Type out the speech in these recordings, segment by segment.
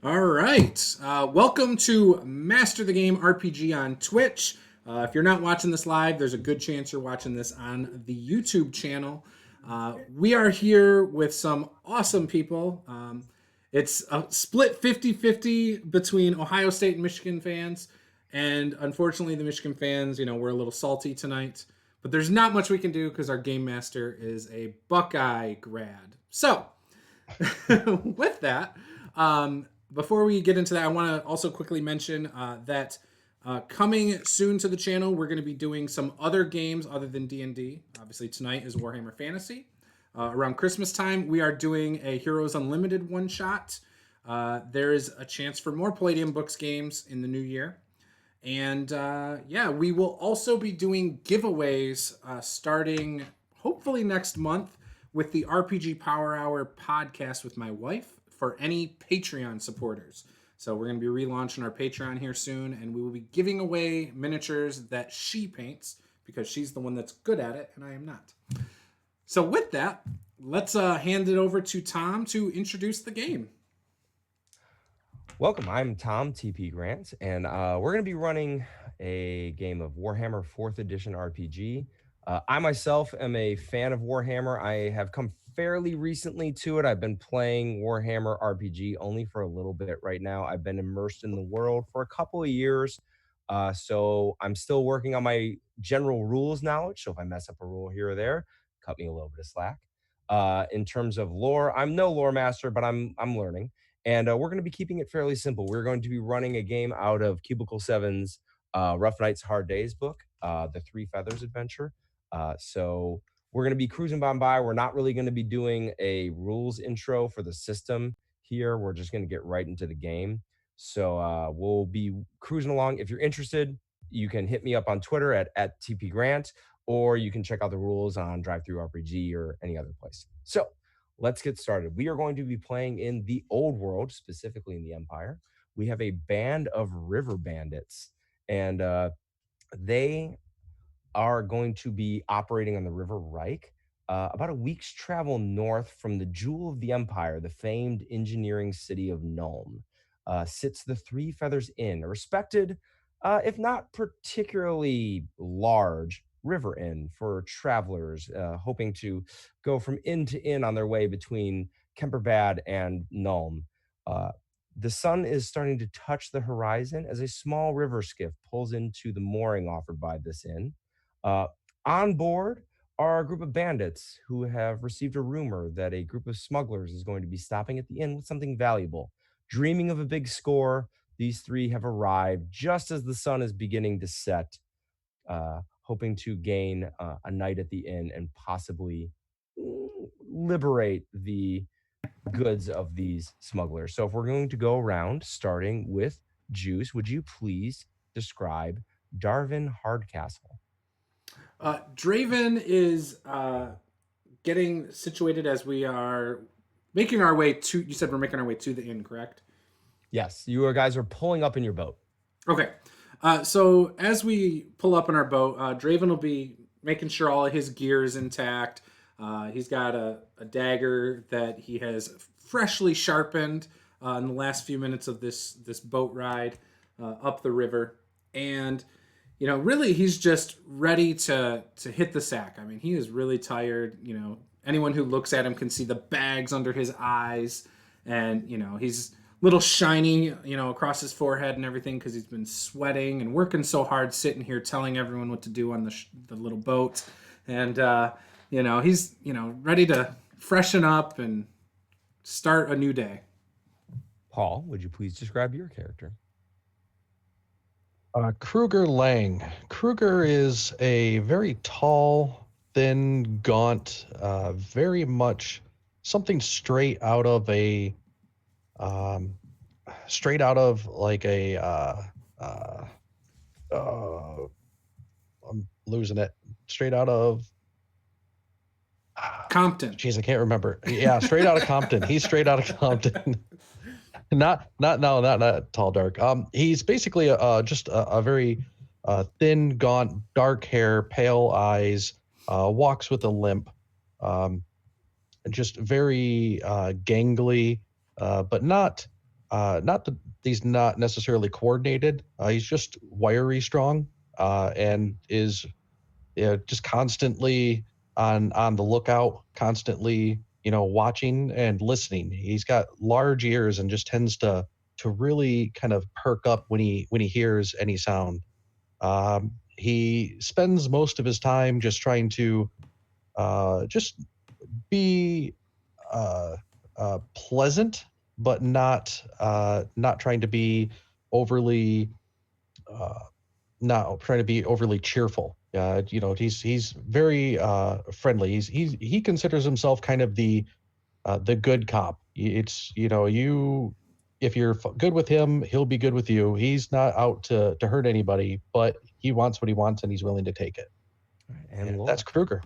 All right. Welcome to Master the Game RPG on Twitch. If you're not watching this live, there's a good chance you're watching this on the YouTube channel. We are here with some awesome people. It's a split 50-50 between Ohio State and Michigan fans. And unfortunately, the Michigan fans, we're a little salty tonight. But there's not much we can do because our game master is a Buckeye grad. So, with that, before we get into that, I want to also quickly mention that coming soon to the channel, we're going to be doing some other games other than D&D. Obviously, tonight is Warhammer Fantasy. Around Christmas time, we are doing a Heroes Unlimited one-shot. There is a chance for more Palladium Books games in the new year. And we will also be doing giveaways starting hopefully next month with the RPG Power Hour podcast with my wife for any Patreon supporters. So we're going to be relaunching our Patreon here soon, and we will be giving away miniatures that she paints because she's the one that's good at it and I am not. So with that, let's hand it over to Tom to introduce the game. Welcome, I'm Tom TP Grant, and we're going to be running a game of Warhammer 4th Edition RPG. I myself am a fan of Warhammer. I have come fairly recently to it. I've been playing Warhammer RPG only for a little bit right now. I've been immersed in the world for a couple of years, so I'm still working on my general rules knowledge. So if I mess up a rule here or there, cut me a little bit of slack. In terms of lore, I'm no lore master, but I'm learning. And we're going to be keeping it fairly simple. We're going to be running a game out of Cubicle 7's Rough Nights, Hard Days book, the Three Feathers adventure. So we're going to be cruising by. We're not really going to be doing a rules intro for the system here. We're just going to get right into the game. So we'll be cruising along. If you're interested, you can hit me up on Twitter at TPGrant, or you can check out the rules on DriveThruRPG or any other place. So let's get started. We are going to be playing in the old world, specifically in the Empire. We have a band of river bandits, and they are going to be operating on the River Reich, about a week's travel north from the jewel of the Empire, the famed engineering city of Nuln. Sits the Three Feathers Inn, a respected, if not particularly large, river inn for travelers hoping to go from inn to inn on their way between Kemperbad and Nuln. The sun is starting to touch the horizon as a small river skiff pulls into the mooring offered by this inn. On board are a group of bandits who have received a rumor that a group of smugglers is going to be stopping at the inn with something valuable. Dreaming of a big score, these three have arrived just as the sun is beginning to set, hoping to gain a night at the inn and possibly liberate the goods of these smugglers. So if we're going to go around, starting with Juce, would you please describe Darvin Hardcastle? Draven is getting situated as we are making our way to, you said we're making our way to the inn, correct? Yes, you guys are pulling up in your boat. Okay. So as we pull up in our boat, Draven will be making sure all of his gear is intact. He's got a dagger that he has freshly sharpened in the last few minutes of this boat ride up the river. And really, he's just ready to hit the sack. I mean, he is really tired. Anyone who looks at him can see the bags under his eyes, and he's a little shiny, across his forehead and everything because he's been sweating and working so hard, sitting here telling everyone what to do on the little boat, and he's ready to freshen up and start a new day. Paul, would you please describe your character? Kruger Lang. Kruger is a very tall, thin, gaunt, very much something straight out of like a I'm losing it. Straight out of Compton. Jeez, I can't remember. Yeah, straight out of Compton. He's straight out of Compton. Not tall, dark. He's basically just a very thin, gaunt, dark hair, pale eyes, walks with a limp, just very gangly, but not not that he's not necessarily coordinated. He's just wiry strong, and is just constantly on the lookout, constantly watching and listening. He's got large ears and just tends to really kind of perk up when he hears any sound. He spends most of his time just trying to just be uh, pleasant, but not trying to be overly uh, not trying to be overly cheerful. He's very friendly. He considers himself kind of the good cop. It's you if you're good with him, he'll be good with you. He's not out to hurt anybody, but he wants what he wants and he's willing to take it. And That's Kruger.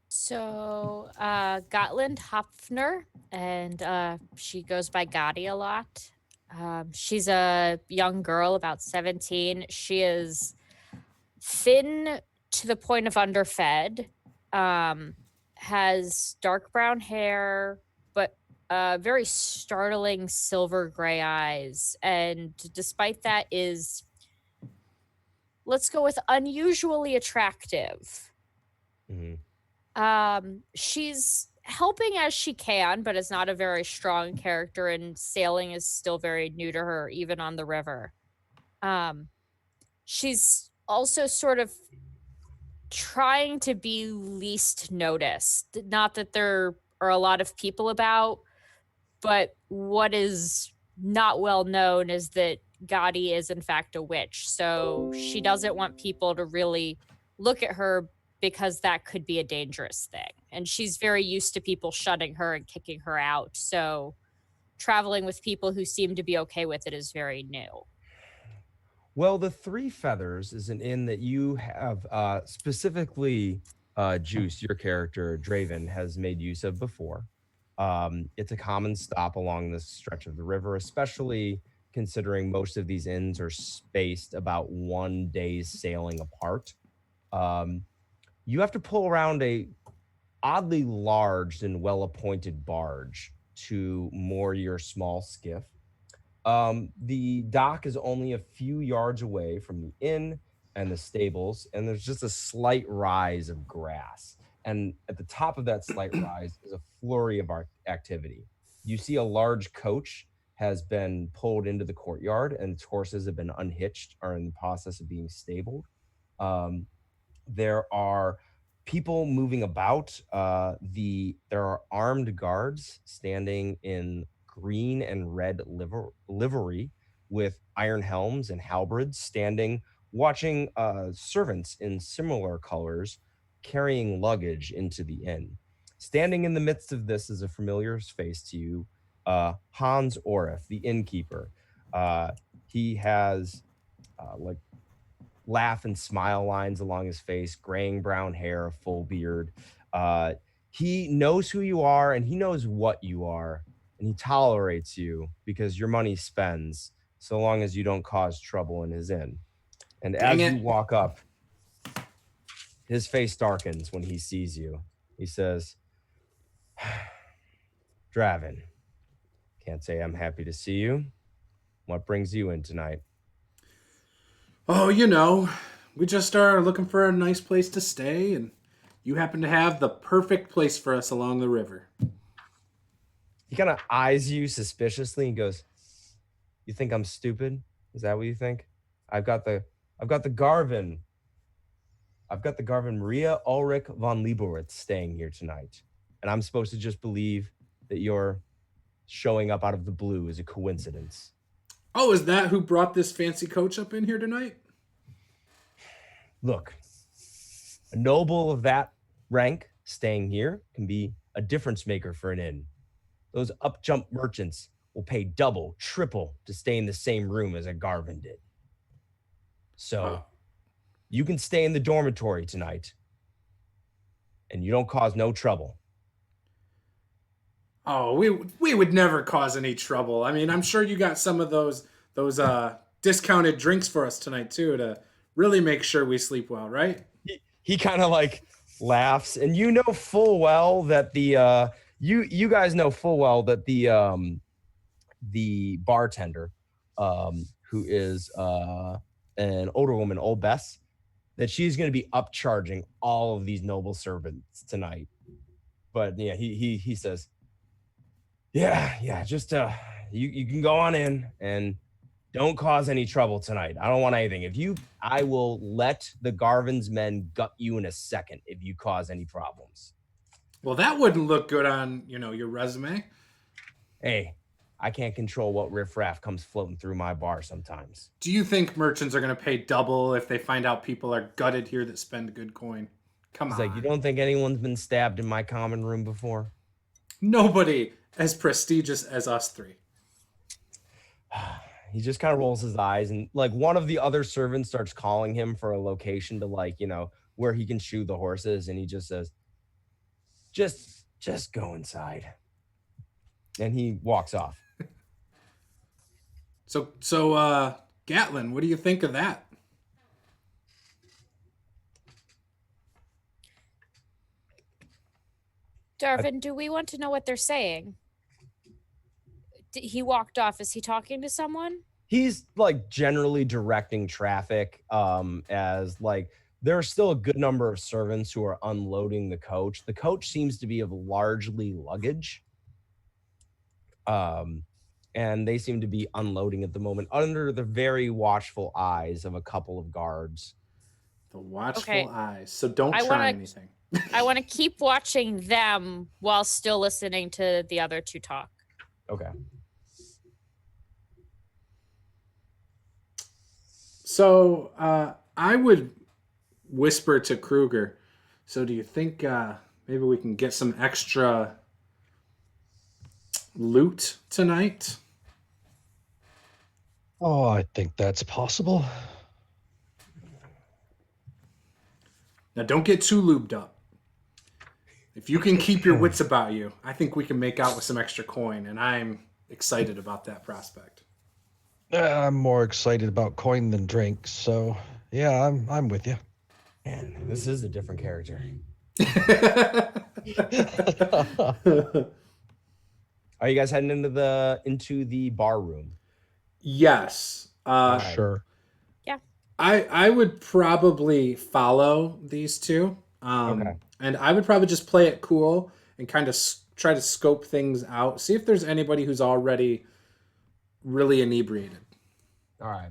So, Gotland Hopfner, and she goes by Gotti a lot. She's a young girl, about 17. She is thin to the point of underfed, has dark brown hair, but very startling silver gray eyes. And despite that, is, let's go with, unusually attractive. Mhm. She's helping as she can, but is not a very strong character, and sailing is still very new to her, even on the river. She's also sort of trying to be least noticed. Not that there are a lot of people about, but what is not well known is that Gotti is in fact a witch. So she doesn't want people to really look at her, because that could be a dangerous thing. And she's very used to people shutting her and kicking her out. So traveling with people who seem to be okay with it is very new. Well, the Three Feathers is an inn that you have specifically Juce, your character, Draven, has made use of before. It's a common stop along this stretch of the river, especially considering most of these inns are spaced about 1 day's sailing apart. You have to pull around a oddly large and well-appointed barge to moor your small skiff. The dock is only a few yards away from the inn and the stables, and there's just a slight rise of grass. And at the top of that slight rise is a flurry of activity. You see a large coach has been pulled into the courtyard, and its horses have been unhitched, are in the process of being stabled. There are people moving about. There are armed guards standing in green and red livery with iron helms and halberds, standing, watching servants in similar colors carrying luggage into the inn. Standing in the midst of this is a familiar face to you, Hans Orif, the innkeeper. He has like laugh and smile lines along his face, graying brown hair, a full beard. He knows who you are and he knows what you are, and he tolerates you because your money spends, so long as you don't cause trouble in his inn. And as you walk up, his face darkens when he sees you. He says, Draven, can't say I'm happy to see you. What brings you in tonight? Oh, we just are looking for a nice place to stay, and you happen to have the perfect place for us along the river. He kind of eyes you suspiciously and goes, you think I'm stupid? Is that what you think? I've got the Garvin. I've got the Garvin Maria Ulrich von Lieberitz staying here tonight. And I'm supposed to just believe that you're showing up out of the blue is a coincidence. Oh, is that who brought this fancy coach up in here tonight? Look, a noble of that rank staying here can be a difference maker for an inn. Those up-jump merchants will pay double, triple to stay in the same room as a Garvin did. So you can stay in the dormitory tonight and you don't cause no trouble. Oh, we would never cause any trouble. I mean, I'm sure you got some of those discounted drinks for us tonight too, to really make sure we sleep well, right? He kind of like laughs, and you know full well that the you guys know full well that the the bartender, who is an older woman, old Bess, that she's going to be upcharging all of these noble servants tonight. But yeah, he says, yeah, just you can go on in and don't cause any trouble tonight. I don't want anything. I will let the Garvin's men gut you in a second if you cause any problems. Well, that wouldn't look good on, your resume. Hey, I can't control what riffraff comes floating through my bar sometimes. Do you think merchants are going to pay double if they find out people are gutted here that spend good coin? Come on. He's like, you don't think anyone's been stabbed in my common room before? Nobody as prestigious as us three. He just kind of rolls his eyes, and like one of the other servants starts calling him for a location to where he can shoe the horses, and he just says, just go inside. And he walks off. So Gatlin, what do you think of that? Darvin, do we want to know what they're saying? He walked off. Is he talking to someone? He's like generally directing traffic, as like there are still a good number of servants who are unloading the coach. The coach seems to be of largely luggage. And they seem to be unloading at the moment under the very watchful eyes of a couple of guards. The watchful eyes. So don't try anything. I want to keep watching them while still listening to the other two talk. Okay. So I would whisper to Kruger. So do you think maybe we can get some extra loot tonight? Oh, I think that's possible. Now don't get too lubed up. If you can keep your wits about you, I think we can make out with some extra coin, and I'm excited about that prospect. I'm more excited about coin than drink, so yeah, I'm with you. Man, this is a different character. Are you guys heading into the bar room? Yes. Sure. Yeah. I would probably follow these two. Okay. And I would probably just play it cool and kind of try to scope things out. See if there's anybody who's already really inebriated. All right.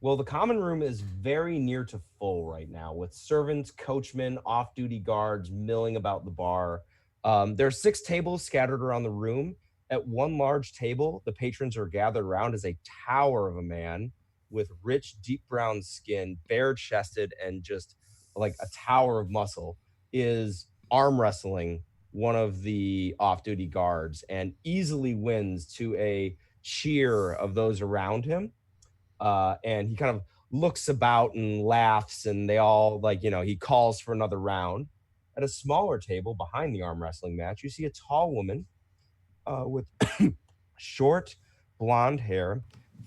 Well, the common room is very near to full right now with servants, coachmen, off-duty guards milling about the bar. There are 6 tables scattered around the room. At one large table, the patrons are gathered around as a tower of a man with rich, deep brown skin, bare-chested, and just like a tower of muscle is arm wrestling one of the off-duty guards and easily wins to a cheer of those around him. And he kind of looks about and laughs, and they all he calls for another round. At a smaller table behind the arm wrestling match, you see a tall woman with short blonde hair,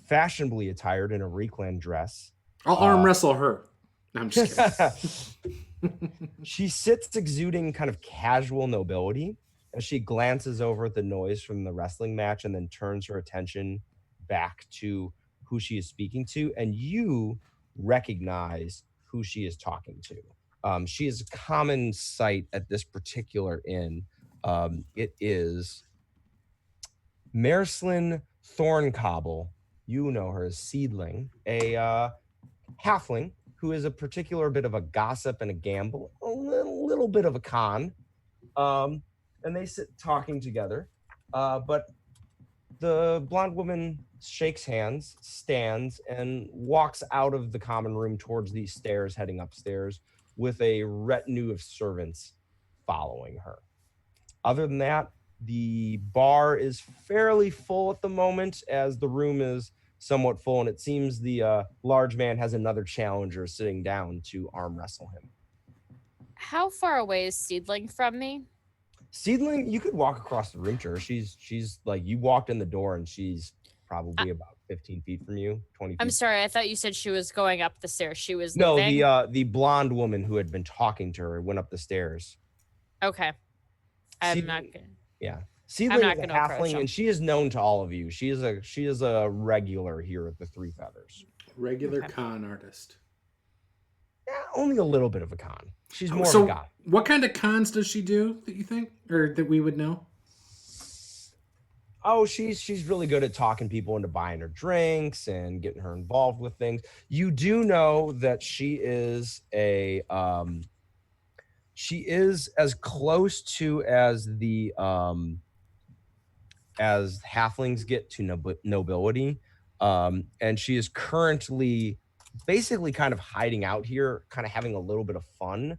fashionably attired in a Reikland dress. I'll arm wrestle her. No, I'm just kidding. She sits exuding kind of casual nobility as she glances over at the noise from the wrestling match and then turns her attention back to who she is speaking to, and you recognize who she is talking to. She is a common sight at this particular inn. It is Marslin Thorncobble. You know her as Seedling, a halfling who is a particular bit of a gossip and a gamble, a little bit of a con. And they sit talking together. But the blonde woman shakes hands, stands, and walks out of the common room towards these stairs, heading upstairs, with a retinue of servants following her. Other than that, the bar is fairly full at the moment, as the room is somewhat full, and it seems the large man has another challenger sitting down to arm wrestle him. How far away is Seedling from me? Seedling, you could walk across the room to her. She's like, you walked in the door and she's probably about 15 feet from you, 20 feet. I'm sorry, I thought you said she was going up the stairs. She was No, leaving? the blonde woman who had been talking to her went up the stairs. Okay. I'm not good. Yeah. Seedling not is a gonna approach halfling, him. and she is known to all of you. She is a regular here at the Three Feathers. Regular Okay. con artist. Yeah, only a little bit of a con. She's more So of a god. what kind of cons does she do that you think, or that we would know? Oh, she's really good at talking people into buying her drinks and getting her involved with things. You do know that she is as close to as the as halflings get to nobility, and she is currently basically kind of hiding out here, kind of having a little bit of fun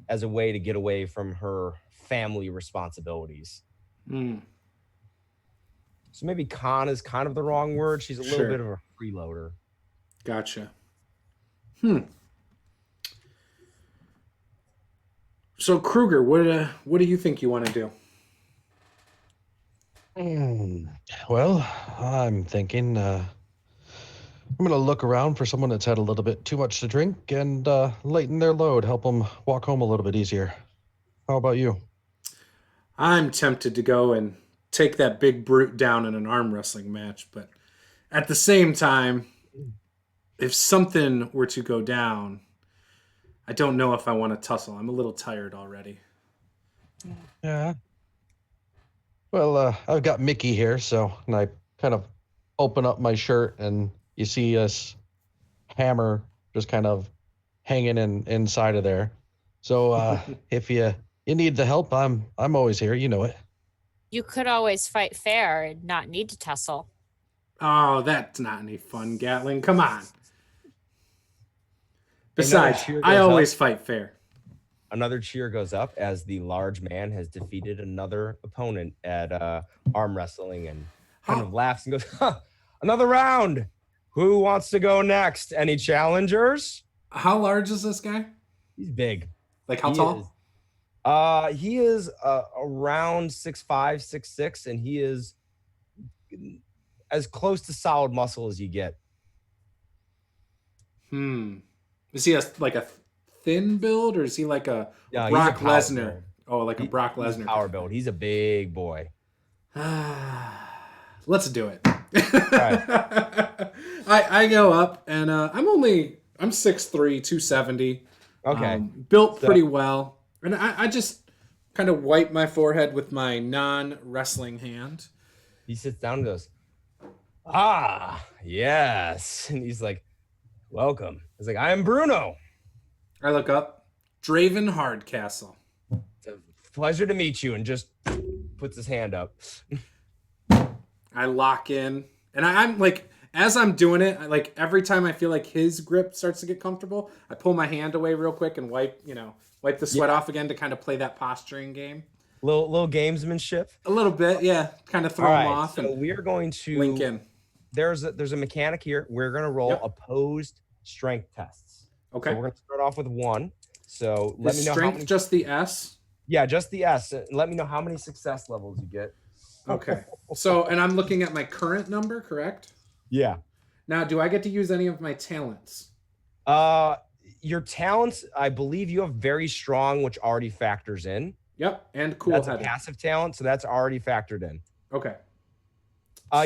as a way to get away from her family responsibilities. Hmm. So maybe con is kind of the wrong word. She's a little Sure. bit of a freeloader. Gotcha. So Kruger, what do you think you want to do? Well, I'm thinking I'm going to look around for someone that's had a little bit too much to drink and lighten their load, help them walk home a little bit easier. How about you? I'm tempted to go and take that big brute down in an arm wrestling match, but at the same time, if something were to go down, I don't know if I want to tussle. I'm a little tired already. Yeah. Well, I've got Mickey here, and I kind of open up my shirt and you see us hammer just kind of hanging inside of there. So if you need the help, I'm always here. You know it. You could always fight fair and not need to tussle. Oh, that's not any fun, Gatling. Come on. Besides, cheer I goes always up. fight fair. Another cheer goes up as the large man has defeated another opponent at arm wrestling and kind of laughs and goes, huh, another round. Who wants to go next? Any challengers? How large is this guy? He's big. Like how He tall? He is around 6'5", 6'6", and he is as close to solid muscle as you get. Is he like a thin build, or is he like a Yeah, Brock he's a power Lesnar? build. Oh, like a Brock He's Lesnar. power build. He's a big boy. Let's do it. Right. I go up and I'm 6'3", 270. Okay. Built pretty well. And I just kind of wipe my forehead with my non-wrestling hand. He sits down and goes, ah, yes. And he's like, welcome. He's like, I am Bruno. I look up. Draven Hardcastle. It's a pleasure to meet you. And just puts his hand up. I lock in. And I'm like, as I'm doing it, like every time I feel like his grip starts to get comfortable, I pull my hand away real quick and wipe the sweat off again to kind of play that posturing game. Little gamesmanship. A little bit, yeah. Kind of throw him off. So we're going to link in. There's a mechanic here. We're going to roll opposed strength tests. Okay. So we're going to start off with 1. So let me know strength how many, just the S? Yeah, just the S. Let me know how many success levels you get. Okay. So, and I'm looking at my current number, correct? Yeah. Now, do I get to use any of my talents? Your talents, I believe you have very strong, which already factors in. Yep, and cool That's a headed. passive talent, so that's already factored in. Okay.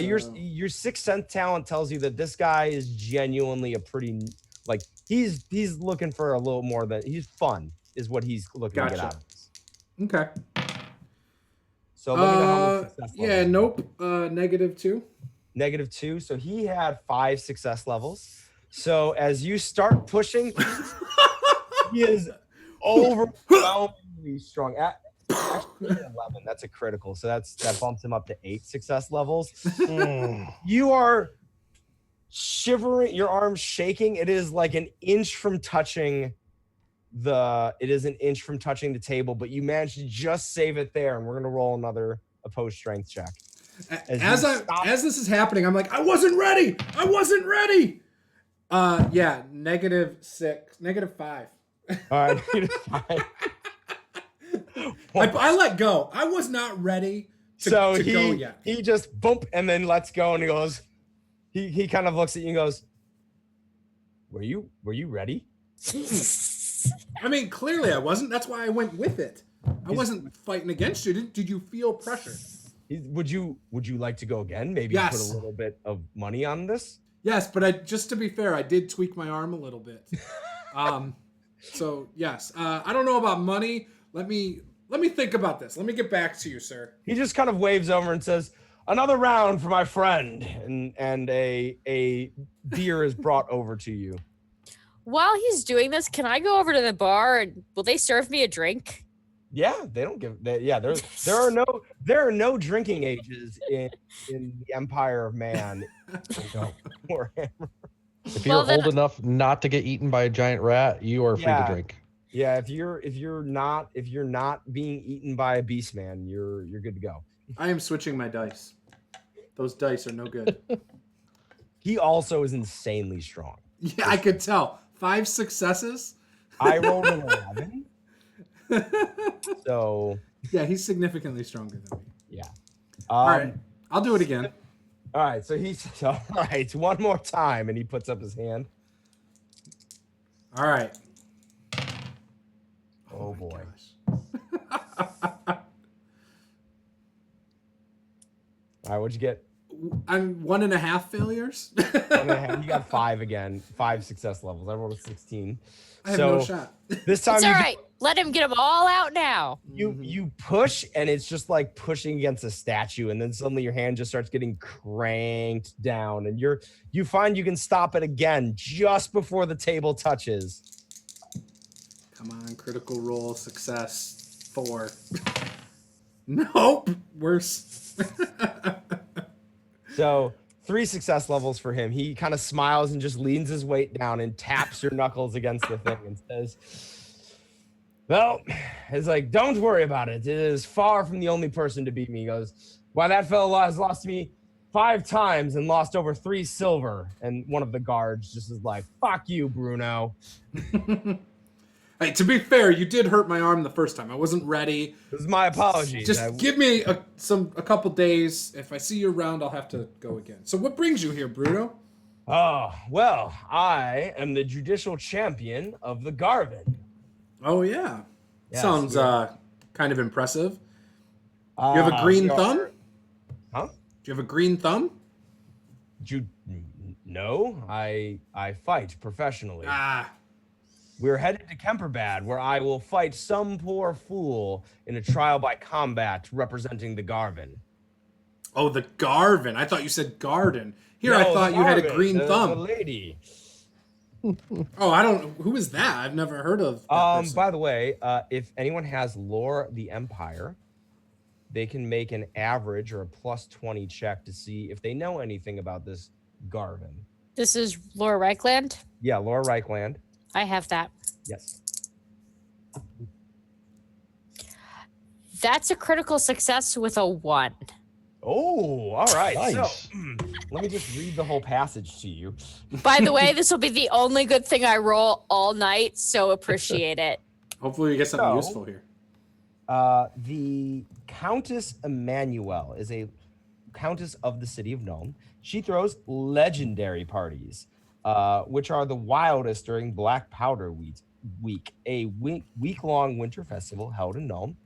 Your sixth sense talent tells you that this guy is genuinely a pretty, like, he's looking for a little more than, he's fun is what he's looking to get out of this. Okay. So let me know how many success levels. Yeah, nope. -2. -2. So he had 5 success levels. So as you start pushing, he is overwhelmingly strong. Actually, 11. That's a critical. So that bumps him up to 8 success levels. You are shivering, your arms shaking. It is like an inch from touching the table, but you managed to just save it there. And we're gonna roll another opposed strength check. As this is happening, I'm like, I wasn't ready. Yeah, -6, -5. All right, -5. I let go. I was not ready to go yet. He just bump and then lets go, and he goes. He kind of looks at you and goes, "Were you ready?" I mean, clearly I wasn't. That's why I went with it. I wasn't fighting against you. Did you feel pressure? Would you like to go again? Maybe Yes. put a little bit of money on this? Yes, but just to be fair, I did tweak my arm a little bit. So yes, I don't know about money. Let me think about this. Let me get back to you, sir. He just kind of waves over and says, "Another round for my friend," and a beer is brought over to you. While he's doing this, can I go over to the bar and will they serve me a drink? Yeah, they don't give. There are no drinking ages in the Empire of Man. Warhammer. If you're old enough not to get eaten by a giant rat, you are free to drink. Yeah, if you're not being eaten by a beast man, you're good to go. I am switching my dice. Those dice are no good. He also is insanely strong. Yeah, I could tell. 5 successes. I rolled an 11. So yeah, he's significantly stronger than me. Yeah. All right, I'll do it again. All right, so he says, all right, one more time, and he puts up his hand. All right. Oh boy. All right, what'd you get? I'm 1.5 failures. 1.5. You got 5 again. 5 success levels. I rolled a 16. I have no shot. This time it's all right. Let him get them all out now. You push, and it's just like pushing against a statue, and then suddenly your hand just starts getting cranked down, and you find you can stop it again just before the table touches. Come on, critical roll, success, 4. Nope, worse. So 3 success levels for him. He kind of smiles and just leans his weight down and taps your knuckles against the thing and says, well, it's like, don't worry about it. It is far from the only person to beat me. He goes, why, that fellow has lost me 5 times and lost over 3 silver. And one of the guards just is like, fuck you, Bruno. Hey, to be fair, you did hurt my arm the first time. I wasn't ready. This is my apologies. Just give me a couple days. If I see you around, I'll have to go again. So what brings you here, Bruno? Oh, well, I am the judicial champion of the Garvin. Oh, yeah. Yes, Sounds kind of impressive. You have a green thumb? Huh? Do you have a green thumb? No, I fight professionally. Ah. We're headed to Kemperbad, where I will fight some poor fool in a trial by combat representing the Garvin. Oh, the Garvin. I thought you said garden. Here, No, I thought you had a Garvin, green thumb. The lady. Oh, I don't. Who is that? I've never heard of that person. By the way, if anyone has Lore the Empire, they can make an average or a +20 check to see if they know anything about this Garvin. This is Laura Reichland? Yeah, Laura Reichland. I have that. Yes. That's a critical success with a 1. Oh, all right. Nice. So, let me just read the whole passage to you. By the way, this will be the only good thing I roll all night, so appreciate it. Hopefully, we get something So, useful here. The Countess Emmanuel is a countess of the city of Nuln. She throws legendary parties, which are the wildest during Black Powder Week, a week-long winter festival held in Nuln.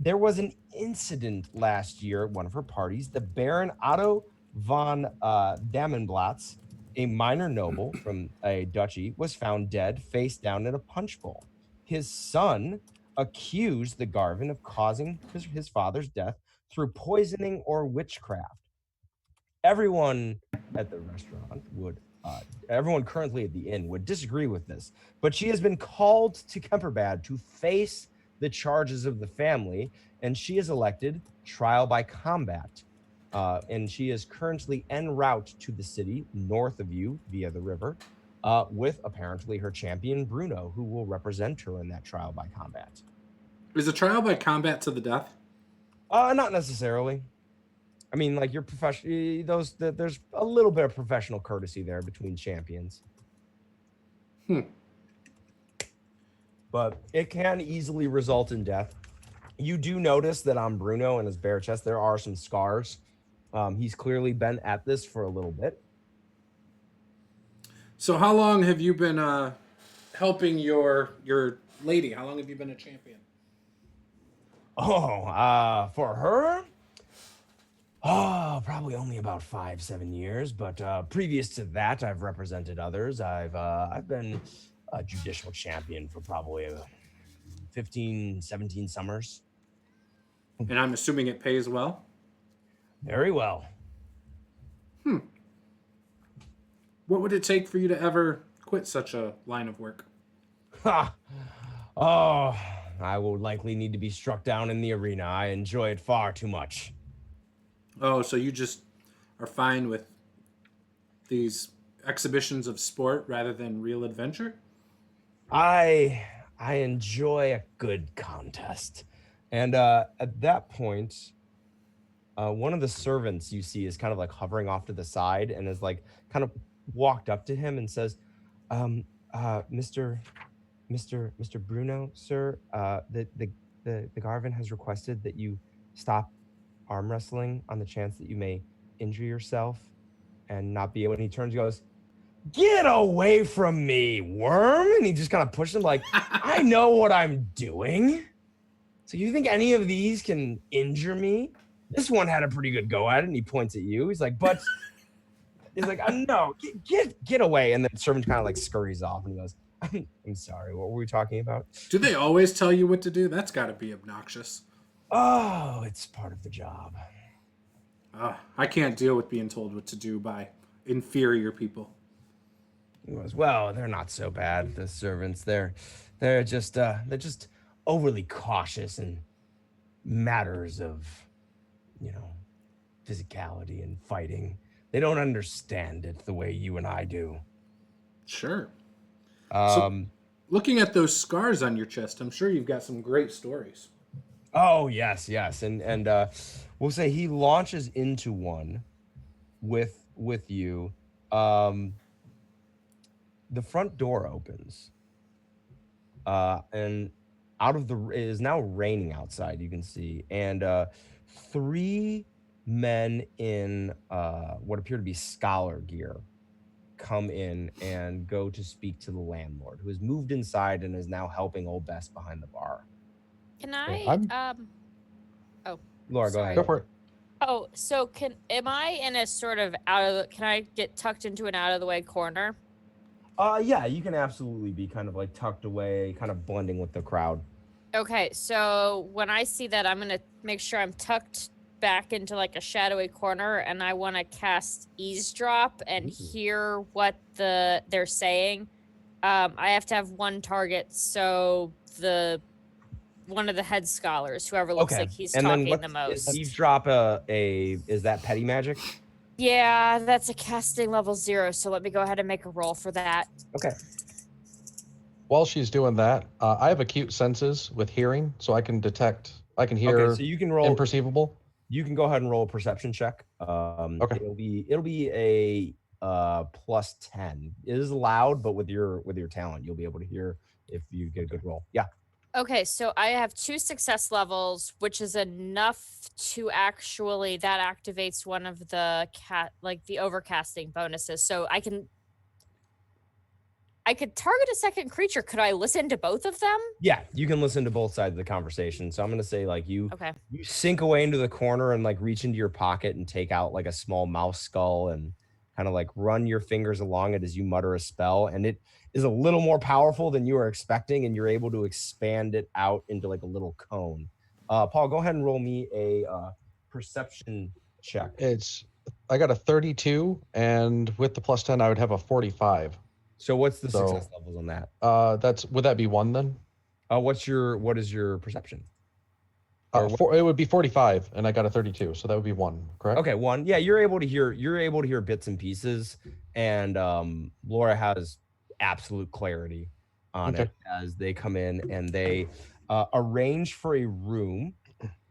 There was an incident last year at one of her parties. The Baron Otto von Damenblatz, a minor noble from a duchy, was found dead, face down in a punch bowl. His son accused the Garvin of causing his father's death through poisoning or witchcraft. Everyone at the restaurant everyone currently at the inn would disagree with this, but she has been called to Kemperbad to face the charges of the family, and she is elected trial by combat. And she is currently en route to the city north of you via the river, with apparently her champion Bruno, who will represent her in that trial by combat. Is a trial by combat to the death? Not necessarily. I mean, like you're there's a little bit of professional courtesy there between champions. But it can easily result in death. You do notice that on Bruno and his bare chest, there are some scars. He's clearly been at this for a little bit. So how long have you been helping your lady? How long have you been a champion? For her? Oh, probably only about 5-7 years, but previous to that, I've represented others. I've been a judicial champion for probably 15, 17 summers. And I'm assuming it pays well. Very well. What would it take for you to ever quit such a line of work? Ha! Oh, I will likely need to be struck down in the arena. I enjoy it far too much. Oh, so you just are fine with these exhibitions of sport rather than real adventure? I enjoy a good contest. And at that point, one of the servants you see is kind of like hovering off to the side and is like kind of walked up to him and says, Mr. Bruno, sir, the Garvin has requested that you stop arm wrestling on the chance that you may injure yourself and not be able. And he turns and goes, "Get away from me, worm!" And he just kind of pushes him like, "I know what I'm doing. So you think any of these can injure me? This one had a pretty good go at it." And he points at you. He's like, "But," he's like, "No, get away." And the servant kind of like scurries off and he goes, I'm sorry, what were we talking about? Do they always tell you what to do? That's got to be obnoxious. Oh, it's part of the job. I can't deal with being told what to do by inferior people. He goes, "Well, they're not so bad, the servants. They're just overly cautious in matters of, physicality and fighting. They don't understand it the way you and I do." Sure. So, looking at those scars on your chest, I'm sure you've got some great stories. Oh, yes. And we'll say he launches into one with you. The front door opens. And it is now raining outside, you can see. And 3 men in what appear to be scholar gear come in and go to speak to the landlord, who has moved inside and is now helping old Bess behind the bar. Can I Laura, go ahead. Go for it. Oh, so am I in a sort of can I get tucked into an out of the way corner? Yeah, you can absolutely be kind of like tucked away, kind of blending with the crowd. Okay, so when I see that, I'm gonna make sure I'm tucked back into like a shadowy corner, and I want to cast eavesdrop and hear what they're saying. I have to have one target, so one of the head scholars, whoever looks like he's and talking then the most. Is eavesdrop is that petty magic? Yeah, that's a casting level 0, so let me go ahead and make a roll for that. Okay. While she's doing that, I have acute senses with hearing, so I can hear. Okay, so you can roll imperceivable. You can go ahead and roll a perception check. Okay. It'll be a +10. It is loud, but with your talent, you'll be able to hear if you get a good roll. Yeah. Okay, so I have 2 success levels, which is enough to that activates one of the the overcasting bonuses. So I could target a second creature. Could I listen to both of them? Yeah, you can listen to both sides of the conversation. So I'm going to say you sink away into the corner and reach into your pocket and take out a small mouse skull and kind of run your fingers along it as you mutter a spell. And it is a little more powerful than you were expecting, and you're able to expand it out into a little cone. Paul, go ahead and roll me a perception check. I got a 32, and with the +10, I would have a 45. So what's the success levels on that? Would that be 1 then? What is your perception? It would be 45, and I got a 32, so that would be 1, correct? Okay, 1. Yeah, you're able to hear bits and pieces, and Laura has absolute clarity on it as they come in and they arrange for a room.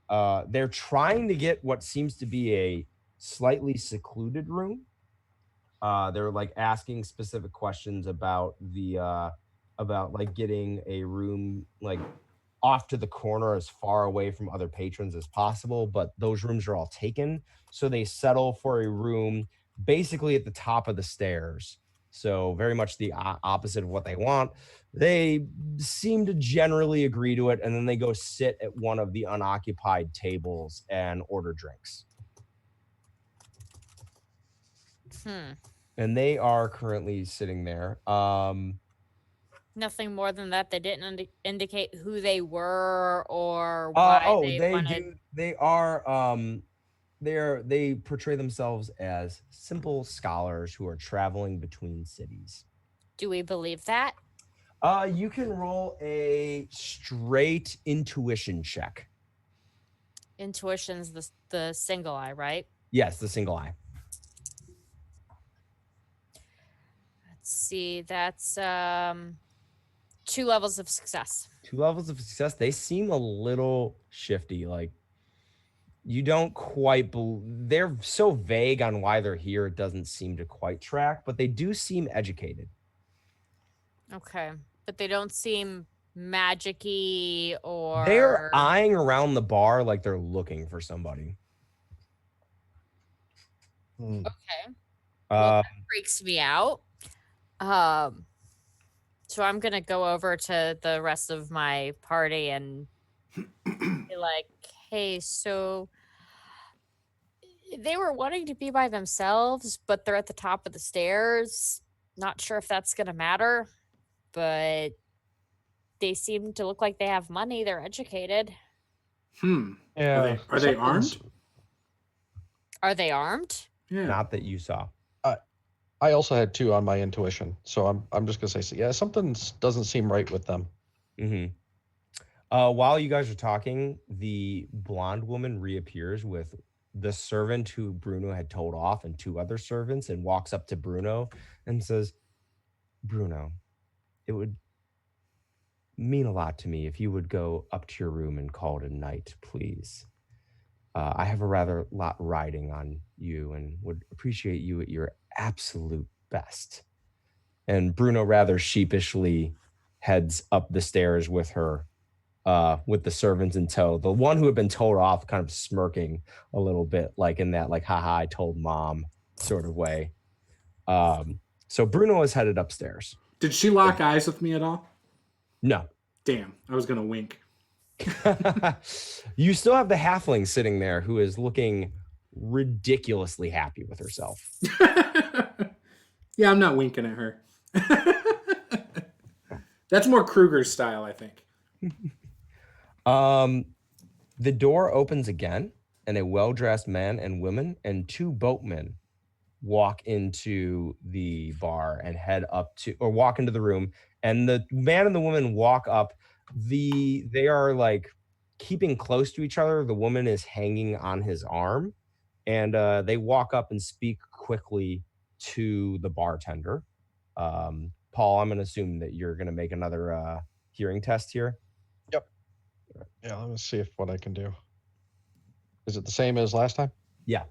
They're trying to get what seems to be a slightly secluded room. They're asking specific questions about getting a room off to the corner as far away from other patrons as possible, but those rooms are all taken. So they settle for a room basically at the top of the stairs So very much the opposite of what they want. They seem to generally agree to it, and then they go sit at one of the unoccupied tables and order drinks. And they are currently sitting there. Nothing more than that. They didn't indicate who they were or why they wanted. They are. They portray themselves as simple scholars who are traveling between cities. Do we believe that? You can roll a straight intuition check. Intuition's the single eye, right? Yes, the single eye. Let's see. That's 2 levels of success. 2 levels of success. They seem a little shifty. Like you don't quite. They're so vague on why they're here. It doesn't seem to quite track, but they do seem educated. Okay, but they don't seem magic-y or... They're eyeing around the bar like they're looking for somebody. Okay. Well, that freaks me out. So I'm going to go over to the rest of my party and be like, hey, so they were wanting to be by themselves, but they're at the top of the stairs. Not sure if that's going to matter, but they seem to look like they have money. They're educated. Yeah. Are they armed? Are they armed? Yeah. Not that you saw. I also had 2 on my intuition, so I'm just gonna say, yeah, something doesn't seem right with them. While you guys are talking, the blonde woman reappears with the servant who Bruno had told off and 2 other servants, and walks up to Bruno and says, Bruno, it would mean a lot to me if you would go up to your room and call it a night, please. I have a rather lot riding on you and would appreciate you at your absolute best. And Bruno rather sheepishly heads up the stairs with her, with the servants in tow. The one who had been told off kind of smirking a little bit, like in that, like, haha, I told mom sort of way. So Bruno is headed upstairs. Did she lock eyes with me at all? No. Damn, I was going to wink. You still have the halfling sitting there who is looking ridiculously happy with herself. Yeah, I'm not winking at her. That's more Kruger's style, I think. The door opens again, and a well-dressed man and woman and 2 boatmen walk into the bar and head up to, or walk into the room, and the man and the woman walk up. They are like keeping close to each other. The woman is hanging on his arm, and they walk up and speak quickly to the bartender. Paul, I'm going to assume that you're going to make another hearing test here. Yep. Yeah, let me see what I can do. Is it the same as last time? Yeah.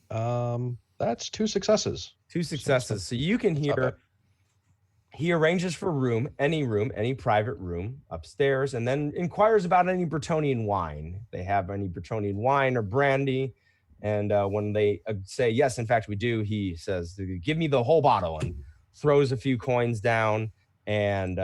That's 2 successes. 2 successes. So you can hear. He arranges for any private room upstairs, and then inquires about any Bretonian wine. They have any Bretonian wine or brandy. And when they say, yes, in fact, we do, he says, give me the whole bottle, and throws a few coins down, and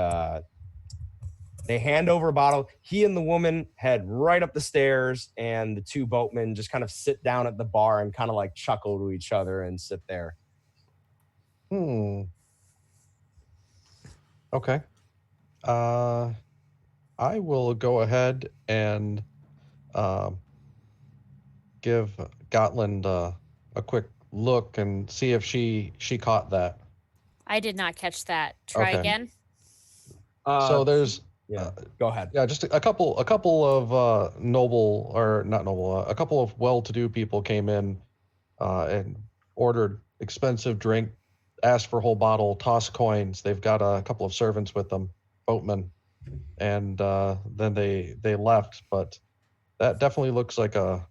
they hand over a bottle. He and the woman head right up the stairs, and the 2 boatmen just kind of sit down at the bar and kind of like chuckle to each other and sit there. Okay. I will go ahead and give Gotland a quick look and see if she caught that. I did not catch that. Try again. So there's go ahead. Yeah, just a couple of noble, or not noble, a couple of well-to-do people came in and ordered expensive drink, asked for a whole bottle, tossed coins. They've got a couple of servants with them, boatmen, and then they left. But that definitely looks like a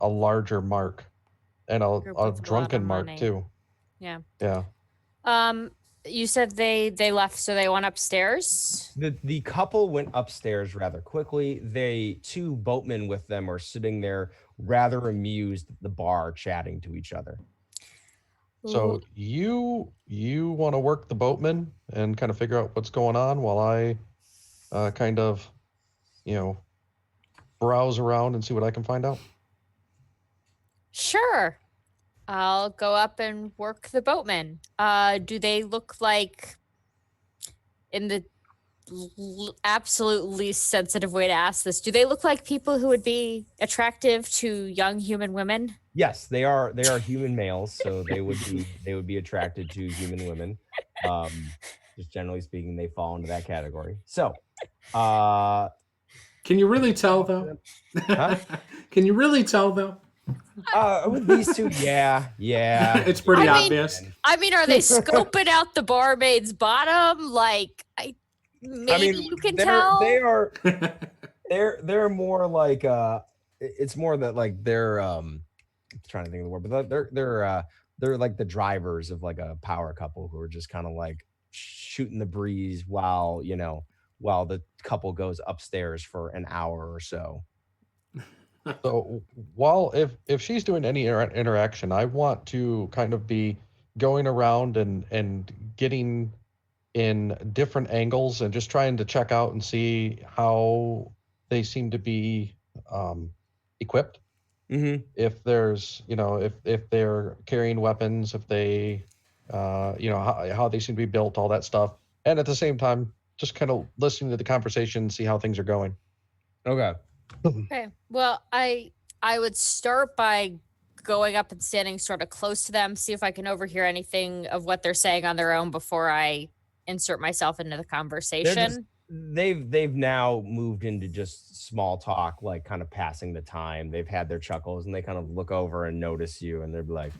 larger mark, and a drunken mark too. Yeah. Yeah. You said they left, so they went upstairs? The couple went upstairs rather quickly. They 2 boatmen with them are sitting there rather amused at the bar, chatting to each other. So you want to work the boatman and kind of figure out what's going on while I kind of, browse around and see what I can find out? Sure. I'll go up and work the boatman. Do they look like, in the absolute least sensitive way to ask this, do they look like people who would be attractive to young human women? Yes, they are human males, so they would be attracted to human women. Just generally speaking, they fall into that category. So, can you really tell though? Huh? Can you really tell though? With these two, yeah. It's pretty obvious. I mean, are they scoping out the barmaid's bottom? Like, maybe you can tell. They are. They're more like it's more that like they're I'm trying to think of the word, but they're like the drivers of like a power couple who are just kind of like shooting the breeze while the couple goes upstairs for an hour or so. So while if she's doing any interaction, I want to kind of be going around and getting in different angles and just trying to check out and see how they seem to be equipped. Mm-hmm. If there's, if they're carrying weapons, if they, how they seem to be built, all that stuff. And at the same time, just kind of listening to the conversation, see how things are going. Okay. Okay. Well, I would start by going up and standing sort of close to them, see if I can overhear anything of what they're saying on their own before I insert myself into the conversation. They've now moved into just small talk, like kind of passing the time. They've had their chuckles and they kind of look over and notice you and they're like,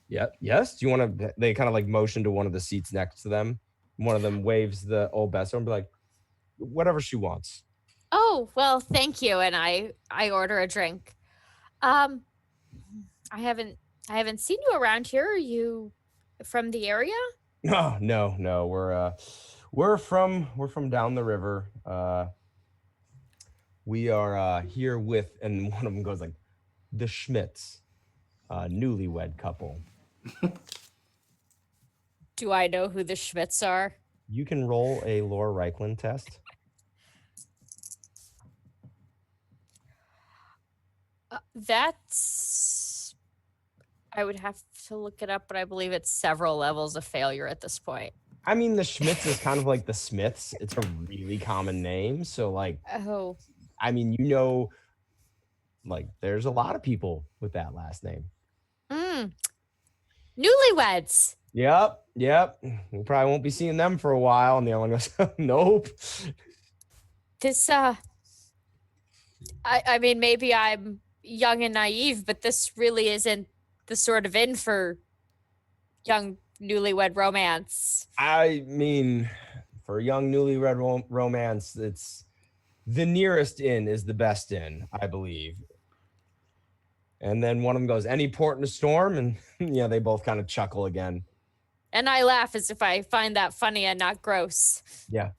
yeah, yes. Do you want to, they kind of like motion to one of the seats next to them. One of them waves the old best and be like, whatever she wants. Oh, well, thank you. And I order a drink. I haven't seen you around here. Are you from the area? No. We're from down the river. We are here with, and one of them goes like, the Schmitz, newlywed couple. Do I know who the Schmitz are? You can roll a Laura Reichland test. That's, I would have to look it up, but I believe it's several levels of failure at this point. I mean, the Schmitz is kind of like the Smiths. It's a really common name. So, like, oh, I mean, like, there's a lot of people with that last name. Newlyweds. Yep. We probably won't be seeing them for a while. And the other one goes, nope. This, I mean, maybe I'm young and naive, but this really isn't the sort of inn for young newlywed romance. I mean, for young newlywed romance, it's the nearest inn is the best inn, I believe. And then one of them goes, any port in a storm? And they both kind of chuckle again. And I laugh as if I find that funny and not gross. Yeah.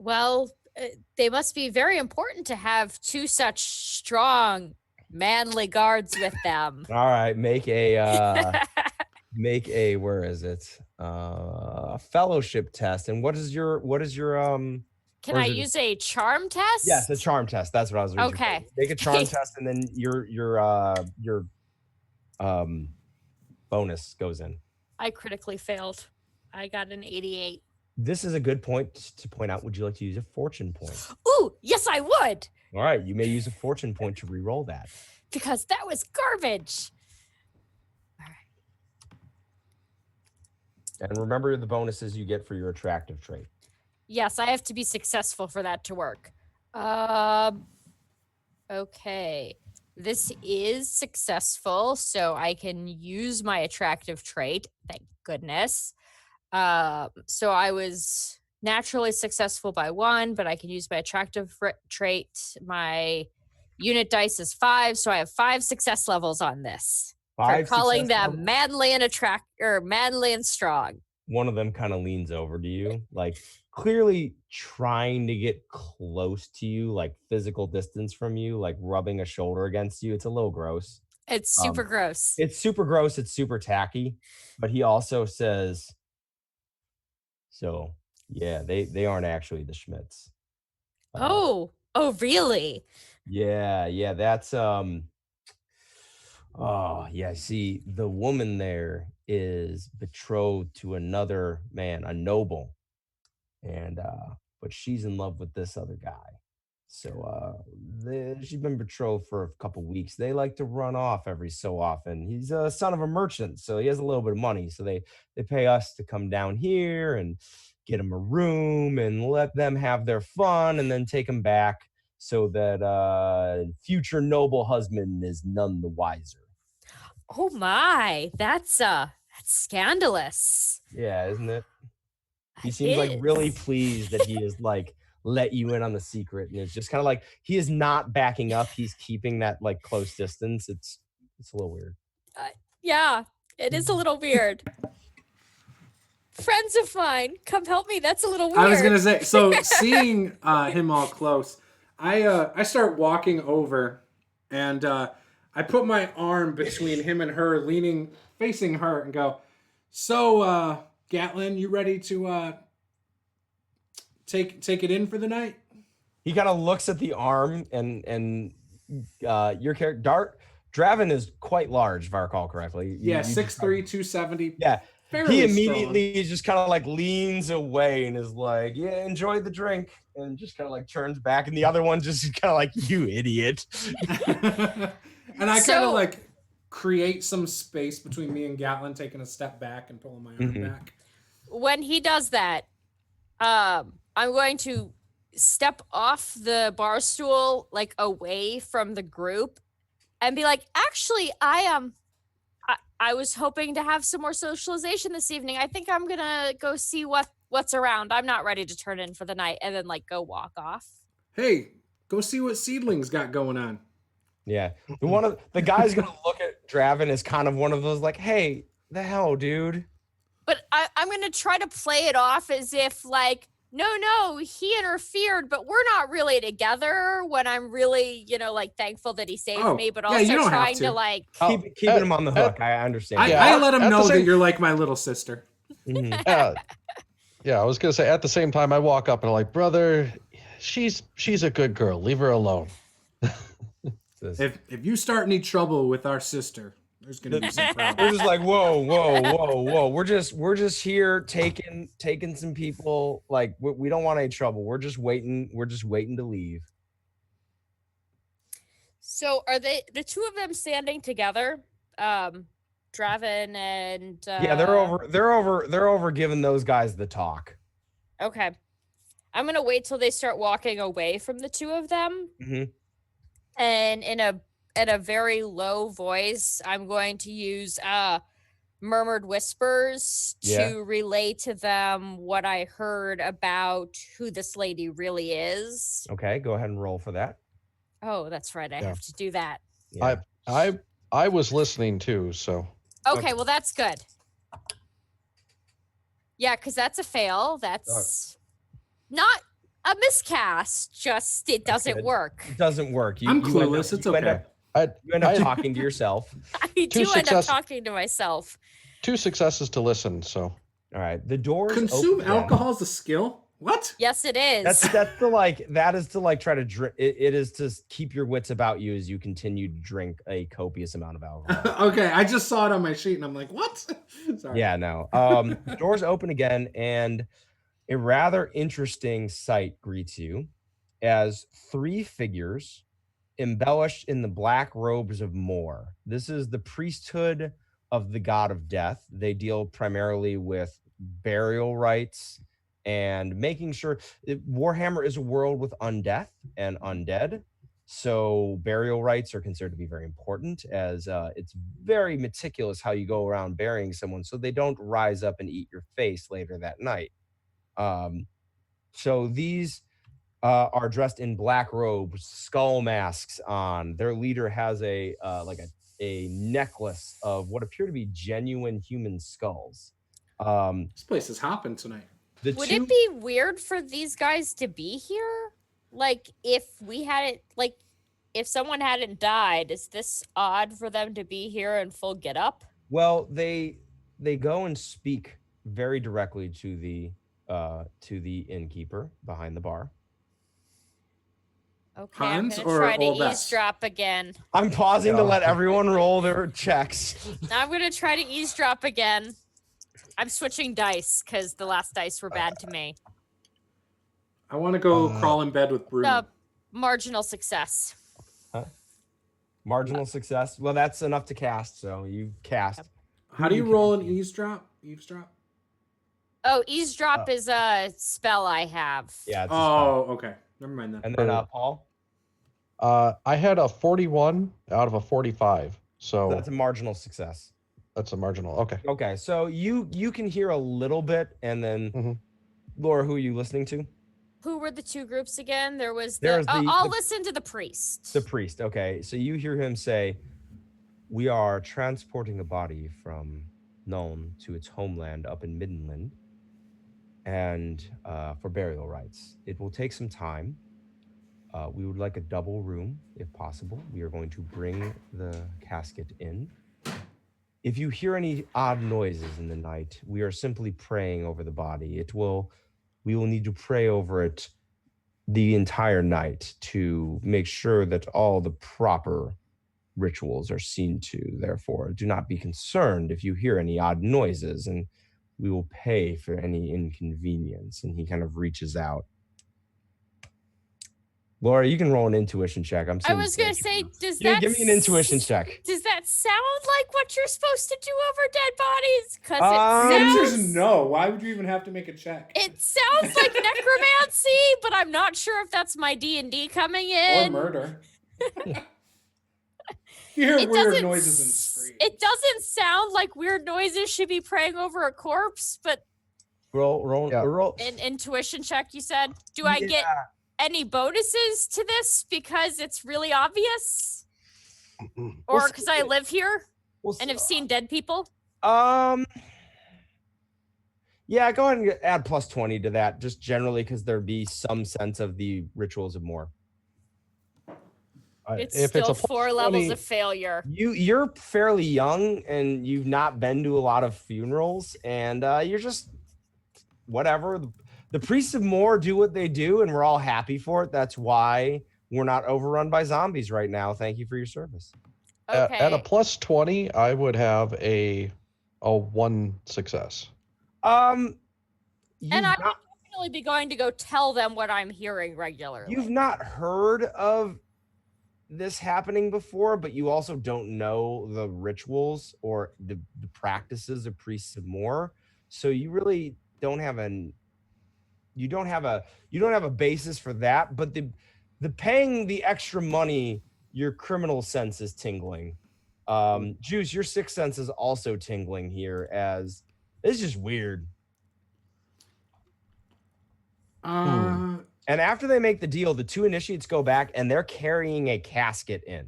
Well, they must be very important to have two such strong, manly guards with them. All right, make a where is it? Fellowship test. And what is your Can I use a charm test? Yes, a charm test. That's what I was reading. Okay. Make a charm test and then your bonus goes in. I critically failed. I got an 88. This is a good point to point out. Would you like to use a fortune point? Ooh, yes, I would. All right, you may use a fortune point to re-roll that. Because that was garbage. All right. And remember the bonuses you get for your attractive trait. Yes, I have to be successful for that to work. Okay. This is successful, so I can use my attractive trait. Thank goodness. So I was naturally successful by 1, but I can use my attractive trait. My unit dice is 5, so I have 5 success levels on this. 5 for calling success them manly and manly and strong. one of them kind of leans over to you, like clearly trying to get close to you, like physical distance from you, like rubbing a shoulder against you. It's a little gross. It's super gross. It's super gross. It's super tacky. But he also says, so yeah, they aren't actually the Schmidts. Oh, really? Yeah, that's oh, yeah, see, the woman there is betrothed to another man, a noble. And but she's in love with this other guy. So she's been betrothed for a couple weeks. They like to run off every so often. He's a son of a merchant, so he has a little bit of money. So they pay us to come down here and get him a room and let them have their fun and then take him back so that future noble husband is none the wiser. Oh my, that's scandalous. Yeah, isn't it? He It seems like really is. pleased that he is like let you in on the secret, and it's just kind of like he is not backing up. He's keeping that like close distance. It's a little weird. Yeah, it is a little weird. Friends of mine, come help me. That's a little weird. I was gonna say, so seeing him all close, I start walking over, and I put my arm between him and her, facing her, and go, "So, Gatlin, you ready to take it in for the night?" He kind of looks at the arm, and your character Draven is quite large, if I recall correctly. Yeah, 6'3", 270. Yeah. Fairly He immediately strong. just kind of like leans away and is like, yeah, enjoy the drink, and just kind of like turns back, and the other one just kind of like, you idiot. And I kind of like create some space between me and Gatlin, taking a step back and pulling my arm back. When he does that, I'm going to step off the bar stool, like away from the group, and be like, actually, I was hoping to have some more socialization this evening. I think I'm gonna go see what's around. I'm not ready to turn in for the night, and then like go walk off. Hey, go see what Seedling's got going on. Yeah. The guy's gonna look at Draven as kind of one of those like, hey, the hell, dude. But I'm gonna try to play it off as if like, no, he interfered, but we're not really together, when I'm really, like thankful that he saved me, but also you don't trying have to. like Keeping him on the hook. I understand. I let him know that you're like my little sister. Yeah, I was gonna say at the same time I walk up and I'm like, brother, she's a good girl. Leave her alone. If you start any trouble with our sister, there's gonna be some problems. We're just like, whoa. We're just here taking some people. Like we don't want any trouble. We're just waiting to leave. So are the two of them standing together? Draven and yeah, they're over giving those guys the talk. Okay. I'm gonna wait till they start walking away from the two of them. Mm-hmm. And in a very low voice, I'm going to use murmured whispers to relay to them what I heard about who this lady really is. Okay, go ahead and roll for that. Oh, that's right. I have to do that. Yeah. I was listening too, so. Okay, well that's good. Yeah, because that's a fail. That's not a miscast. Just it doesn't work. It doesn't work. I'm clueless. It's okay. You end up talking to yourself. I do end up talking to myself. 2 successes to listen. So. All right. The doors. Consume alcohol is a skill. What? Yes, it is. That is to try to drink. It is to keep your wits about you as you continue to drink a copious amount of alcohol. Okay, I just saw it on my sheet and I'm like, what? Sorry. Yeah, no. The doors open again, and a rather interesting sight greets you as 3 figures embellished in the black robes of Mor. This is the priesthood of the god of death. They deal primarily with burial rites and making sure Warhammer is a world with undeath and undead. So burial rites are considered to be very important, as it's very meticulous how you go around burying someone so they don't rise up and eat your face later that night. So these are dressed in black robes, skull masks on. Their leader has a necklace of what appear to be genuine human skulls. This place is hopping tonight. Would it be weird for these guys to be here? Like, if we hadn't, like, if someone hadn't died, is this odd for them to be here in full get-up? Well, they go and speak very directly to the innkeeper behind the bar. Okay, Hans I'm gonna try to or Olbeth? eavesdrop again. I'm pausing to let everyone roll their checks. I'm gonna try to eavesdrop again. I'm switching dice because the last dice were bad to me. I want to go crawl in bed with Bruno. Marginal success. Huh? Marginal success. Well, that's enough to cast. So you cast. How do you roll an eavesdrop? Eavesdrop? Oh, eavesdrop is a spell I have. Yeah. It's a spell. Okay. Never mind that. And then Paul. I had a 41 out of a 45, so That's a marginal success. that's a marginal. Okay. Okay, so you can hear a little bit, and then Laura, who are you listening to? Who were the two groups again? There's the I'll listen to the priest. The priest. Okay, so you hear him say, "We are transporting a body from Nuln to its homeland up in Middenland, and for burial rites. It will take some time. We would like a double room, if possible. We are going to bring the casket in. If you hear any odd noises in the night, we are simply praying over the body. We will need to pray over it the entire night to make sure that all the proper rituals are seen to. Therefore, do not be concerned if you hear any odd noises, and we will pay for any inconvenience." And he kind of reaches out. Laura, you can roll an intuition check. I was going to say, give me an intuition check. Does that sound like what you're supposed to do over dead bodies? Because The it answer sounds... is no. Why would you even have to make a check? It sounds like necromancy, but I'm not sure if that's my D&D coming in. Or murder. You hear weird noises and screams. It doesn't sound like weird noises should be praying over a corpse, but... Roll. An intuition check, you said? Do I get any bonuses to this because it's really obvious? Or because I live here and have seen dead people? Yeah, go ahead and add plus 20 to that, just generally because there'd be some sense of the rituals of more. It's still 4 levels of failure. You're fairly young and you've not been to a lot of funerals, and you're just whatever. The priests of Moor do what they do, and we're all happy for it. That's why we're not overrun by zombies right now. Thank you for your service. Okay. At a plus 20, I would have a 1 success. And I would definitely be going to go tell them what I'm hearing regularly. You've not heard of this happening before, but you also don't know the rituals or the practices of priests of Moor. So you really don't have a basis for that, but the paying the extra money, your criminal sense is tingling. Juice, your sixth sense is also tingling here, as it's just weird. And after they make the deal, the two initiates go back and they're carrying a casket in.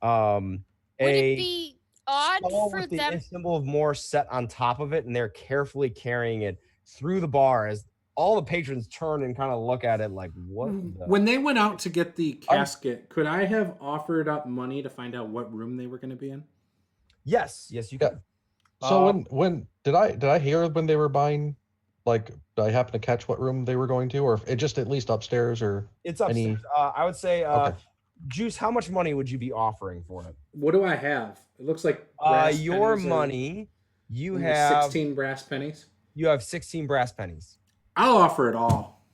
Would it be odd for with them? The symbol of Moor set on top of it, and they're carefully carrying it through the bar as all the patrons turn and kind of look at it like, what? When they went out to get the casket, could I have offered up money to find out what room they were going to be in? Yes, you could. So when did I hear when they were buying? Like, did I happen to catch what room they were going to, or it just at least upstairs, or it's upstairs? I would say, Juice, how much money would you be offering for it? What do I have? It looks like your money. You have 16 brass pennies. You have 16 brass pennies. I'll offer it all.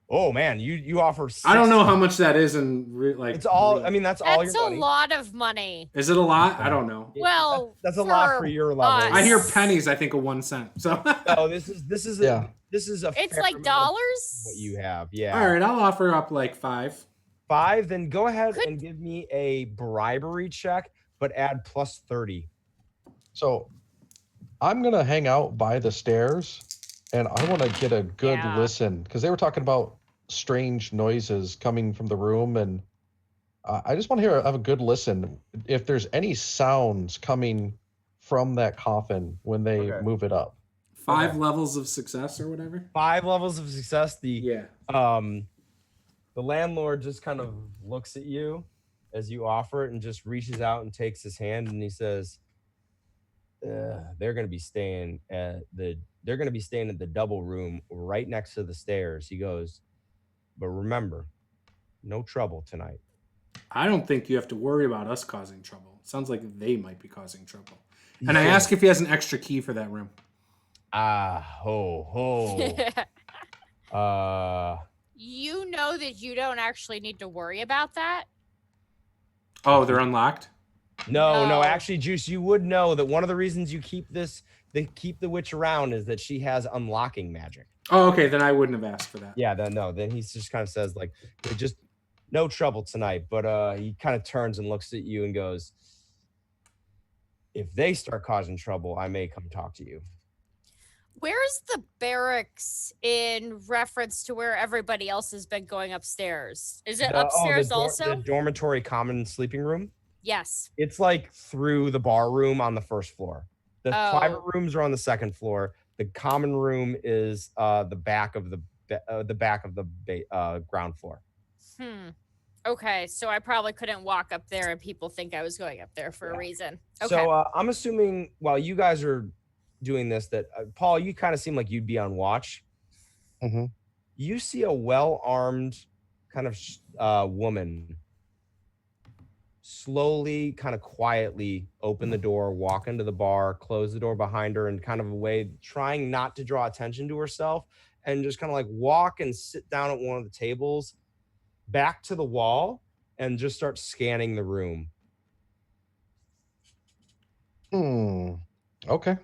Oh man, you offer 16. I don't know how much that is in it's all. I mean, that's all your money. That's a lot of money. Is it a lot? I don't know. Well, that's a lot for your level. I hear pennies. I think of 1 cent. So no, this is a. It's like dollars. What you have, yeah. All right, I'll offer up like 5. 5, then go ahead and give me a bribery check, but add plus 30. So, I'm gonna hang out by the stairs, and I want to get a good listen because they were talking about strange noises coming from the room, and I just want to have a good listen if there's any sounds coming from that coffin when they move it up. 5 levels of success or whatever. 5 levels of success. Yeah. The landlord just kind of looks at you as you offer it and just reaches out and takes his hand and he says, they're going to be staying at the double room right next to the stairs. He goes, but remember, no trouble tonight. I don't think you have to worry about us causing trouble. It sounds like they might be causing trouble. And I ask if he has an extra key for that room. You know that you don't actually need to worry about that. Oh, they're unlocked? No, actually, Juice, you would know that one of the reasons you keep the witch around is that she has unlocking magic. Oh, okay, then I wouldn't have asked for that. Yeah, then he just kind of says like, just no trouble tonight. But he kind of turns and looks at you and goes, if they start causing trouble, I may come talk to you. Where's the barracks in reference to where everybody else has been going upstairs? Is it upstairs also? The dormitory common sleeping room? Yes. It's like through the bar room on the first floor. The private rooms are on the second floor. The common room is the back of the ground floor. Okay, so I probably couldn't walk up there and people think I was going up there for a reason. Okay. So I'm assuming while you guys are doing this that Paul, you kind of seem like you'd be on watch. Mm-hmm. You see a well-armed kind of woman slowly, kind of quietly open the door, walk into the bar, close the door behind her in kind of a way trying not to draw attention to herself, and just kind of like walk and sit down at one of the tables back to the wall and just start scanning the room. Okay.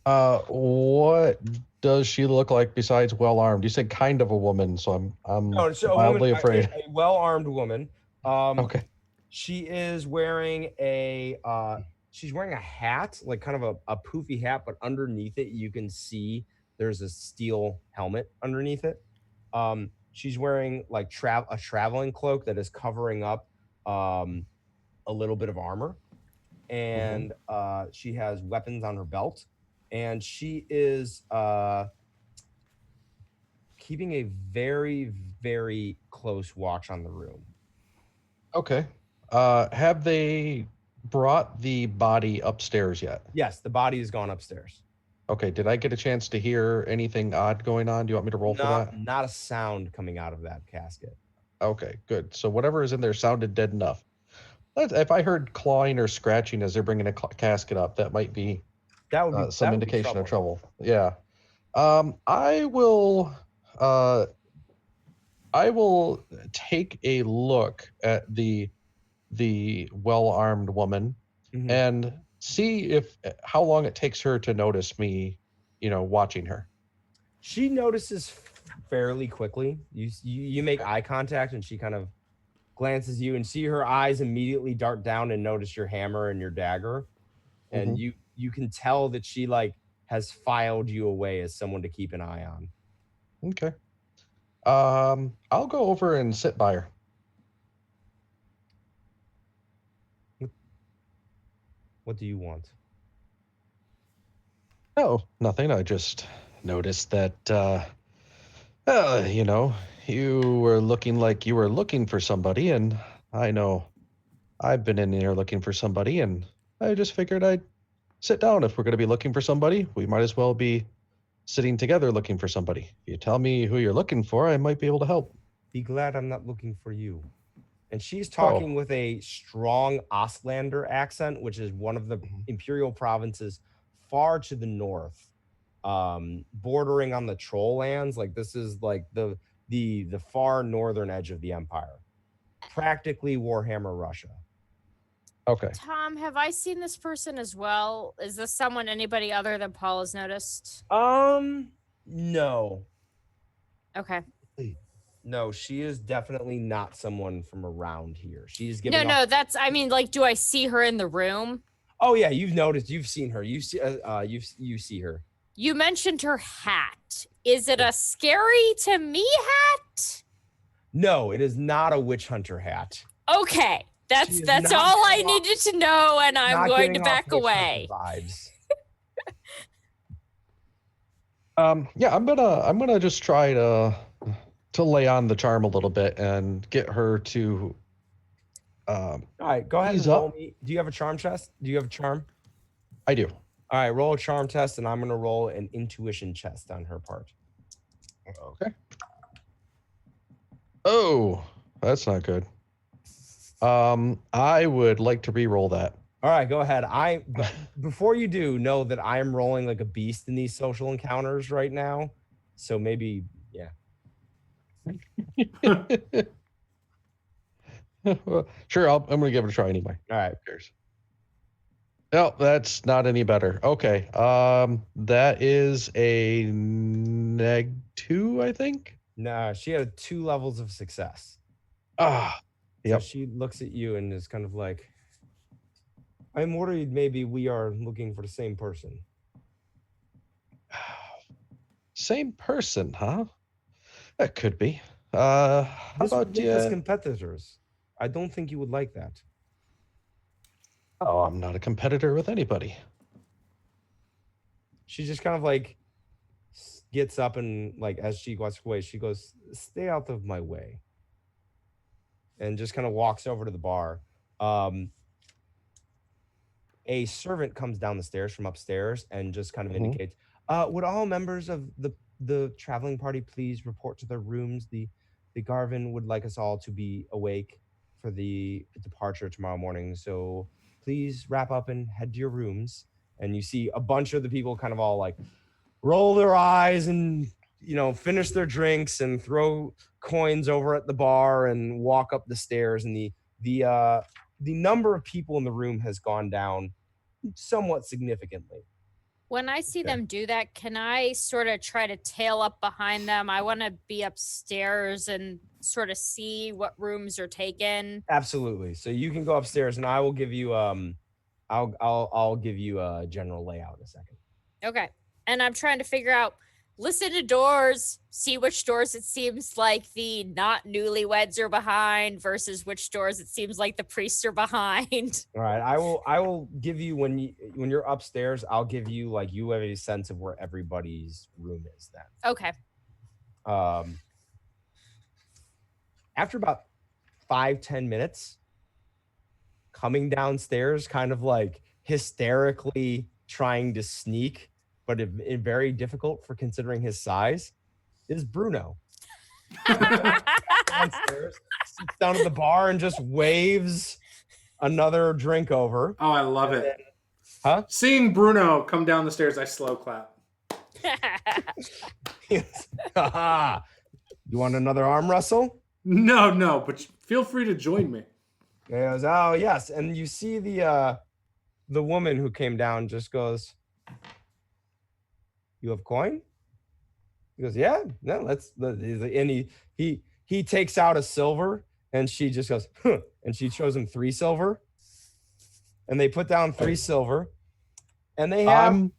What does she look like besides well-armed? You said kind of a woman, so I'm wildly afraid. A well-armed woman. Okay. She is wearing a hat, like kind of a poofy hat, but underneath it you can see there's a steel helmet underneath it. She's wearing like a traveling cloak that is covering up a little bit of armor, and she has weapons on her belt. And she is keeping a very, very close watch on the room. Okay. Have they brought the body upstairs yet? Yes, the body has gone upstairs. Okay. Did I get a chance to hear anything odd going on? Do you want me to roll for that? Not a sound coming out of that casket. Okay, good. So whatever is in there sounded dead enough. If I heard clawing or scratching as they're bringing a casket up, that might be some indication of trouble. Yeah. I will take a look at the well-armed woman and see how long it takes her to notice me, watching her. She notices fairly quickly. You make eye contact and she kind of glances you and see her eyes immediately dart down and notice your hammer and your dagger. And you can tell that she has filed you away as someone to keep an eye on. Okay. I'll go over and sit by her. What do you want? Oh, nothing. I just noticed that, you were looking like you were looking for somebody, and I know I've been in here looking for somebody, and I just figured I'd sit down. If we're going to be looking for somebody, we might as well be sitting together looking for somebody. If you tell me who you're looking for, I might be able to help. Be glad I'm not looking for you. And she's talking with a strong Ostlander accent, which is one of the imperial provinces far to the north, bordering on the Troll lands. Like this is like the far northern edge of the empire, practically Warhammer Russia. Okay. Tom, have I seen this person as well? Is this someone anybody other than Paul has noticed? No. Okay. No, she is definitely not someone from around here. She's do I see her in the room? Oh yeah, you've noticed. You've seen her. You see her. You mentioned her hat. Is it a scary to me hat? No, it is not a witch hunter hat. Okay. That's all I needed to know, and I'm going to back away. Yeah, I'm gonna just try to lay on the charm a little bit and get her to All right, go ahead and ease roll up. me. Do you have a charm test? Do you have a charm? I do. All right, roll a charm test, and I'm going to roll an intuition test on her part. Okay. Oh, that's not good. I would like to re-roll that. All right, go ahead. Before you do, know that I am rolling like a beast in these social encounters right now. So maybe, yeah. Sure, I'm going to give it a try anyway. All right. Cheers. No, that's not any better. Okay. That is a -2, I think. No, she had 2 levels of success. Yep. So she looks at you and is kind of like, I'm worried maybe we are looking for the same person. Same person, huh? That could be. How This would about make us you? competitors. I don't think you would like that. Oh, I'm not a competitor with anybody. She just kind of like gets up and like as she walks away, she goes, "Stay out of my way," and just kind of walks over to the bar. A servant comes down the stairs from upstairs and just kind of indicates, would all members of the traveling party please report to their rooms? The Garvin would like us all to be awake for the departure tomorrow morning. So please wrap up and head to your rooms. And you see a bunch of the people kind of all like roll their eyes and, you know, finish their drinks and throw coins over at the bar and walk up the stairs. And the number of people in the room has gone down somewhat significantly. When I see them do that, can I sort of try to tail up behind them? I want to be upstairs and sort of see what rooms are taken. Absolutely. So you can go upstairs, and I will give you I'll give you a general layout in a second. Okay. And I'm trying to figure out, listen to doors, see which doors it seems like the not newlyweds are behind versus which doors it seems like the priests are behind. All right. I will give you when you're upstairs, I'll give you like you have a sense of where everybody's room is then. Okay. After about 5-10 minutes, coming downstairs, kind of like hysterically trying to sneak, but very difficult for considering his size, is Bruno. Downstairs, sits down at the bar and just waves another drink over. Oh, I love it. Huh? Seeing Bruno come down the stairs, I slow clap. You want another arm wrestle? No, but feel free to join me. He goes, oh yes, and you see the woman who came down just goes, "You have coin?" He goes, "Yeah, no, and he takes out a silver, and she just goes, huh, and she shows him 3 silver, and they put down 3 silver, and they have.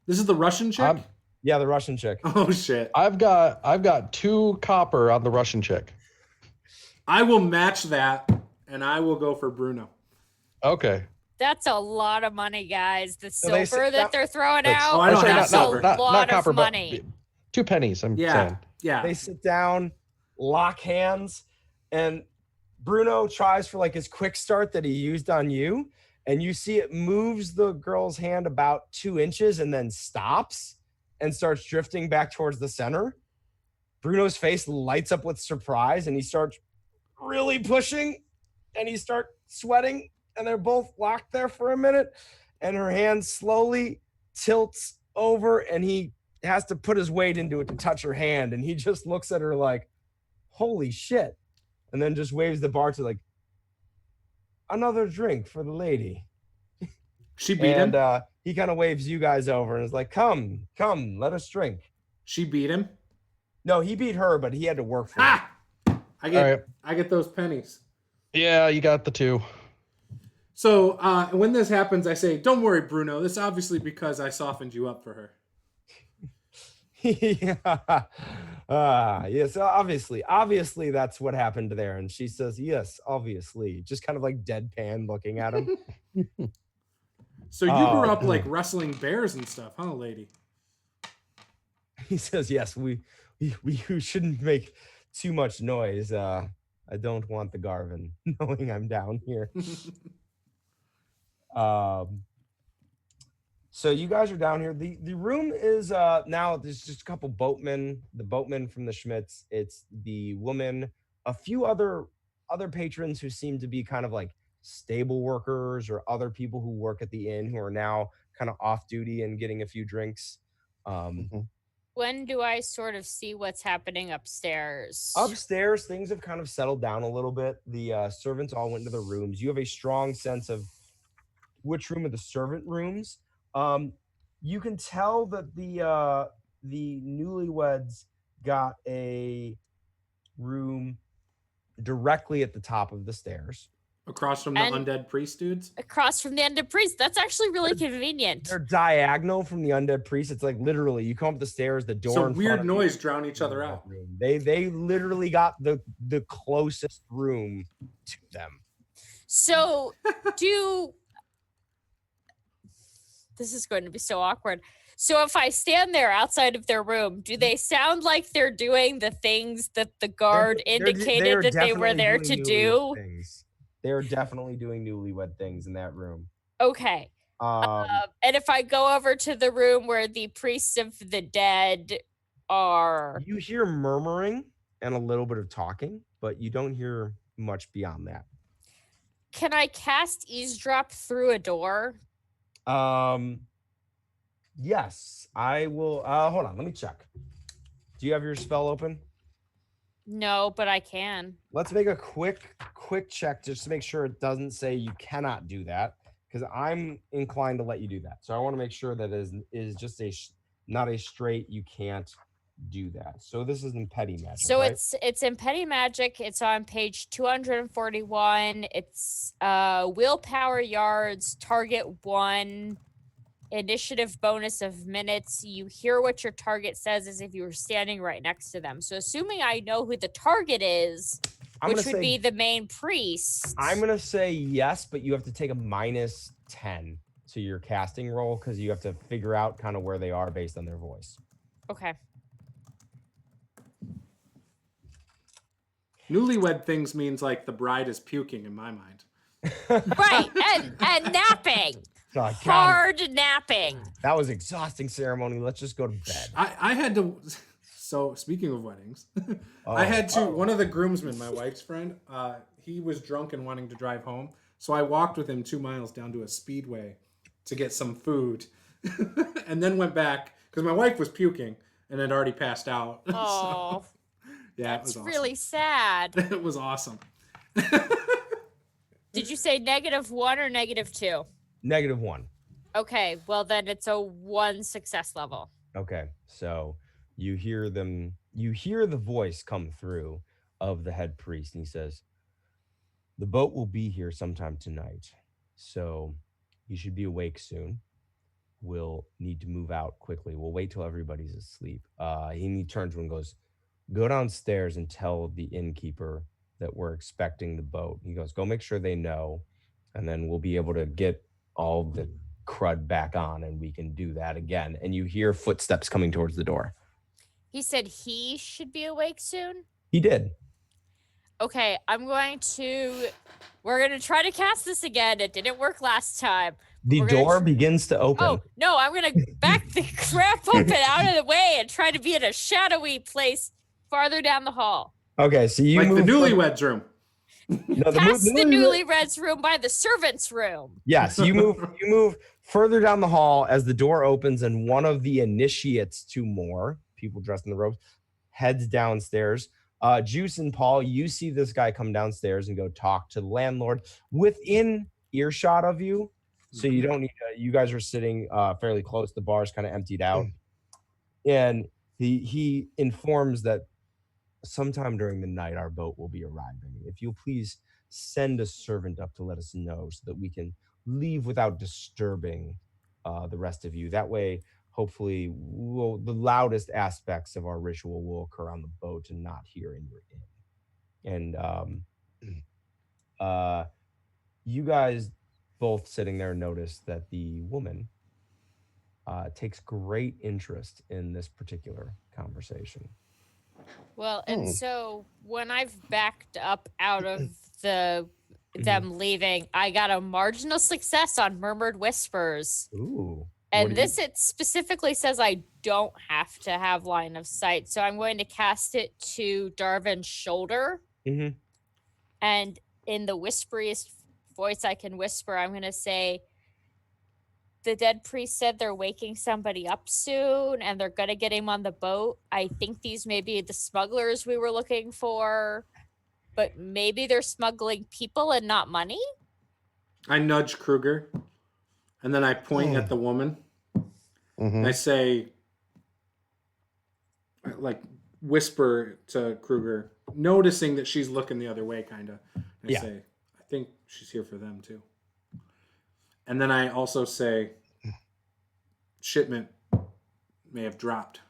This is the Russian chick. Yeah, the Russian chick. Oh shit! I've got 2 copper on the Russian chick. I will match that, and I will go for Bruno. Okay. That's a lot of money, guys. The So they silver that they're throwing out. Oh, I don't have that's silver. a lot copper, of money. but 2 pennies. I'm saying. Yeah. They sit down, lock hands, and Bruno tries for like his quick start that he used on you, and you see it moves the girl's hand about 2 inches and then stops and starts drifting back towards the center. Bruno's face lights up with surprise, and he starts really pushing, and he starts sweating, and they're both locked there for a minute, and her hand slowly tilts over, and he has to put his weight into it to touch her hand, and he just looks at her like, holy shit, and then just waves the bar to like, another drink for the lady. She beat him. He kind of waves you guys over and is like, come, let us drink. She beat him. No, he beat her, but he had to work for it. Ah! I get those pennies. Yeah, you got the 2. So when this happens, I say, "Don't worry, Bruno. This is obviously because I softened you up for her." Yeah. Yes, obviously that's what happened there. And she says, yes, obviously, just kind of like deadpan looking at him. So you grew up like wrestling bears and stuff, huh, lady? he says, yes, we shouldn't make too much noise. I don't want the Garvin knowing I'm down here. So you guys are down here. The room is now there's just a couple boatmen, the boatmen from the Schmitz. It's the woman, a few other patrons who seem to be kind of like stable workers or other people who work at the inn who are now kind of off duty and getting a few drinks. When do I sort of see what's happening upstairs? Upstairs, things have kind of settled down a little bit. The servants all went into their rooms. You have a strong sense of which room are the servant rooms. You can tell that the newlyweds got a room directly at the top of the stairs. Across from the undead priest dudes? Across from the undead priest. That's actually really convenient. They're diagonal from the undead priest. It's like literally you come up the stairs, the door. So weird noise drown each other out. They literally got the closest room to them. So this is going to be so awkward. So if I stand there outside of their room, do they sound like they're doing the things that the guard indicated that they were there to do? They are definitely doing newlywed things in that room. Okay. And if I go over to the room where the priests of the dead are... You hear murmuring and a little bit of talking, but you don't hear much beyond that. Can I cast eavesdrop through a door? Yes, I will. Hold on, let me check. Do you have your spell open? No, but I can. Let's make a quick check just to make sure it doesn't say you cannot do that, because I'm inclined to let you do that. So I want to make sure that is just not a straight you can't do that. So this is in petty magic. So right? it's in petty magic. It's on page 241. It's willpower yards, target 1. Initiative bonus of minutes. You hear what your target says as if you were standing right next to them. So assuming I know who the target is, which would be the main priest. I'm going to say yes, but you have to take a minus 10 to your casting roll because you have to figure out kind of where they are based on their voice. Okay. Newlywed things means like the bride is puking in my mind. Right. And napping. God, hard napping. That was exhausting ceremony. Let's just go to bed. I had to. So speaking of weddings, I had to. One of the groomsmen, my wife's friend, he was drunk and wanting to drive home. So I walked with him 2 miles down to a speedway to get some food, and then went back because my wife was puking and had already passed out. Oh, so, yeah, that's it was awesome. really sad. It was awesome. Did you say -1 or -2? -1. Okay, well then it's a 1 success level. Okay, so you hear the voice come through of the head priest, and he says, "The boat will be here sometime tonight, so you should be awake soon. We'll need to move out quickly. We'll wait till everybody's asleep." He turns to him and goes, "Go downstairs and tell the innkeeper that we're expecting the boat." He goes, "Go make sure they know, and then we'll be able to get all the crud back on and we can do that again." And you hear footsteps coming towards the door. He said he should be awake soon? He did. Okay, we're going to try to cast this again. It didn't work last time. The door begins to open. Oh, no, I'm going to back the crap open out of the way and try to be in a shadowy place farther down the hall. Okay, so you like move the newlyweds room. No, past the newlyweds room by the servants room. Yes, you move further down the hall as the door opens, and one of the initiates, 2 more people dressed in the robes, heads downstairs. Juce and Paul, you see this guy come downstairs and go talk to the landlord within earshot of you. So you don't need to, you guys are sitting fairly close. The bar's kind of emptied out. And he informs that sometime during the night our boat will be arriving. If you'll please send a servant up to let us know so that we can leave without disturbing the rest of you. That way, hopefully, the loudest aspects of our ritual will occur on the boat and not here in your inn. And you guys both sitting there notice that the woman takes great interest in this particular conversation. Well, and so when I've backed up out of them leaving, I got a marginal success on Murmured Whispers. Ooh. And this, it specifically says I don't have to have line of sight. So I'm going to cast it to Darvin's shoulder. Mm-hmm. And in the whisperiest voice I can whisper, I'm going to say, the dead priest said they're waking somebody up soon and they're going to get him on the boat. I think these may be the smugglers we were looking for, but maybe they're smuggling people and not money. I nudge Kruger, and then I point at the woman. Mm-hmm. I say, like, whisper to Kruger, noticing that she's looking the other way, kind of. I say, I think she's here for them, too. And then I also say, shipment may have dropped.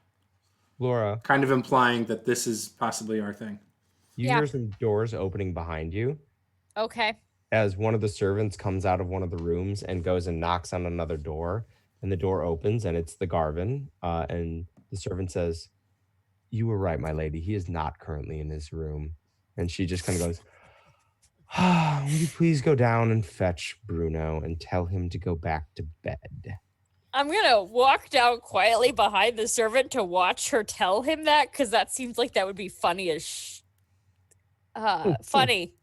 Laura. Kind of implying that this is possibly our thing. You hear some doors opening behind you. Okay. As one of the servants comes out of one of the rooms and goes and knocks on another door. And the door opens and it's the Garvin. And the servant says, "You were right, my lady. He is not currently in his room." And she just kind of goes, "Will you please go down and fetch Bruno and tell him to go back to bed?" I'm going to walk down quietly behind the servant to watch her tell him that, because that seems like that would be funny as funny.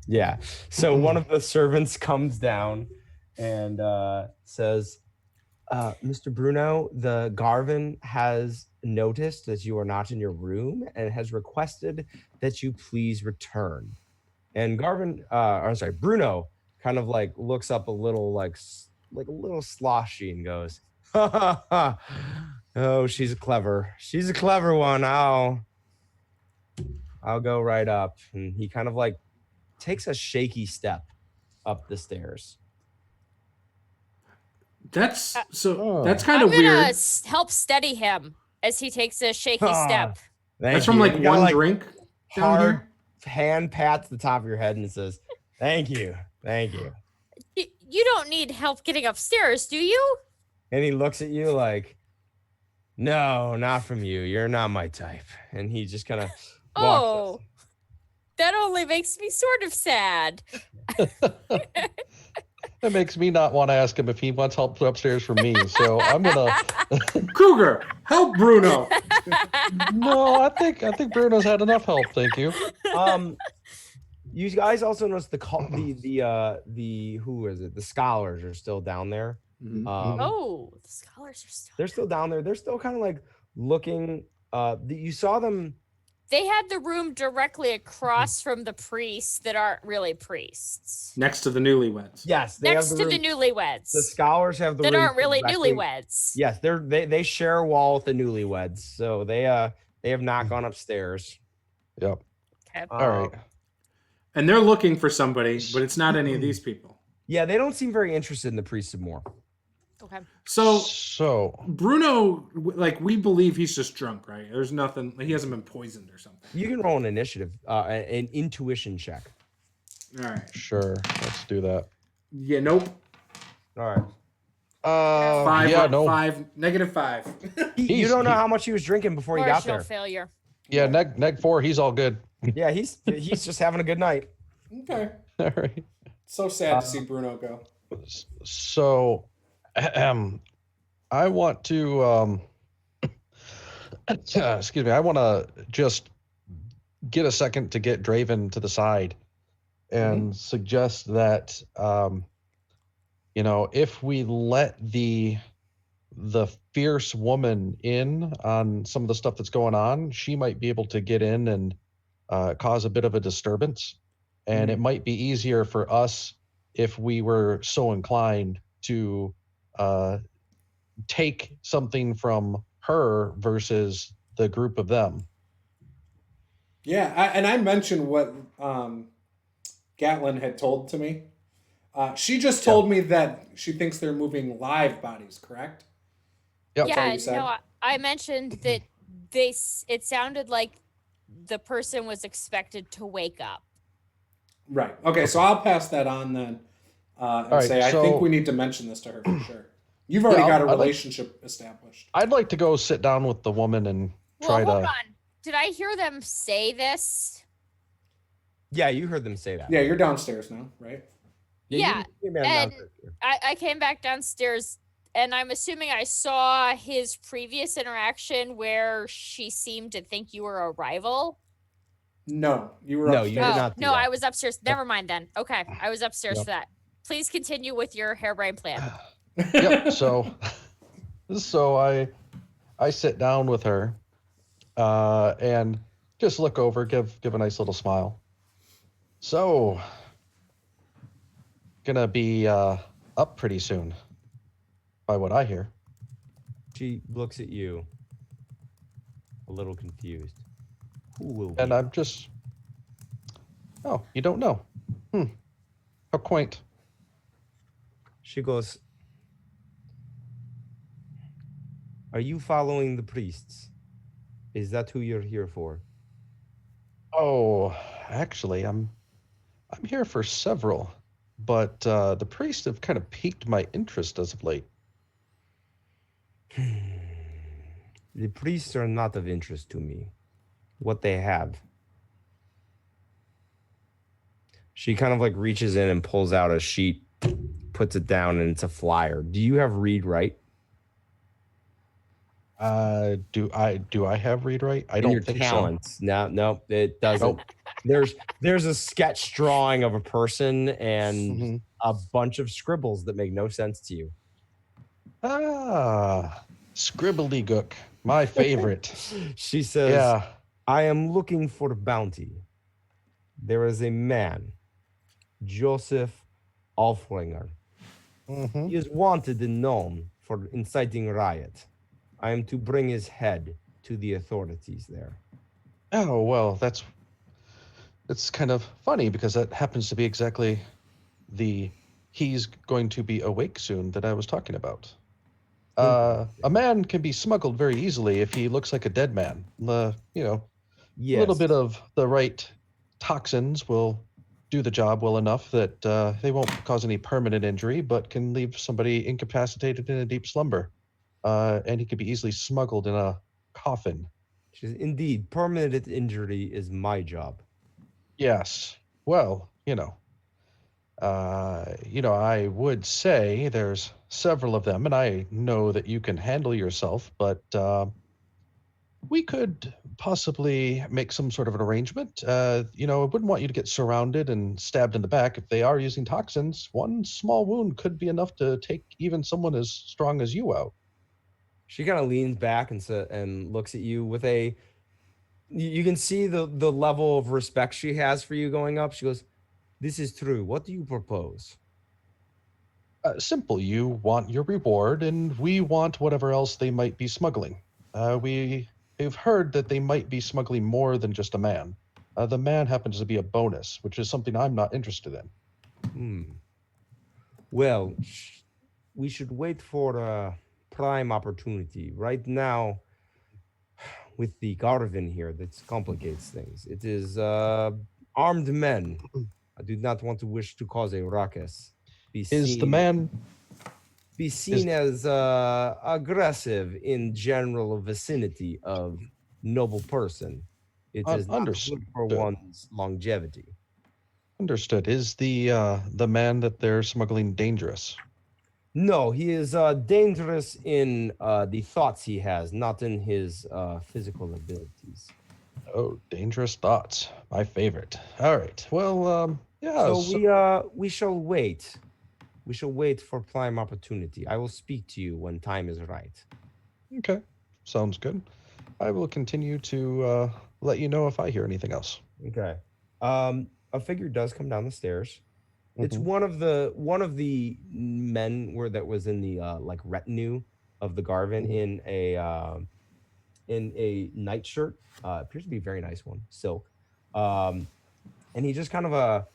Yeah. So one of the servants comes down and says, "Mr. Bruno, the Garvin has noticed that you are not in your room and has requested that you please return." And Bruno kind of like looks up a little like a little sloshy and goes, "Ha ha ha. Oh, she's clever. She's a clever one. I'll go right up." And he kind of like takes a shaky step up the stairs. That's kind I'm of weird. I'm going to help steady him as he takes a shaky step. That's from like one drink down hard here? hand pats the top of your head and says, "Thank you. Thank you." You don't need help getting upstairs, do you? And he looks at you like, "No, not from you. You're not my type." And he just kind of walks. That only makes me sort of sad. That makes me not want to ask him if he wants help upstairs from me. So I'm gonna Kruger, help Bruno. No, I think Bruno's had enough help. Thank you. You guys also notice the who is it? The scholars are still down there. Mm-hmm. The scholars are still. They're still down there. They're still kind of like looking. You saw them. They had the room directly across from the priests that aren't really priests. Next to the newlyweds. Yes, next to the newlyweds. The scholars have the that room aren't really directly, newlyweds. Yes, they share a wall with the newlyweds, so they have not gone upstairs. Yep. Okay. All right. And they're looking for somebody, but it's not any of these people. Yeah, they don't seem very interested in the priests of Moore. Okay. So Bruno, like, we believe he's just drunk, right? There's nothing, like, he hasn't been poisoned or something. You can roll an initiative, an intuition check. All right. Sure. Let's do that. Yeah. Nope. All right. -5. You don't know how much he was drinking before he got there. Failure. Yeah, neg 4. He's all good. Yeah, he's just having a good night. Okay. All right. So sad to see Bruno go. So, I want to excuse me. I want to just get a second to get Draven to the side and suggest that if we let the fierce woman in on some of the stuff that's going on, she might be able to get in and cause a bit of a disturbance. And it might be easier for us if we were so inclined to take something from her versus the group of them. Yeah, I mentioned what Gatlin had told to me. She just told me that she thinks they're moving live bodies, correct? Yep. Yeah, no, I mentioned that it sounded like the person was expected to wake up. Right. Okay, so I'll pass that on then and say, I think we need to mention this to her for sure. You've already Yeah, got a I'd like- relationship established. I'd like to go sit down with the woman and Well, try hold to. on. Did I hear them say this? Yeah, you heard them say that. Yeah, you're downstairs now, right? Yeah, you came and downstairs. I came back downstairs, and I'm assuming I saw his previous interaction where she seemed to think you were a rival. No, you were No, upstairs. you did not do No, that. I was upstairs. Never mind then. Okay, I was upstairs Yep. for that. Please continue with your harebrained plan. Yep. So I sit down with her, and just look over, give a nice little smile. So, gonna be up pretty soon, by what I hear. She looks at you, a little confused. Who will And be? I'm just, oh, you don't know? How quaint. She goes, "Are you following the priests? Is that who you're here for?" Oh, actually, I'm here for several, but the priests have kind of piqued my interest as of late. The priests are not of interest to me. What they have. She kind of like reaches in and pulls out a sheet, puts it down, and it's a flyer. Do you have read write? Do I have read right? I In don't your think talents? No, it doesn't. There's a sketch drawing of a person and Mhm. a bunch of scribbles that make no sense to you. Ah, scribbledygook, my favorite. She says, Yeah. "I am looking for bounty. There is a man, Joseph Alfringer. Mhm. He is wanted and known for inciting riot. I am to bring his head to the authorities there." Oh well, it's kind of funny because that happens to be exactly the he's going to be awake soon that I was talking about. A man can be smuggled very easily if he looks like a dead man. Yes. A little bit of the right toxins will do the job well enough that they won't cause any permanent injury, but can leave somebody incapacitated in a deep slumber. And he could be easily smuggled in a coffin. She says, "Indeed, permanent injury is my job." Yes. Well, I would say there's several of them, and I know that you can handle yourself, but we could possibly make some sort of an arrangement. I wouldn't want you to get surrounded and stabbed in the back. If they are using toxins, one small wound could be enough to take even someone as strong as you out. She kind of leans back and looks at you with a. You can see the level of respect she has for you going up. She goes, "This is true. What do you propose?" Simple. You want your reward, and we want whatever else they might be smuggling. We've heard that they might be smuggling more than just a man. The man happens to be a bonus, which is something I'm not interested in. Well, we should wait for a prime opportunity. Right now, with the Garvin here, that complicates things. It is armed men. I do not want to wish to cause a ruckus. Is the man be seen as aggressive in general vicinity of noble person? It is not good for one's longevity. Understood. Is the man that they're smuggling dangerous? No, he is dangerous in the thoughts he has, not in his physical abilities. Oh, dangerous thoughts. My favorite. All right. Well, yeah. So we shall wait. We shall wait for prime opportunity. I will speak to you when time is right. Okay. Sounds good. I will continue to let you know if I hear anything else. Okay. A figure does come down the stairs. It's one of the men that was in the like retinue of the Garvin in a nightshirt. Appears to be a very nice one, silk. And he just kind of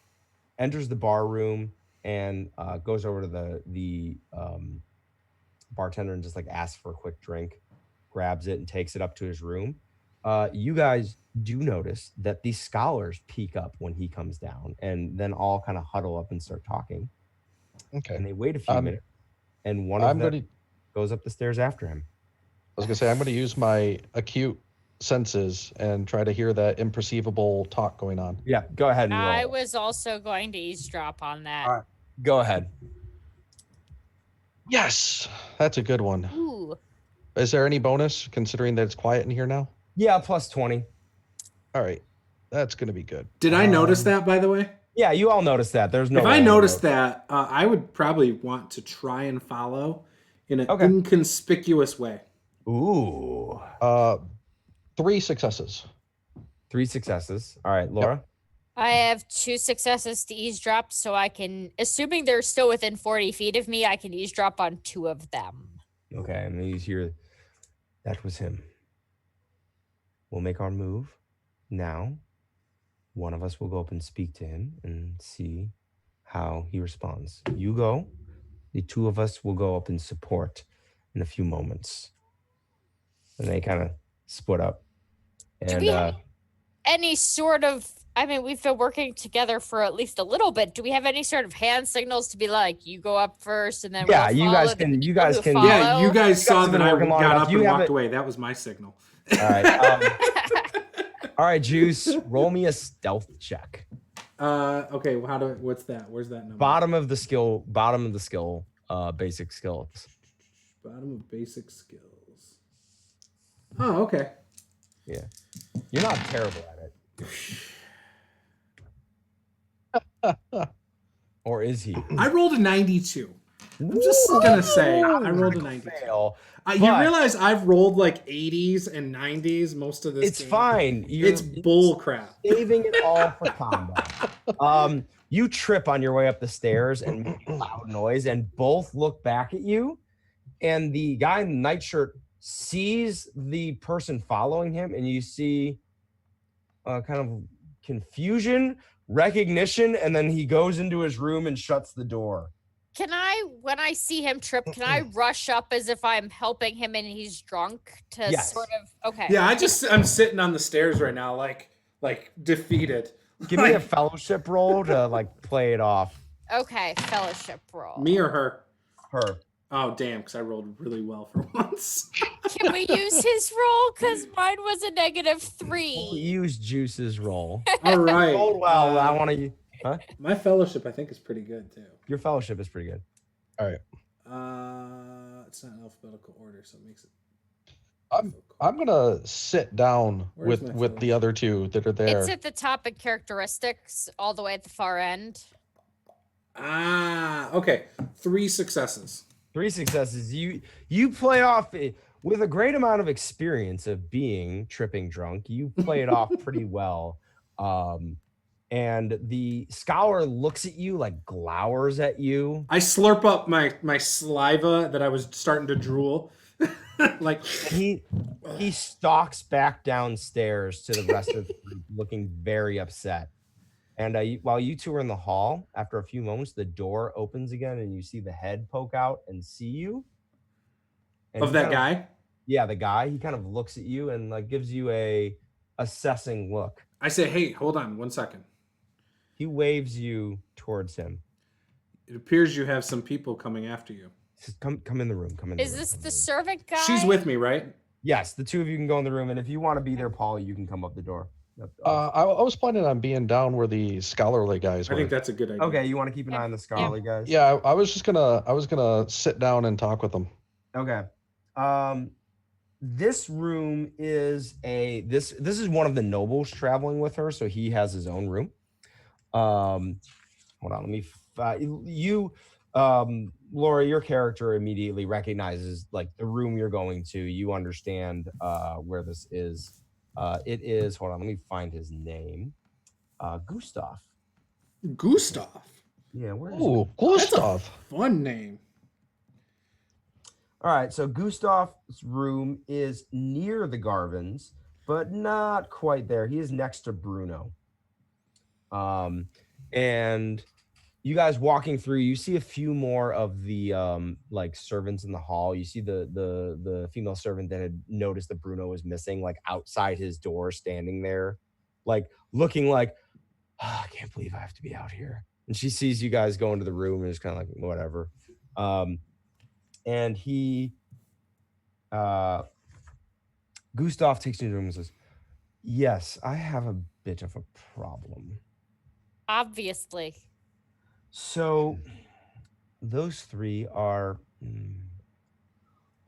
enters the bar room and goes over to the bartender and just like asks for a quick drink, grabs it and takes it up to his room. You guys do notice that the scholars peek up when he comes down and then all kind of huddle up and start talking. Okay. And they wait a few minutes. And one of them goes up the stairs after him. I was gonna say I'm gonna use my acute senses and try to hear that imperceivable talk going on. Yeah, go ahead and roll. I was also going to eavesdrop on that. All right. Go ahead. Yes, that's a good one. Ooh. Is there any bonus considering that it's quiet in here now? Yeah, plus 20. All right, that's gonna be good. Did I notice that, by the way? Yeah, you all noticed that. There's no. If I noticed that, I would probably want to try and follow in an inconspicuous way. Ooh. 3 successes. 3 successes. All right, Laura. Yep. I have 2 successes to eavesdrop, so I can, assuming they're still within 40 feet of me, I can eavesdrop on 2 of them. Okay, and he's here. That was him. We'll make our move now. One of us will go up and speak to him and see how he responds. You go. The 2 of us will go up and support in a few moments. And they kind of split up. And Do we have any sort of, I mean, we've been working together for at least a little bit. Do we have any sort of hand signals to be like, you go up first and then yeah, we'll you follow guys the can. You people guys who can. follow? Yeah, you guys saw have that been I working long got enough. up You and have walked it- away. That was my signal. All right. All right, Juice. Roll me a stealth check. Okay, well, what's that? Where's that number? Bottom of the skill. Basic skills. Bottom of basic skills. Oh, okay. Yeah. You're not terrible at it. Or is he? I rolled a 92. I'm just gonna say I rolled a 92. Fail. You but- realize I've rolled like 80s and 90s most of this It's game. fine. It's bull crap. Saving it all for combat. You trip on your way up the stairs and make a loud noise, and both look back at you. And the guy in the nightshirt sees the person following him, and you see kind of confusion, recognition, and then he goes into his room and shuts the door. Can I, when I see him trip, can I rush up as if I'm helping him and he's drunk to Yes. sort of, okay. Yeah, I'm sitting on the stairs right now, like defeated. Give me a fellowship roll to like play it off. Okay, fellowship roll. Me or her? Her. Oh, damn, because I rolled really well for once. Can we use his roll? Because mine was a -3. We'll use Juice's roll. All right. Oh well, I want to. Huh? My fellowship, I think, is pretty good, too. Your fellowship is pretty good. All right. It's not in alphabetical order, so it makes it... I'm gonna sit down Where's with my the other 2 that are there. It's at the top in characteristics, all the way at the far end. Okay. 3 successes. 3 successes. You play off with a great amount of experience of being tripping drunk. You play it off pretty well. And the scholar looks at you, like glowers at you. I slurp up my saliva that I was starting to drool. Like He stalks back downstairs to the rest of the group, looking very upset. And while you 2 are in the hall, after a few moments, the door opens again, and you see the head poke out and see you. And of he that kind guy. Yeah, the guy. He kind of looks at you and like gives you a assessing look. I say, hey, hold on 1 second. He waves you towards him. It appears you have some people coming after you. He says, come in the room. Come in. The Is room, this come in the room." servant guy? She's with me, right? Yes, the 2 of you can go in the room, and if you want to be there, Paul, you can come up the door. I was planning on being down where the scholarly guys were. I think that's a good idea. Okay, you want to keep an eye on the scholarly guys? Yeah, I was gonna sit down and talk with them. Okay. This room is this is one of the nobles traveling with her, so he has his own room. Hold on, let me Laura, your character immediately recognizes like the room you're going to. You understand where this is. It is, hold on, let me find his name. Gustav. Gustav. Yeah, where is Ooh, Gustav. Fun name. All right, so Gustav's room is near the Garvins, but not quite there. He is next to Bruno. And you guys walking through, you see a few more of the like servants in the hall. You see the female servant that had noticed that Bruno was missing, like outside his door, standing there, like looking like, I can't believe I have to be out here. And she sees you guys go into the room and is kind of like, whatever. And he Gustav takes me to the room and says, yes, I have a bit of a problem. Obviously. So those three are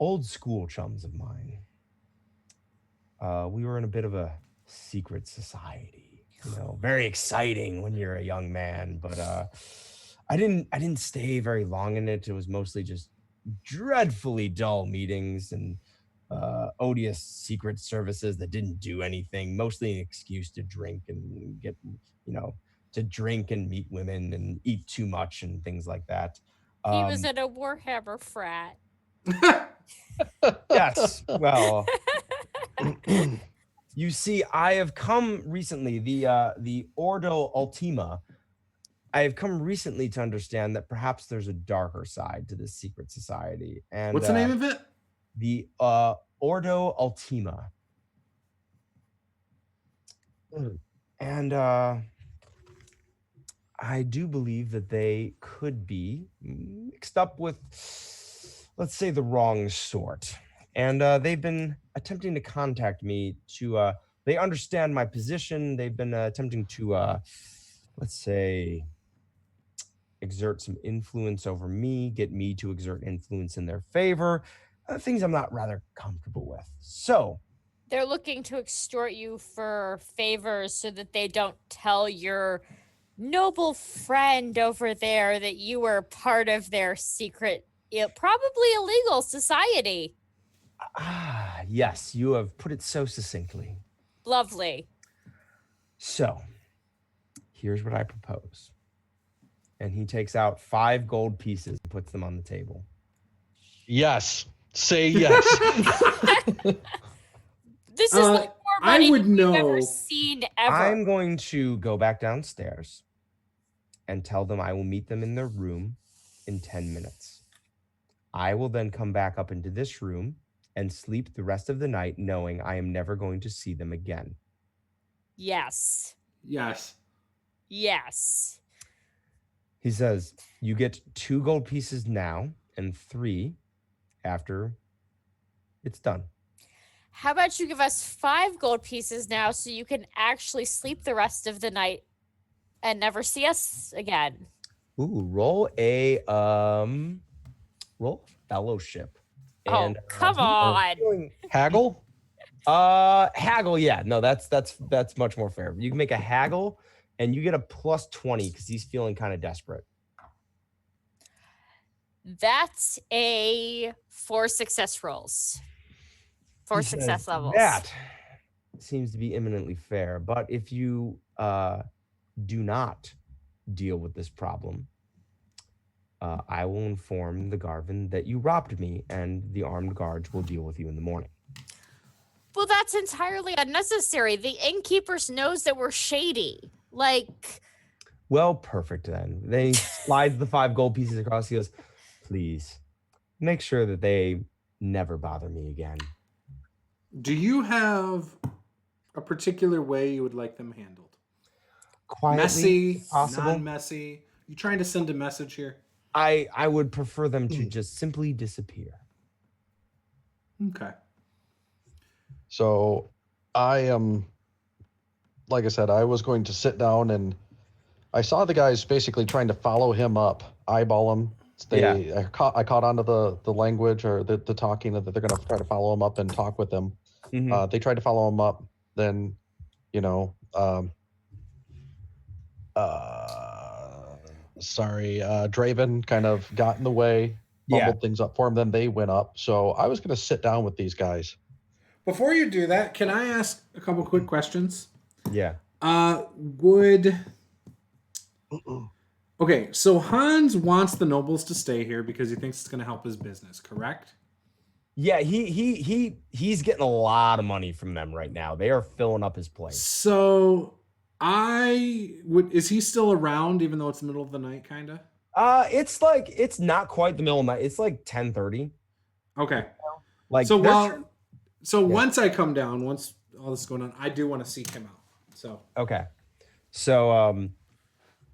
old school chums of mine. We were in a bit of a secret society, very exciting when you're a young man, but I didn't stay very long in it. It was mostly just dreadfully dull meetings and odious secret services that didn't do anything, mostly an excuse to drink and get, to drink and meet women and eat too much and things like that. He was in a Warhammer frat. Yes. Well, you see, I have come recently, the Ordo Ultima. I have come recently to understand that perhaps there's a darker side to this secret society. And what's the name of it? The Ordo Ultima. And I do believe that they could be mixed up with, let's say, the wrong sort. And they've been attempting to contact me to, they understand my position. They've been attempting to, let's say, exert some influence over me, get me to exert influence in their favor, things I'm not rather comfortable with. So they're looking to extort you for favors so that they don't tell your noble friend over there that you were part of their secret, probably illegal society. Yes, you have put it so succinctly. Lovely. So here's what I propose. And he takes out 5 gold pieces and puts them on the table. Yes. Say yes. This is like more money than we've ever seen ever. I'm going to go back downstairs and tell them I will meet them in their room in 10 minutes. I will then come back up into this room and sleep the rest of the night knowing I am never going to see them again. Yes. Yes. Yes. He says, you get 2 gold pieces now and 3 after it's done. How about you give us 5 gold pieces now so you can actually sleep the rest of the night and never see us again? Ooh, roll fellowship. And, come on. Haggle? Haggle, yeah. No, that's much more fair. You can make a haggle and you get a plus 20 because he's feeling kind of desperate. That's a 4 success rolls. 4 success levels. That seems to be imminently fair. But if you do not deal with this problem, I will inform the Garvin that you robbed me, and the armed guards will deal with you in the morning. Well, that's entirely unnecessary. The innkeepers knows that we're shady. Well, perfect then. Then he slides the 5 gold pieces across. He goes, please make sure that they never bother me again. Do you have a particular way you would like them handled? Quietly, messy, possible. Non-messy. You trying to send a message here? I would prefer them to just simply disappear. Okay. So I am, like I said, I was going to sit down and I saw the guys basically trying to follow him up, eyeball him. I caught onto the language or the talking that they're going to try to follow him up and talk with him. Mm-hmm. They tried to follow him up. Then, Draven kind of got in the way, bumbled things up for him. Then they went up. So I was going to sit down with these guys. Before you do that, can I ask a couple quick questions? Yeah. Okay, so Hans wants the nobles to stay here because he thinks it's going to help his business, correct? Yeah, he's getting a lot of money from them right now. They are filling up his place. So is he still around even though it's the middle of the night, kind of? It's not quite the middle of the night. It's like 10:30. Okay. So once I come down, once all this is going on, I do want to seek him out. So okay. So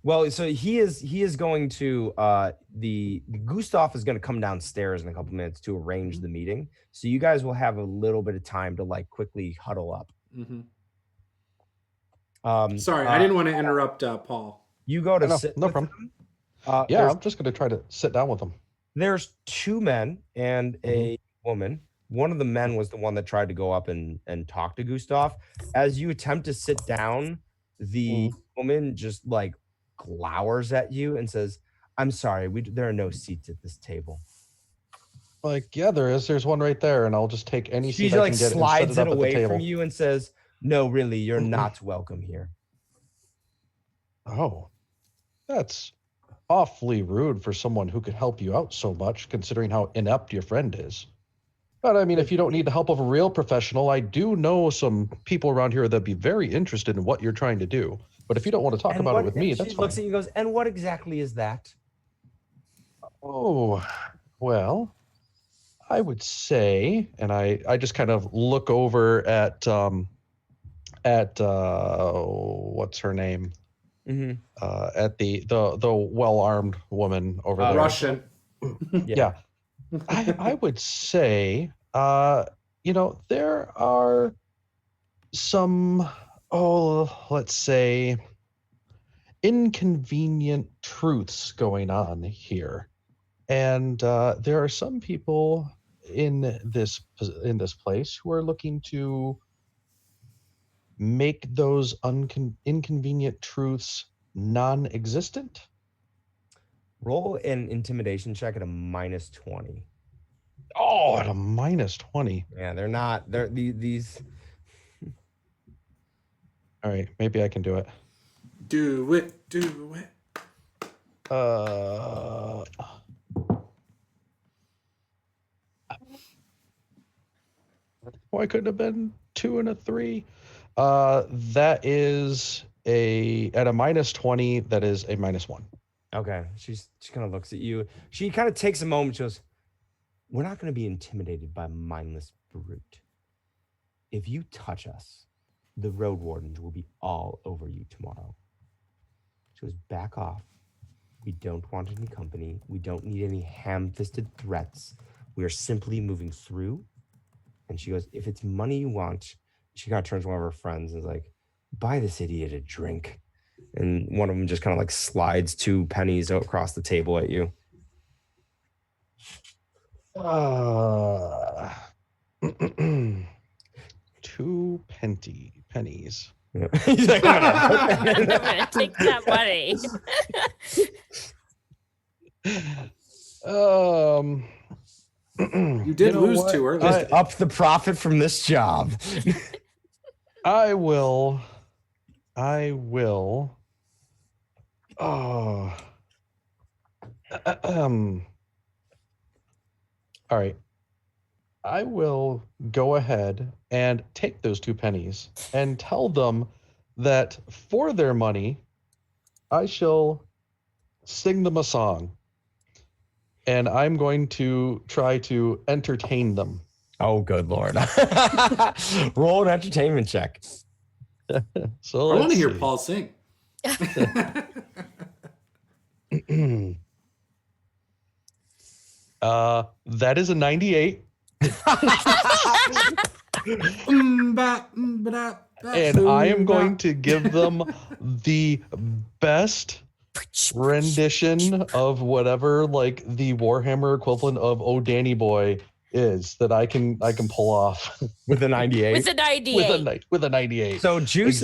Well, so he is going to the Gustav is going to come downstairs in a couple minutes to arrange the meeting. So you guys will have a little bit of time to like quickly huddle up. Sorry, I didn't want to interrupt Paul. You go to sit. No with problem. them. Yeah, I'm just going to try to sit down with them. There's 2 men and a woman. One of the men was the one that tried to go up and talk to Gustav. As you attempt to sit down, the woman just like glowers at you and says, "I'm sorry, there are no seats at this table." Like, yeah, there is. There's one right there, and I'll just take any She seat I like can get and slides set it it up away at the table. from you and says, "No, really, you're not welcome here." Oh, that's awfully rude for someone who could help you out so much, considering how inept your friend is. But I mean, if you don't need the help of a real professional, I do know some people around here that'd be very interested in what you're trying to do. But if you don't want to talk about it with me, that's fine. She looks at you and goes, "And what exactly is that?" Oh, well, I would say, and I just kind of look over at what's her name? At the well-armed woman over there. Russian. Yeah. I would say, there are some, let's say, inconvenient truths going on here. And there are some people in this place who are looking to make those inconvenient truths non-existent. Roll an intimidation check at a -20. Oh, at a -20. Yeah, they're these. All right, maybe I can do it. Do it. Why couldn't have been 2 and a 3? That is at a -20. That is a -1. Okay, she kind of looks at you. She kind of takes a moment. She goes, "We're not going to be intimidated by a mindless brute. If you touch us, the road wardens will be all over you tomorrow." She goes, "Back off. We don't want any company. We don't need any ham-fisted threats. We are simply moving through." And she goes, "If it's money you want," she kind of turns to one of her friends and is like, "Buy this idiot a drink." And one of them just kind of like slides 2 pennies across the table at you. 2 pennies. Yeah. He's like, I'm gonna take that money. You did lose what? 2 earlier. just up the profit from this job. I will. Oh. All right. I will go ahead and take those 2 pennies and tell them that for their money, I shall sing them a song. And I'm going to try to entertain them. Oh, good Lord. Roll an entertainment check. So I want to let's hear see. Paul sing. That is a 98. And I am going to give them the best rendition of whatever like the Warhammer equivalent of "Oh Danny Boy" is that I can pull off With a 98. With a 98. with a 98. So Juce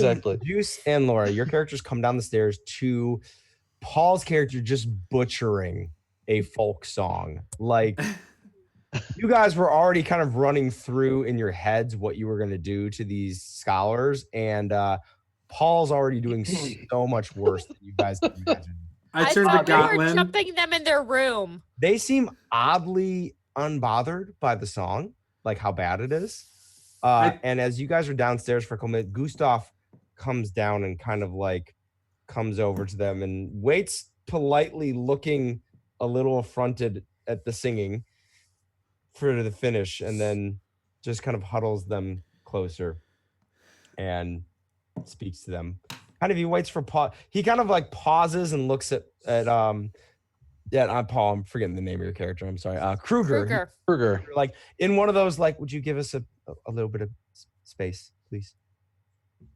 and Laura, your characters come down the stairs to Paul's character just butchering a folk song. Like, you guys were already kind of running through in your heads what you were going to do to these scholars, and Paul's already doing so much worse than you guys can imagine. I turned to thought we were Gotlin. jumping them in their room. They seem oddly unbothered by the song, like how bad it is. And as you guys are downstairs for a couple minutes, Gustav comes down and kind of like comes over to them and waits politely, looking a little affronted at the singing for the finish, and then just kind of huddles them closer and speaks to them. Kind of he waits for pause. He kind of like pauses and looks at I'm Paul. I'm forgetting the name of your character. I'm sorry. Kruger. Kruger. Like in one of those, like, would you give us a little bit of space, please?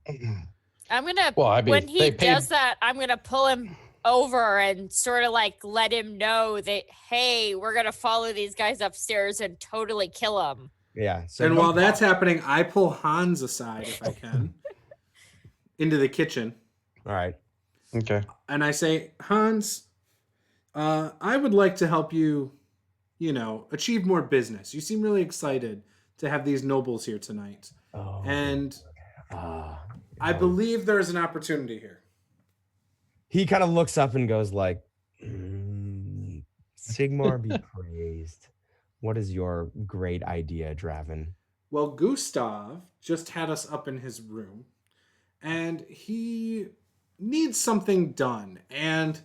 I'm gonna Well, I mean, when he they paid- does that, I'm gonna pull him over and sort of like let him know that, hey, we're gonna follow these guys upstairs and totally kill them. Yeah. So And while that's happening, I pull Hans aside if I can into the kitchen. all right. Okay. And I say, Hans, I would like to help you, achieve more business. You seem really excited to have these nobles here tonight. Oh, And I believe there is an opportunity here. he kind of looks up and goes like, Sigmar be praised. What is your great idea, Draven? Well, Gustav just had us up in his room, and he needs something done. And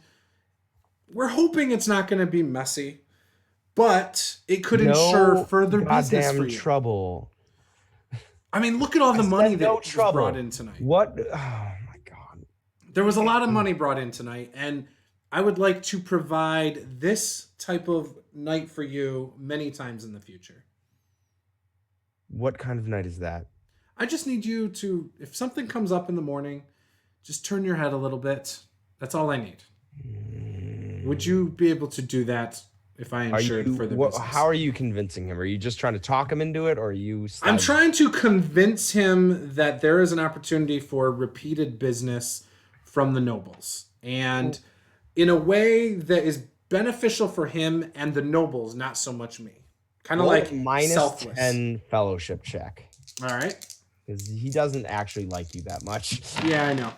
we're hoping it's not going to be messy, but it could ensure further business for you. Trouble. I mean, look at all the money that was trouble. brought in tonight. What? Oh my God. There was a lot of money brought in tonight, and I would like to provide this type of night for you many times in the future. What kind of night is that? I just need you to, if something comes up in the morning, just turn your head a little bit. That's all I need. Would you be able to do that if I insured for the business? How are you convincing him? Are you just trying to talk him into it, or are you... I'm trying to convince him that there is an opportunity for repeated business from the nobles. And in a way that is beneficial for him and the nobles, not so much me. Kind of like minus selfless. 10 fellowship check. All right. Because he doesn't actually like you that much. Yeah, I know.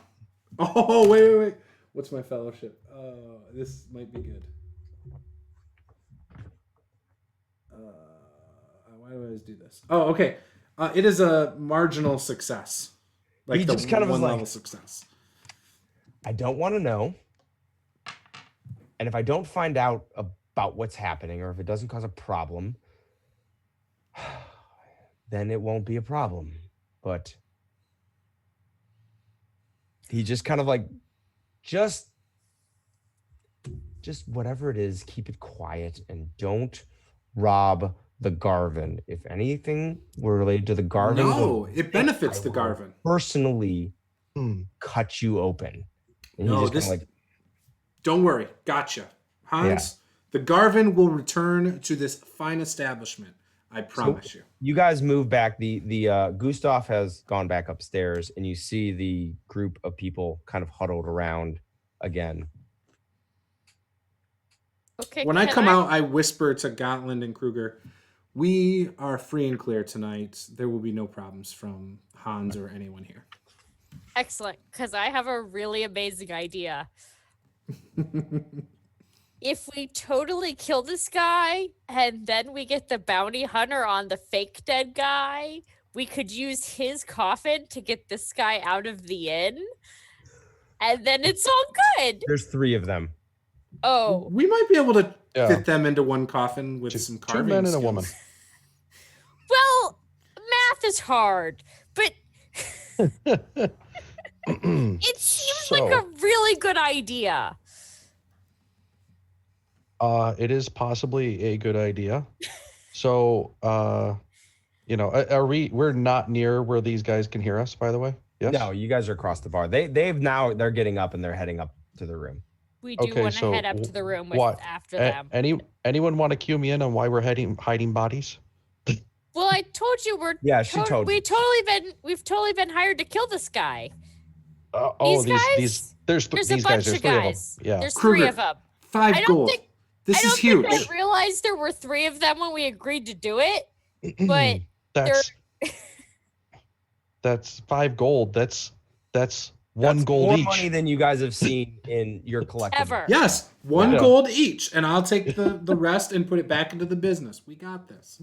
Oh, wait. What's my fellowship? This might be good. Why do I always do this? Oh, okay. It is a marginal success. Like He the just kind of was one like- level success. I don't want to know. And if I don't find out about what's happening, or if it doesn't cause a problem, then it won't be a problem. But he just kind of like, just whatever it is, keep it quiet and don't rob the Garvin. If anything were related to the Garvin, No, it benefits the Garvin. personally cut you open. And No, he just kinda Don't worry. Gotcha. Hans, the Garvin will return to this fine establishment. I promise you. You guys move back. The Gustav has gone back upstairs, and you see the group of people kind of huddled around again. Okay. When I come out, I whisper to Gotland and Kruger, we are free and clear tonight. There will be no problems from Hans or anyone here. Excellent, because I have a really amazing idea. If we totally kill this guy and then we get the bounty hunter on the fake dead guy, we could use his coffin to get this guy out of the inn. And then it's all good. There's 3 of them. Oh, We might be able to fit them into one coffin with some carving 2 men and a skills. woman. well, math is hard, but it seems like a really good idea. It is possibly a good idea. So, we're not near where these guys can hear us, by the way. Yes. No, you guys are across the bar. They're getting up and they're heading up to the room. We do want to head up to the room after them. Anyone want to cue me in on why we're hiding bodies? Well, I told you we've totally been hired to kill this guy. There's these a bunch guys. There's of 3 of guys. them. Yeah. There's Kruger, 3 of them. 5 gold. This is huge. I realized there were 3 of them when we agreed to do it, but that's 5 gold. That's 1 That's gold more each. money than you guys have seen in your collective. ever. Yes, 1 Yeah. gold each, and I'll take the rest and put it back into the business. We got this.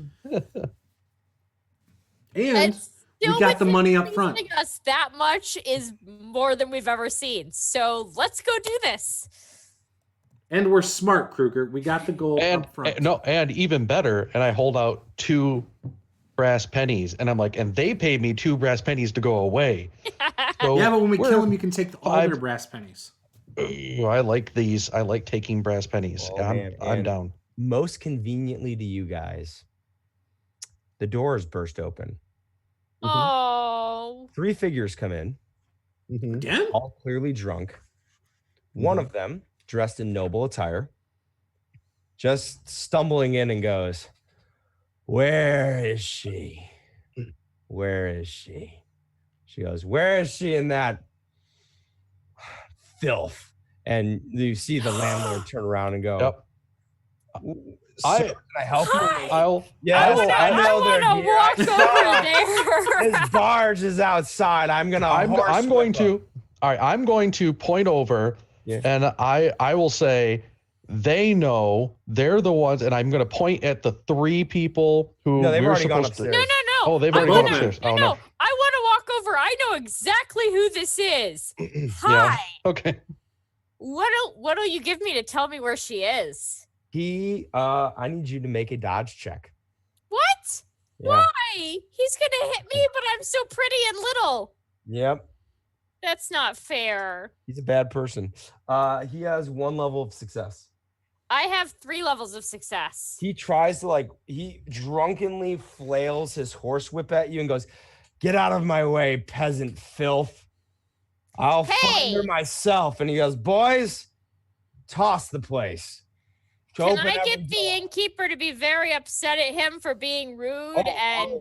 And we got the money up front. Increasing us that much is more than we've ever seen. So let's go do this. And we're smart, Kruger. We got the gold up front. And even better, and I hold out 2 brass pennies, and I'm like, and they paid me 2 brass pennies to go away. So Yeah, but when we we're kill them, you can take all their five- brass pennies. Ooh, I like these. I like taking brass pennies. Oh, man, I'm and down. most conveniently to you guys, the doors burst open. Oh. 3 figures come in, Mhm. Again? all clearly drunk. One Mhm. of them, dressed in noble attire, just stumbling in and goes, "Where is she? Where is she?" She goes, "Where is she in that filth?" And you see the landlord turn around and go, Yep. "Sir, can I help you?" I'll. Yes, I know they're I here. I want to saw walk it. over there. His barge is outside. I'm gonna. I'm going horsewhip to. him. All right. I'm going to point over, Yeah. and I will say, they know they're the ones, and I'm going to point at the 3 people who No, they've we're already gone supposed to. upstairs. No. Oh, they've I already wanna- gone upstairs. No, Oh no. I want to walk over. I know exactly who this is. Yeah. Hi. Okay. What'll you give me to tell me where she is? I need you to make a dodge check. What? Yeah. Why? He's gonna hit me, but I'm so pretty and little. Yep. That's not fair. He's a bad person. He has 1 level of success. I have 3 levels of success. He tries to he drunkenly flails his horsewhip at you and goes, "Get out of my way, peasant filth. I'll find her Hey! myself." And he goes, "Boys, toss the place." Can Open I every get the door." innkeeper to be very upset at him for being rude and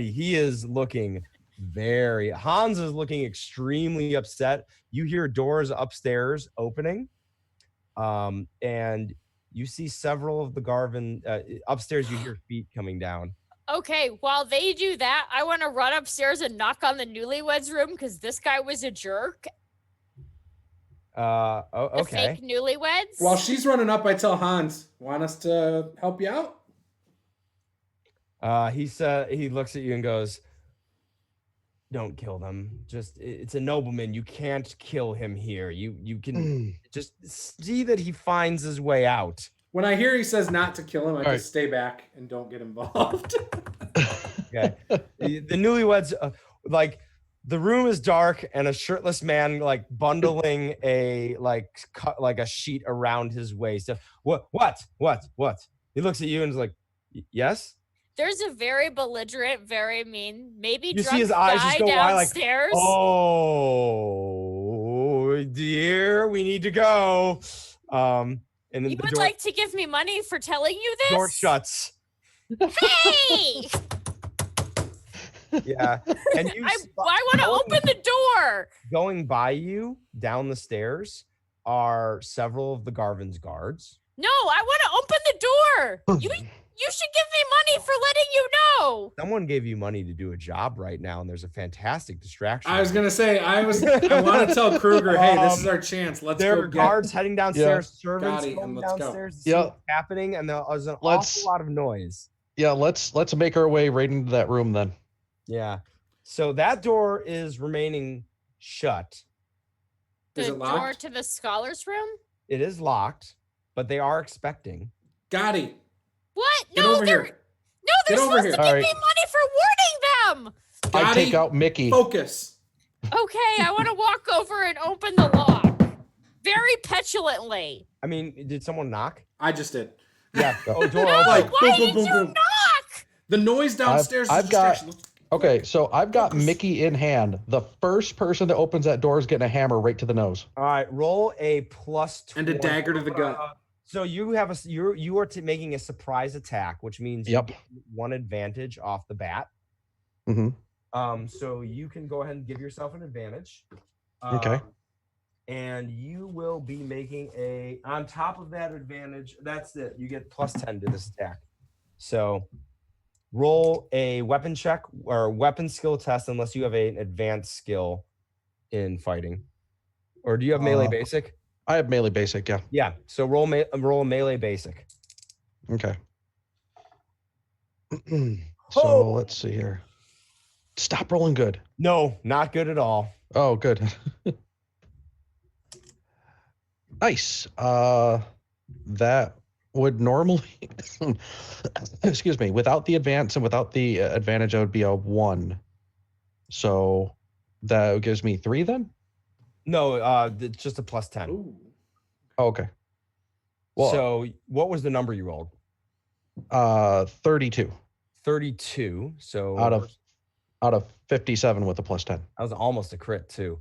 He is looking Hans is looking extremely upset. You hear doors upstairs opening. And you see several of the Garvin upstairs. You hear feet coming down. okay, while they do that, I want to run upstairs and knock on the newlyweds room because this guy was a jerk. The Okay. fake newlyweds. While she's running up, I tell Hans, want us to help you out? He looks at you and goes, "Don't kill them. It's a nobleman. You can't kill him here. You can just see that he finds his way out." When I hear he says not to kill him, I All just right. stay back and don't get involved. Okay. The newlyweds, the room is dark and a shirtless man bundling a a sheet around his waist. What? He looks at you and is like, "Yes." There's a very belligerent, very mean, maybe You see drunk his eyes guy just go wide, like, downstairs. "Oh dear, we need to go." And then You the would door, like to give me money for telling you this? door shuts. Hey! Yeah. And you I want to open the door. going by you down the stairs are several of the Garvin's guards. No, I want to open the door. You should give me money for letting you know. Someone gave you money to do a job right now, and there's a fantastic distraction. I was gonna say, I want to tell Kruger, hey, this is our chance. Let's There go are get. guards heading downstairs, servants Gotti, going and let's go. downstairs to see Yeah. what's happening, and there's an Let's- awful lot of noise. Yeah. Let's make our way right into that room then. Yeah. So that door is remaining shut. Is The it door locked? to the scholars room? It is locked, but they are expecting. Gotti, What? get No, over they're here. they're Get over supposed here. to give All me right. money for warning them. I Gotti, take out Mickey. focus. Okay, I want to walk over and open the lock. Very petulantly. I mean, did someone knock? I just did. Yeah. Oh, door No, open. Like, why boom, did boom, boom, you boom. knock? The noise downstairs I've is got- distraction. Okay, so I've got Focus. Mickey in hand. The first person that opens that door is getting a hammer right to the nose. All right, roll a plus And a 20. dagger to the gut. So you have you are making a surprise attack, which means Yep. you get 1 advantage off the bat. Mm-hmm. So you can go ahead and give yourself an advantage. Okay. And you will be making on top of that advantage. That's it. You get plus 10 to this attack. So roll a weapon check or weapon skill test unless you have an advanced skill in fighting. Or do you have melee basic? I have melee basic, yeah. Yeah. So roll melee basic. Okay. So Oh! let's see here. Stop rolling good. No, not good at all. Oh, good. Nice. That would normally, excuse me, without the advance and without the advantage, that would be a 1. So That gives me 3 then? No, it's just a plus 10. Ooh. Oh, okay. Well, So what was the number you rolled? 32 32. So out of 57 with a plus 10. that was almost a crit too.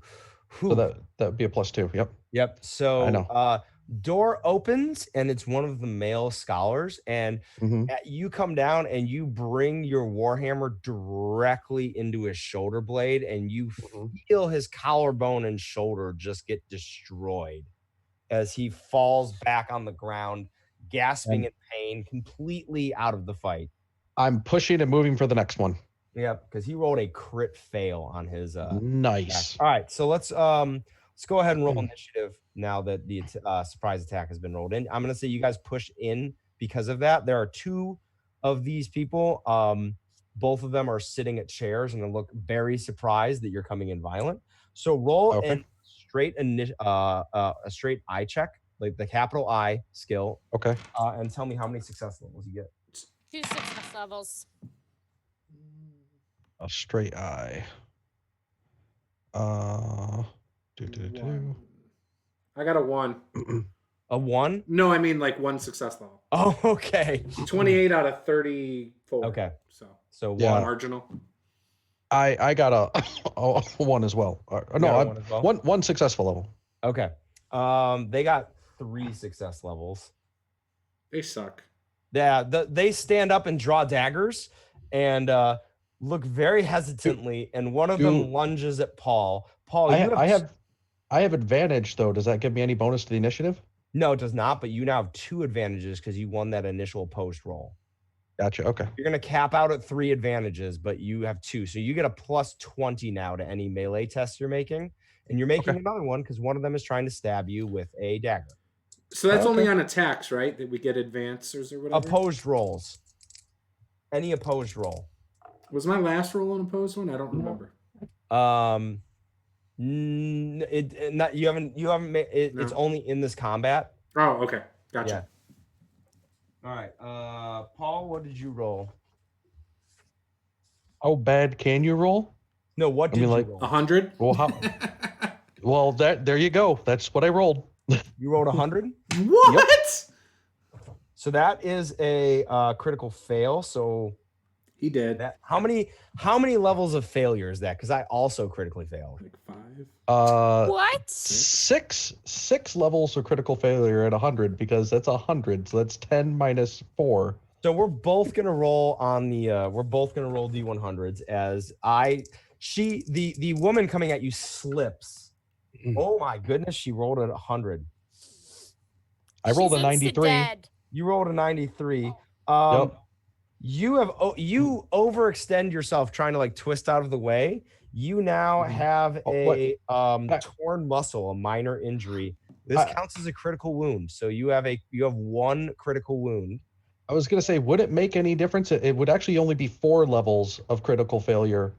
So Whew. that would be a plus 2. Yep. Yep. So I know. Door opens and it's one of the male scholars, and Mhm. you come down and you bring your warhammer directly into his shoulder blade, and you feel his collarbone and shoulder just get destroyed as he falls back on the ground, gasping in pain, completely out of the fight. I'm pushing and moving for the next one. Yep, because he rolled a crit fail on his Nice. All right, so let's go ahead and roll initiative now that the surprise attack has been rolled in. I'm gonna say you guys push in because of that. There are 2 of these people. Both of them are sitting at chairs and they look very surprised that you're coming in violent. So roll a straight a straight eye check, like the capital I skill. Okay. And tell me how many success levels you get. 2 success levels. A straight eye. I got a 1. A 1? No, I mean like 1 success level. Oh, okay. 28 out of 34. Okay. So Yeah. Marginal. I got a 1 as well. No, one successful level. Okay. They got 3 success levels. They suck. Yeah, they stand up and draw daggers and look very hesitantly, and one of them lunges at Paul. Paul, I have advantage though. Does that give me any bonus to the initiative? No, it does not, but you now have 2 advantages because you won that initial post roll. Gotcha. Okay. You're gonna cap out at 3 advantages, but you have 2. So you get a plus 20 now to any melee test you're making. And you're making another one because one of them is trying to stab you with a dagger. So that's only on attacks, right? That we get advances or whatever? Opposed rolls. Any opposed roll. Was my last roll an opposed one? I don't remember. You haven't made it. No. It's only in this combat. Oh, okay. Gotcha. Yeah. All right. Paul, what did you roll? How bad can you roll? No, what did you roll? 100? Well, there you go. That's what I rolled. You rolled 100? What? Yep. So that is a critical fail. So he did. How many levels of failure is that? Because I also critically failed. Like 5. What? 6 levels of critical failure at 100 because that's 100. So that's 10 minus 4. So we're both gonna roll on the D100s as the woman coming at you slips. Oh my goodness, she rolled at 100. I rolled a 93. You rolled a 93. Yep. You overextend yourself trying to like twist out of the way. You now have a torn muscle, a minor injury. This counts as a critical wound. So you have 1 critical wound. I was gonna say, would it make any difference? It would actually only be 4 levels of critical failure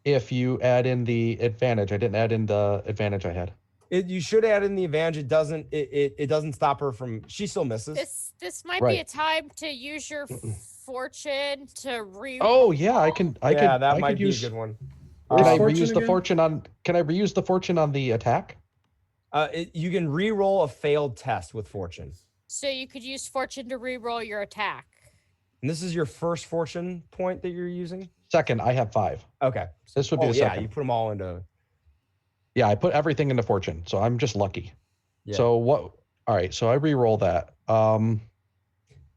if you add in the advantage. I didn't add in the advantage I had. You should add in the advantage. It doesn't stop her from. She still misses. This might be a time to use your fortune to re. Oh yeah, I can. That might be a good one. Can I reuse the fortune on? Can I reuse the fortune on the attack? You can re-roll a failed test with fortune. So you could use fortune to re-roll your attack. And this is your first fortune point that you're using? Second, I have 5. Okay. This would be the second. Yeah, you put them all into. Yeah, I put everything into fortune, so I'm just lucky. Yeah. So what? All right, so I re-roll that. A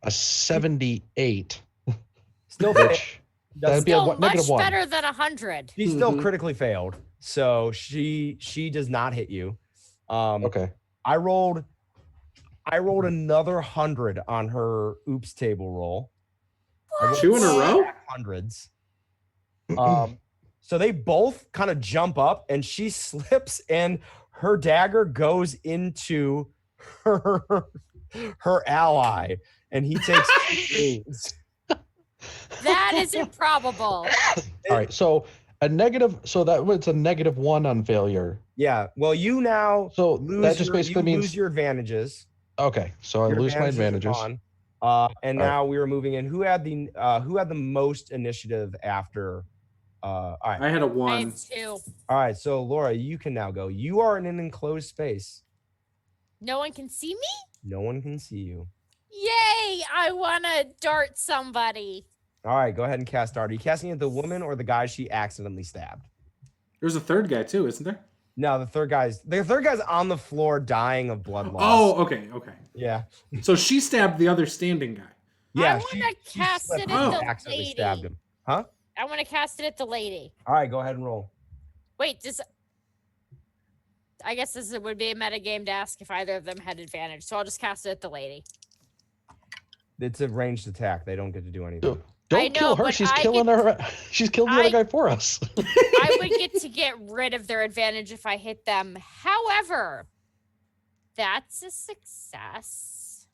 78. Still, that'd be a negative 1. Better than 100. She still critically failed, so she does not hit you. Okay. I rolled another 100 on her oops table roll. What? 2 in a row? Hundreds. So they both kind of jump up, and she slips, and her dagger goes into her ally, and he takes 2 wounds. That is improbable. All right, so a negative. So that was a -1 on failure. Yeah. Well, you now that just basically means lose your advantages. Okay, so I lose my advantages. And now we are moving in. Who had the most initiative after All right. I had a I 1. have 2. All right. So Laura, you can now go. You are in an enclosed space. No one can see me? No one can see you. Yay! I want to dart somebody. All right. Go ahead and cast dart. Are you casting at the woman or the guy she accidentally stabbed? There's a third guy too, isn't there? No, the third guy's on the floor dying of blood loss. Oh, okay. Yeah. So she stabbed the other standing guy. Yeah. I want to cast it at Oh. the accidentally lady. stabbed him. Huh? I want to cast it at the lady. All right. Go ahead and roll. Wait, I guess this would be a metagame to ask if either of them had advantage. So I'll just cast it at the lady. It's a ranged attack. They don't get to do anything. Don't kill her. She's killing her. She's killed the other guy for us. I would get to get rid of their advantage if I hit them. However, that's a success.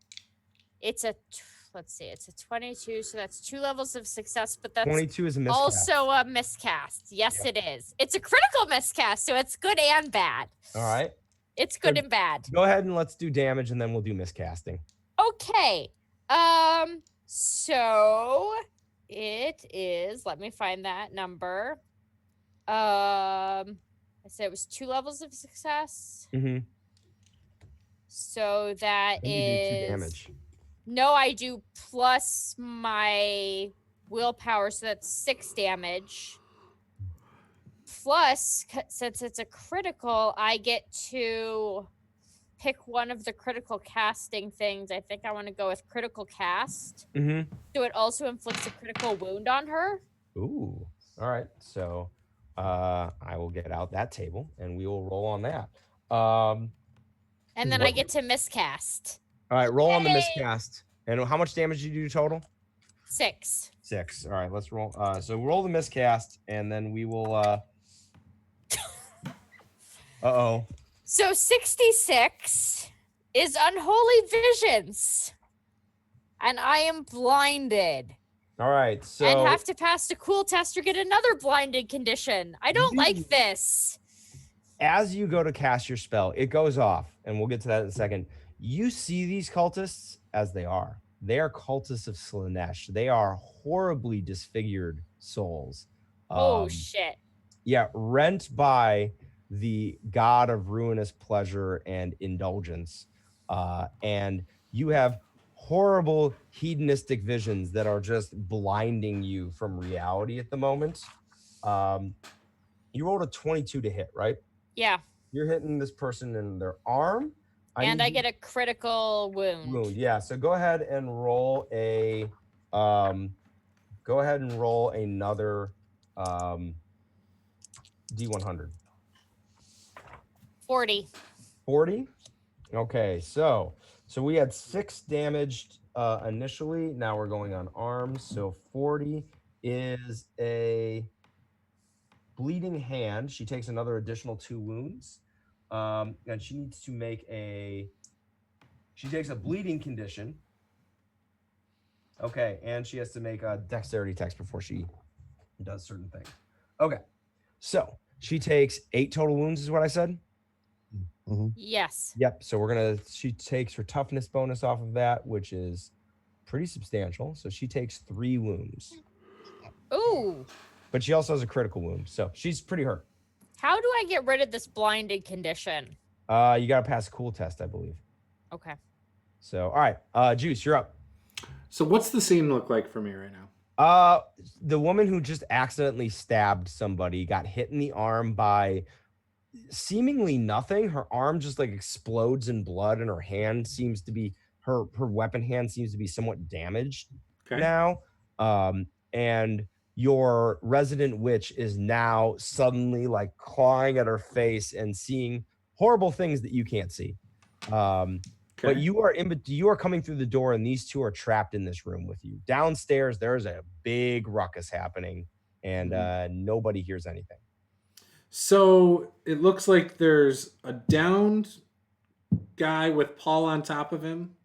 It's a it's a 22, so that's 2 levels of success, but that's 22 is a miscast. also a miscast. Yes, it is. It's a critical miscast, so it's good and bad. All right. It's good and bad. Go ahead and let's do damage, and then we'll do miscasting. Okay. So it is, let me find that number. I said it was 2 levels of success. Mm-hmm. So that You is do 2 damage. No, I do plus my willpower, so that's 6 damage. Plus, since it's a critical, I get to pick one of the critical casting things. I think I want to go with critical cast. Mm-hmm. So it also inflicts a critical wound on her. Ooh. All right. So I will get out that table, and we will roll on that. And then I get to miscast. All right. Roll on the Yay! miscast. And how much damage did you do total? 6. 6. All right. Let's roll. So roll the miscast, and then we will. Uh-oh. So 66 is unholy visions. And I am blinded. All right. So And have to pass a cool test or get another blinded condition. I don't like this. as you go to cast your spell, it goes off, and we'll get to that in a second. You see these cultists as they are. They are cultists of Slanesh. They are horribly disfigured souls. Oh, shit. Yeah, rent by the god of ruinous pleasure and indulgence. And you have horrible hedonistic visions that are just blinding you from reality at the moment. You rolled a 22 to hit, right? Yeah. You're hitting this person in their arm. And I get a critical wound. Yeah, so go ahead and roll a another D100. 40. 40? Okay, so we had 6 damaged initially. Now we're going on arms. So 40 is a bleeding hand. She takes another additional 2 wounds. And she needs to make she takes a bleeding condition. Okay, and she has to make a dexterity test before she does certain things. Okay, so she takes 8 total wounds is what I said? Mm-hmm. Yes. Yep, so she takes her toughness bonus off of that, which is pretty substantial. So she takes 3 wounds. Ooh. But she also has a critical wound, so she's pretty hurt. How do I get rid of this blinded condition? You got to pass a cool test, I believe. Okay. So, all right, Juice, you're up. So what's the scene look like for me right now? The woman who just accidentally stabbed somebody got hit in the arm by seemingly nothing. Her arm just like explodes in blood, and her hand seems to be her weapon hand seems to be somewhat damaged now. And your resident witch is now suddenly like clawing at her face and seeing horrible things that you can't see. But you are coming through the door, and these two are trapped in this room with you. Downstairs, there's a big ruckus happening, and nobody hears anything. So it looks like there's a downed guy with Paul on top of him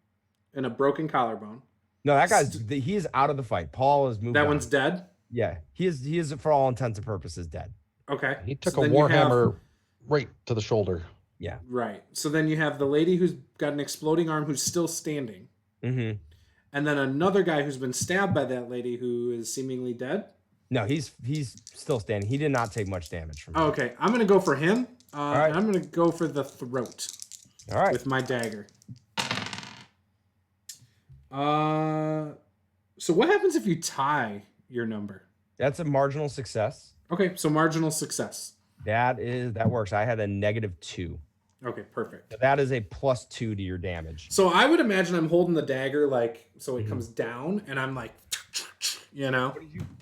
and a broken collarbone. No, that he is out of the fight. Paul is moved. That on. one's dead? Yeah, he is for all intents and purposes dead. Okay. He took a warhammer right to the shoulder. Yeah. Right. So then you have the lady who's got an exploding arm who's still standing. Mm-hmm. And then another guy who's been stabbed by that lady who is seemingly dead. No, he's still standing. He did not take much damage from me. Okay, I'm gonna go for him. right. And I'm gonna go for the throat. All right. With my dagger. So what happens if you tie your number? That's a marginal success. Okay, so marginal success. That works. I had a -2. Okay, perfect. So that is a +2 to your damage. So I would imagine I'm holding the dagger like so it comes down, and I'm like, you know.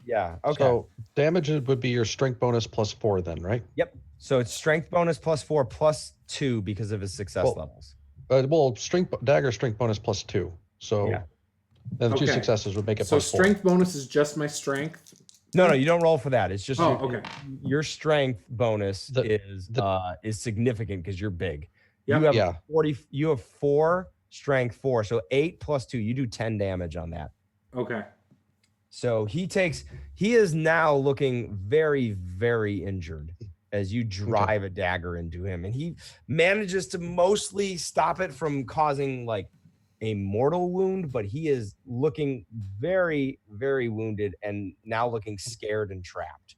Yeah. Okay. So damage would be your strength bonus +4 then, right? Yep. So it's strength bonus +4 +2 because of his success levels. Dagger strength bonus +2. So Yeah. then the two Okay. successes would make it So +4. strength bonus is just my strength. No, you don't roll for that. It's just your strength bonus is significant because you're big. Yep. You have 4 strength 4, so 8 + 2. You do 10 damage on that. Okay. So he is now looking very, very injured as you drive a dagger into him, and he manages to mostly stop it from causing like a mortal wound, but he is looking very, very wounded and now looking scared and trapped.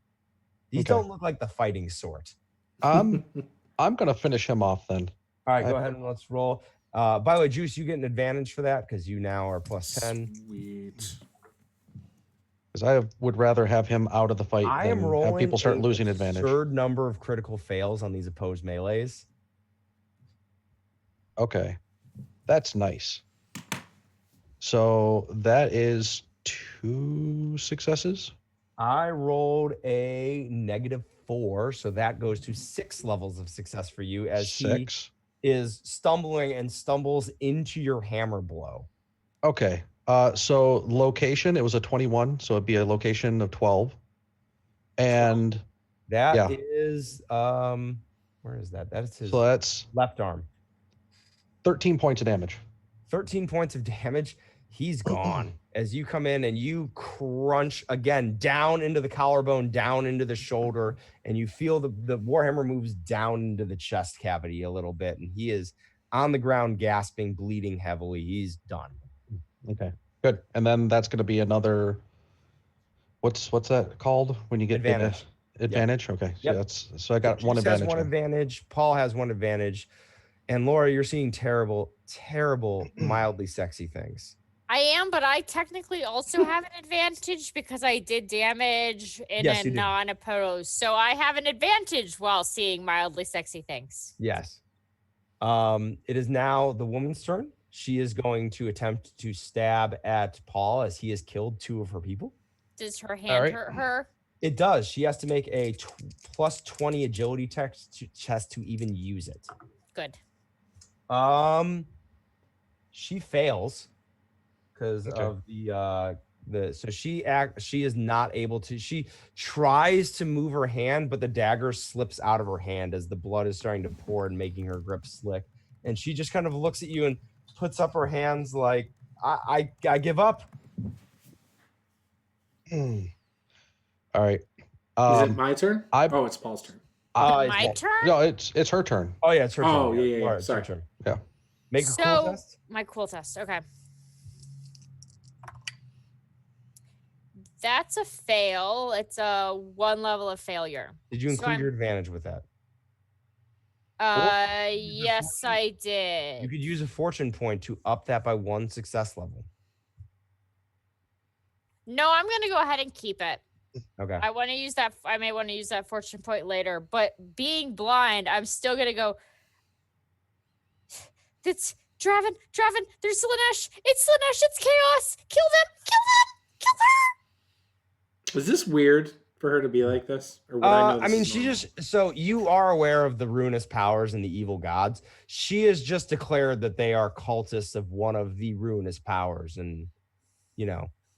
These don't look like the fighting sort. I'm gonna finish him off then. All right, go ahead and let's roll. By the way, Juice, you get an advantage for that because you now are +10. Sweet. Because I would rather have him out of the fight I than am rolling have people start losing advantage. Third number of critical fails on these opposed melees. Okay, that's nice. So that is 2 successes. I rolled a -4, so that goes to 6 levels of success for you as 6. he is stumbling and stumbles into your hammer blow. Okay. So location, it was a 21, so it'd be a location of 12. And that is where is that? That's his left arm. 13 points of damage. 13 points of damage. He's gone as you come in and you crunch again down into the collarbone, down into the shoulder, and you feel the Warhammer moves down into the chest cavity a little bit, and he is on the ground gasping, bleeding heavily. He's done. Okay, good. And then that's going to be another. What's that called when you get advantage? Advantage. Yep. Okay, Yep. So I got one Juice advantage. Has one advantage. Paul has one advantage, and Laura, you're seeing terrible, mildly sexy things. I am, but I technically also have an advantage because I did damage in a non-opposed. So I have an advantage while seeing mildly sexy things. Yes. It is now the woman's turn. She is going to attempt to stab at Paul as he has killed 2 of her people. Does her hand hurt her? It does. She has to make a +20 agility test to even use it. Good. She fails because of so she is not able to. She tries to move her hand, but the dagger slips out of her hand as the blood is starting to pour and making her grip slick. And she just kind of looks at you and puts up her hands like, I give up. All right. Is it my turn? It's Paul's turn. My turn? No, it's her turn. Oh yeah, it's her turn. Oh yeah. Right, Sorry. It's her turn. Yeah. Make a cool test. My cool test. Okay. That's a fail. It's a 1 level of failure. Did you include your advantage with that? Yes, I did. You could use a fortune point to up that by 1 success level. No, I'm gonna go ahead and keep it. Okay. I want to use that. I may want to use that fortune point later, but being blind, I'm still gonna go. It's Draven. There's Slanesh. It's Slanesh. It's chaos. Kill them. Was this weird for her to be like this? Or would I know I mean, this is she normal? just, so you are aware of the ruinous powers and the evil gods. She has just declared that they are cultists of one of the ruinous powers. And,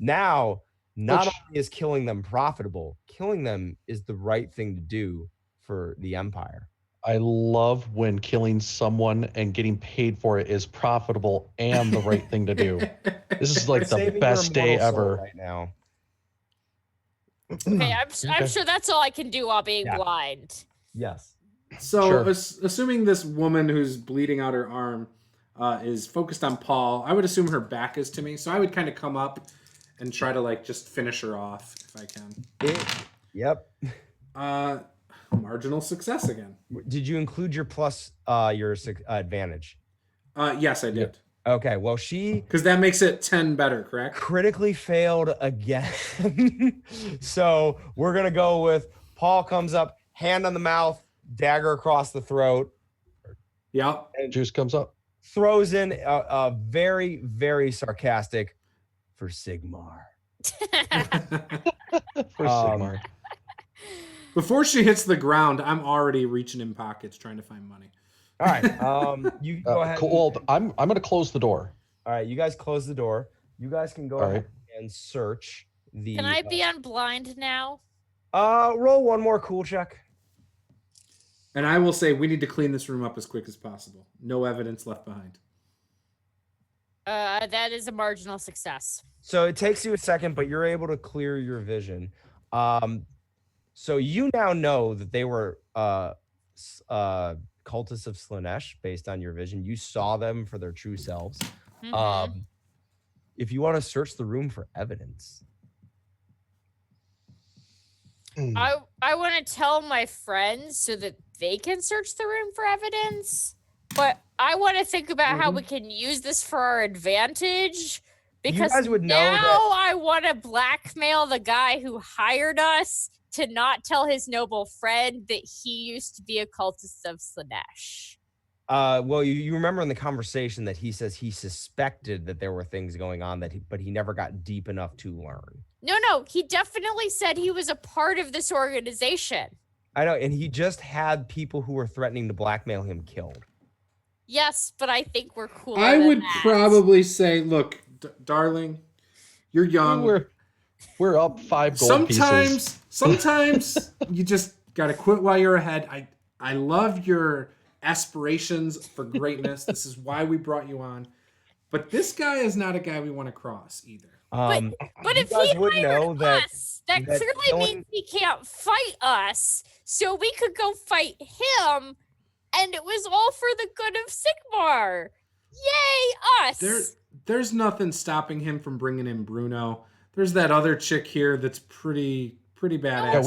now not only is killing them profitable, killing them is the right thing to do for the Empire. I love when killing someone and getting paid for it is profitable and the right thing to do. This is like the best day ever right now. Okay, I'm sure that's all I can do while being blind. Yes. So, assuming this woman who's bleeding out her arm is focused on Paul, I would assume her back is to me. So I would kind of come up and try to like just finish her off if I can. Yep. Marginal success again. Did you include your plus advantage? Yes, I did. Okay, well, she Because that makes it 10 better, correct? critically failed again. So we're gonna go with Paul comes up, hand on the mouth, dagger across the throat. Yep. And Juice comes up. throws in a very, very sarcastic for Sigmar. For Sigmar. Before she hits the ground, I'm already reaching in pockets trying to find money. All right. You go ahead. Cool. Well, I'm going to close the door. All right. You guys close the door. You guys can go ahead and search the. Can I be on blind now? Roll one more cool check. And I will say we need to clean this room up as quick as possible. No evidence left behind. That is a marginal success. So it takes you a second, but you're able to clear your vision. So you now know that they were cultists of Slaanesh based on your vision. You saw them for their true selves. Mhm. If you want to search the room for evidence. I want to tell my friends so that they can search the room for evidence, but I want to think about how we can use this for our advantage. Because guys would know now that- I want to blackmail the guy who hired us to not tell his noble friend that he used to be a cultist of Slaanesh. Well, you remember in the conversation that he says he suspected that there were things going on but he never got deep enough to learn. No, he definitely said he was a part of this organization. I know, and he just had people who were threatening to blackmail him killed. Yes, but I think we're cooler I than would that. probably say, look, darling, you're young. We're up 5 gold pieces. Sometimes you just gotta quit while you're ahead. I love your aspirations for greatness. This is why we brought you on. But this guy is not a guy we want to cross either. But you if guys he would know hired that us, that that clearly killing- means he can't fight us. So we could go fight him, and it was all for the good of Sigmar. Yay, us! There's nothing stopping him from bringing in Bruno. There's that other chick here that's pretty badass. Yeah,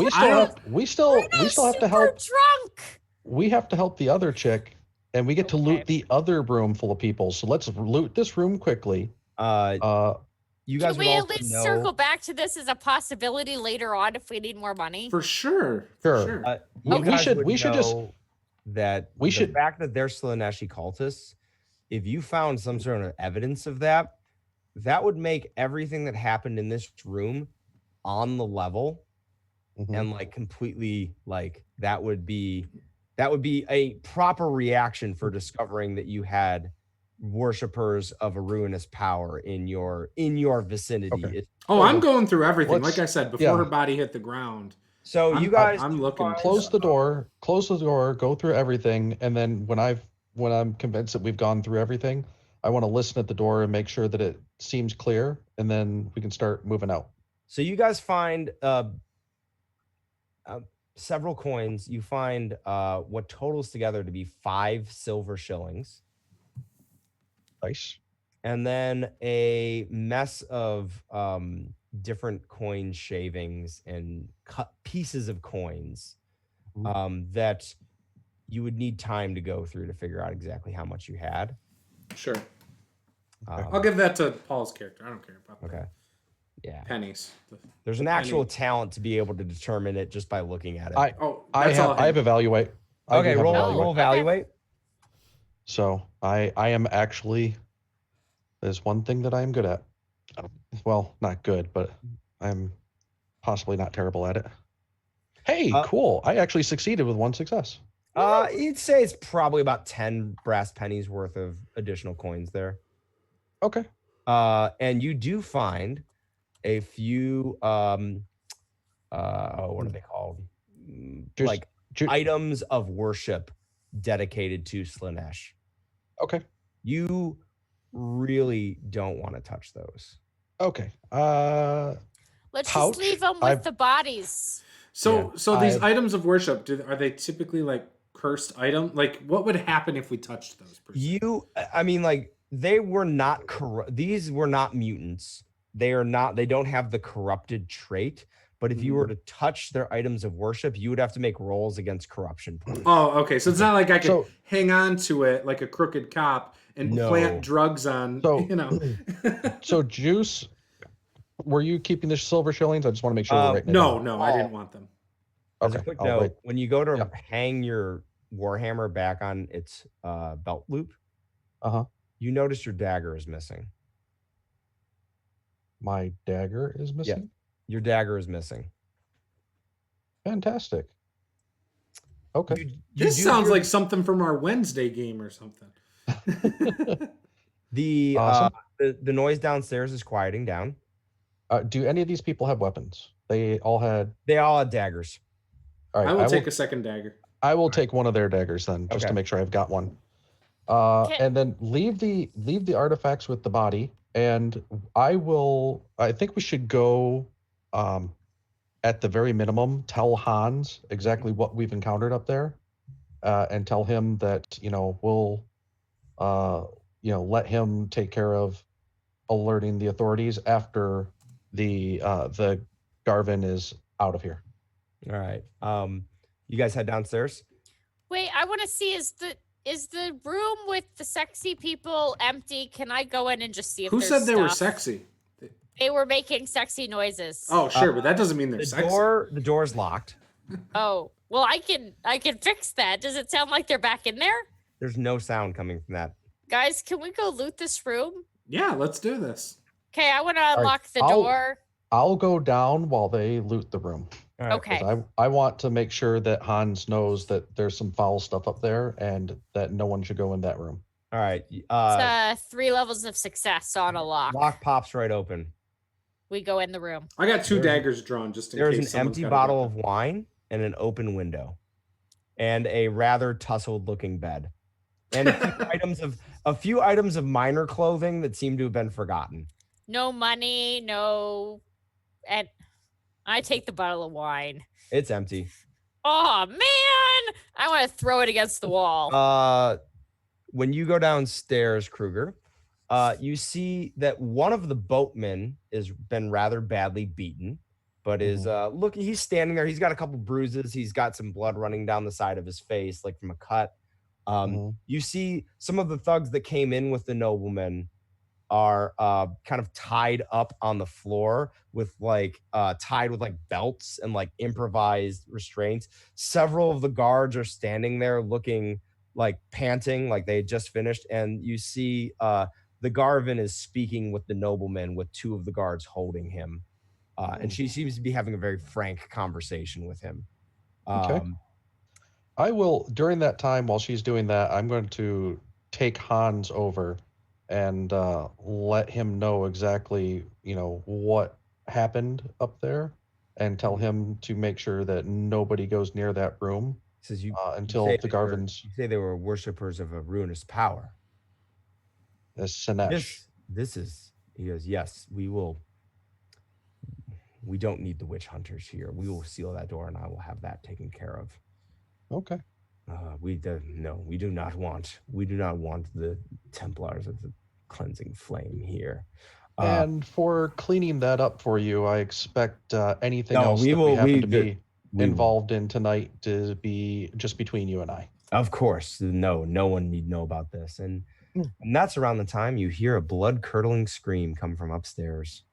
we still have to help. Drunk. We have to help the other chick, and we get to loot the other room full of people. So let's loot this room quickly. You guys Can we would at also least know, circle back to this as a possibility later on if we need more money? For sure. Sure. you we guys should- would we should just- know that we the should- fact that they're Slaaneshi cultists, if you found some sort of evidence of that, that would make everything that happened in this room on the level and like completely like that would be a proper reaction for discovering that you had worshippers of a ruinous power in your vicinity. Okay. I'm going through everything. Let's- Like I said, before her body hit the ground. So you guys, I'm looking. Close the door, go through everything, and then when I'm convinced that we've gone through everything, I want to listen at the door and make sure that it seems clear, and then we can start moving out. So you guys find several coins. You find what totals together to be 5 silver shillings. Nice. And then a mess of different coin shavings and cut pieces of coins that you would need time to go through to figure out exactly how much you had. Sure. I'll give that to Paul's character. I don't care about Okay. Yeah. pennies. There's an actual talent to be able to determine it just by looking at it. I have evaluate. Okay, roll evaluate. evaluate. So I am actually, there's one thing that I am good at. Well, not good, but I'm possibly not terrible at it. Hey, cool. I actually succeeded with 1 success. You'd say it's probably about 10 brass pennies worth of additional coins there. Okay. And you do find a few what are they called? Like items of worship dedicated to Slaanesh. Okay. You really don't want to touch those. Okay. Let's pouch? just leave them with the bodies. So these items of worship, are they typically like cursed item? Like what would happen if we touched those? I mean, like they were not these were not mutants. they don't have the corrupted trait. But if you were to touch their items of worship, you would have to make rolls against corruption points. Oh, okay. So it's not like I could hang on to it like a crooked cop and plant drugs on, So Juice, were you keeping the silver shillings? I just want to make sure we're right. No, I didn't want them. As a quick note, when you go to hang your Warhammer back on its belt loop, you notice your dagger is missing. My dagger is missing? Yeah, your dagger is missing. Fantastic. Okay. This sounds like something from our Wednesday game or something. The noise downstairs is quieting down. Do any of these people have weapons? They all had daggers. All right, I will take a second dagger. I will take one of their daggers then, just to make sure I've got one. And then leave the artifacts with the body, and I think we should go at the very minimum tell Hans exactly what we've encountered up there, and tell him that we'll let him take care of alerting the authorities after the Garvin is out of here. All right. You guys head downstairs. Wait, I want to see is the room with the sexy people empty? Can I go in and just see if Who said they were sexy? They were making sexy noises. Oh, sure, but that doesn't mean they're sexy. The door's locked. Oh, well, I can fix that. Does it sound like they're back in there? There's no sound coming from that. Guys, can we go loot this room? Yeah, let's do this. Okay, I want to unlock the door. I'll go down while they loot the room. Right. Okay. I want to make sure that Hans knows that there's some foul stuff up there and that no one should go in that room. All right. It's 3 levels of success on a lock. Lock pops right open. We go in the room. I got 2 daggers drawn just in case. There's an empty bottle of wine and an open window, and a rather tussled looking bed, and a few items of minor clothing that seem to have been forgotten. No money, and I take the bottle of wine. It's empty. Oh man, I want to throw it against the wall. When you go downstairs, Kruger, you see that one of the boatmen has been rather badly beaten, but is he's standing there. He's got a couple bruises. He's got some blood running down the side of his face, like from a cut. You see some of the thugs that came in with the nobleman are kind of tied up on the floor with tied with belts and improvised restraints. Several of the guards are standing there looking panting, like they had just finished. And you see the Garvin is speaking with the nobleman with 2 of the guards holding him. And she seems to be having a very frank conversation with him. Okay. I will, during that time while she's doing that, I'm going to take Hans over and let him know exactly, what happened up there, and tell him to make sure that nobody goes near that room until the Garvins. You say they were worshippers of a ruinous power. Sinesh. This is, he goes, yes, we will. We don't need the witch hunters here. We will seal that door, and I will have that taken care of. Okay. We do not want the Templars of the cleansing flame here. And for cleaning that up for you, I expect anything else we happen to be involved in tonight to be just between you and I. Of course. No one need know about this. And that's around the time you hear a blood-curdling scream come from upstairs.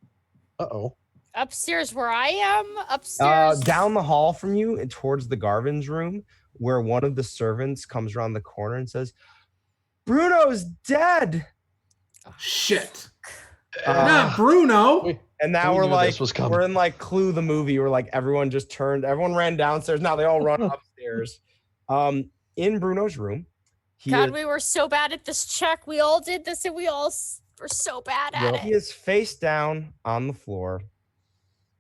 Uh-oh. Upstairs where I am? Upstairs? Down the hall from you and towards the Garvin's room, where one of the servants comes around the corner and says, Bruno's dead. Shit. Not Bruno. And now we're in Clue the movie where everyone ran downstairs. Now they all run upstairs. In Bruno's room. We were so bad at this check. We all did this and we all were so bad at it. He is face down on the floor.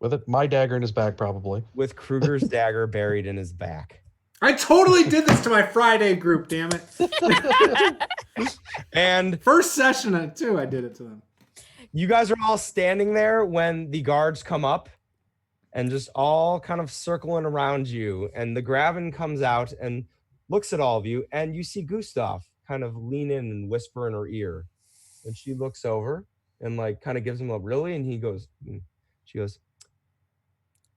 With my dagger in his back, probably. With Kruger's dagger buried in his back. I totally did this to my Friday group, damn it. And first session, too, I did it to them. You guys are all standing there when the guards come up and just all kind of circling around you. And the Gravin comes out and looks at all of you. And you see Gustav kind of lean in and whisper in her ear. And she looks over and like kind of gives him a really, and he goes, she goes,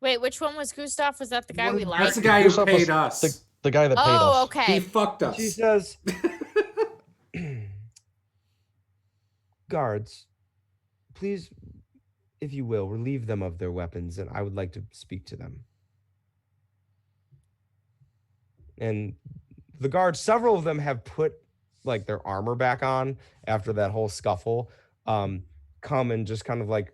Wait, which one was Gustav? Was that the guy One we of the- liked? That's the guy who Gustav paid was us. the guy that paid us. Oh, He okay. fucked us. she says, guards, please, if you will, relieve them of their weapons, and I would like to speak to them. And the guards, several of them have put like their armor back on after that whole scuffle, come and just kind of like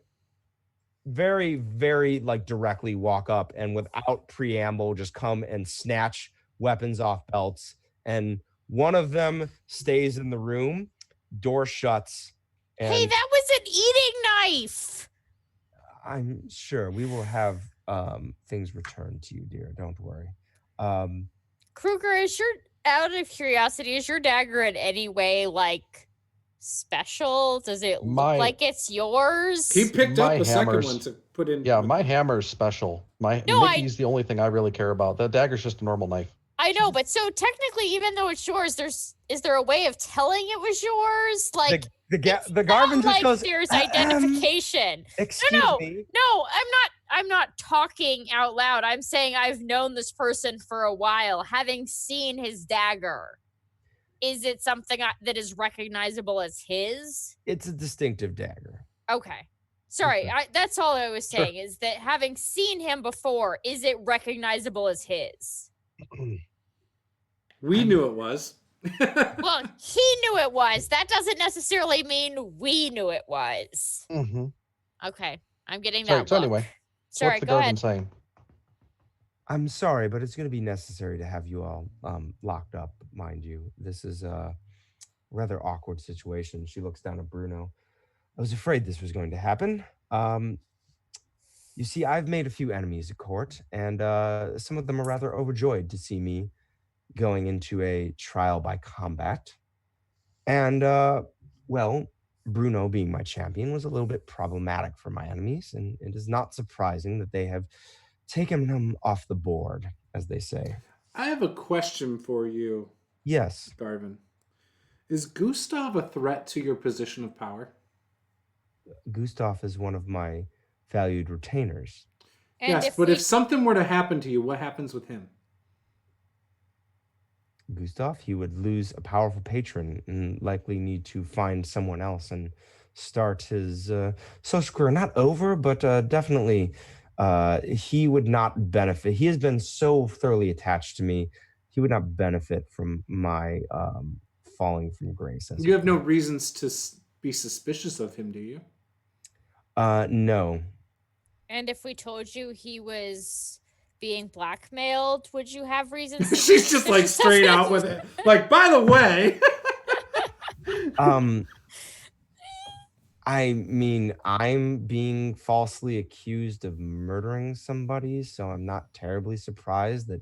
very, very like directly walk up and without preamble just come and snatch weapons off belts. And one of them stays in the room, door shuts. And Hey, that was an eating knife. I'm sure we will have things returned to you, dear. Don't worry. Kruger, out of curiosity, is your dagger in any way like special? Does it look like it's yours? He picked up My a second hammers- one to put in. Yeah, my hammer's special. Mickey's the only thing I really care about. The dagger's just a normal knife. I know, but so technically, even though it's yours, is there a way of telling it was yours? Like the it's Garvin not just like goes, there's identification. Excuse me. No, I'm not talking out loud. I'm saying I've known this person for a while, having seen his dagger. Is it something that is recognizable as his? It's a distinctive dagger. Okay. Sorry, Okay. that's all I was saying, is that having seen him before, is it recognizable as his? We knew it was. Well, he knew it was. That doesn't necessarily mean we knew it was. Mm-hmm. Okay, I'm getting Sorry, that so look. anyway, Sorry, what's the go Garvin ahead. saying? I'm sorry, but it's going to be necessary to have you all locked up, mind you. This is a rather awkward situation. She looks down at Bruno. I was afraid this was going to happen. You see, I've made a few enemies at court, and some of them are rather overjoyed to see me going into a trial by combat. And, well, Bruno, being my champion, was a little bit problematic for my enemies, and it is not surprising that they have taken him off the board, as they say. I have a question for you. Yes. Garvin. Is Gustav a threat to your position of power? Gustav is one of my valued retainers. And yes, but if something were to happen to you, what happens with him? Gustav, he would lose a powerful patron and likely need to find someone else and start his social career. Not over, but definitely he would not benefit. He has been so thoroughly attached to me. He would not benefit from my falling from grace. You have no reasons to be suspicious of him, do you? No. And if we told you he was being blackmailed, would you have reasons? She's just like straight out with it. Like, by the way. I mean, I'm being falsely accused of murdering somebody, so I'm not terribly surprised that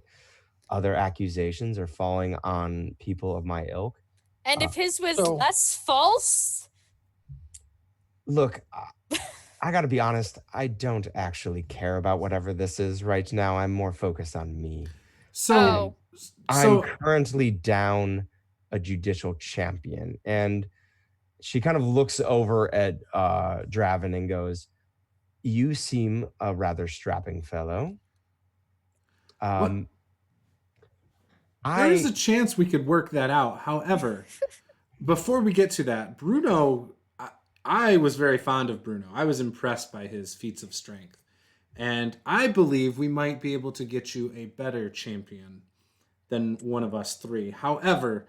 other accusations are falling on people of my ilk. And if his was less false? Look, I gotta be honest, I don't actually care about whatever this is right now. I'm more focused on me. So I'm currently down a judicial champion, and she kind of looks over at Draven and goes, "You seem a rather strapping fellow." There is a chance we could work that out. However, before we get to that, Bruno, I was very fond of Bruno. I was impressed by his feats of strength. And I believe we might be able to get you a better champion than one of us three. However,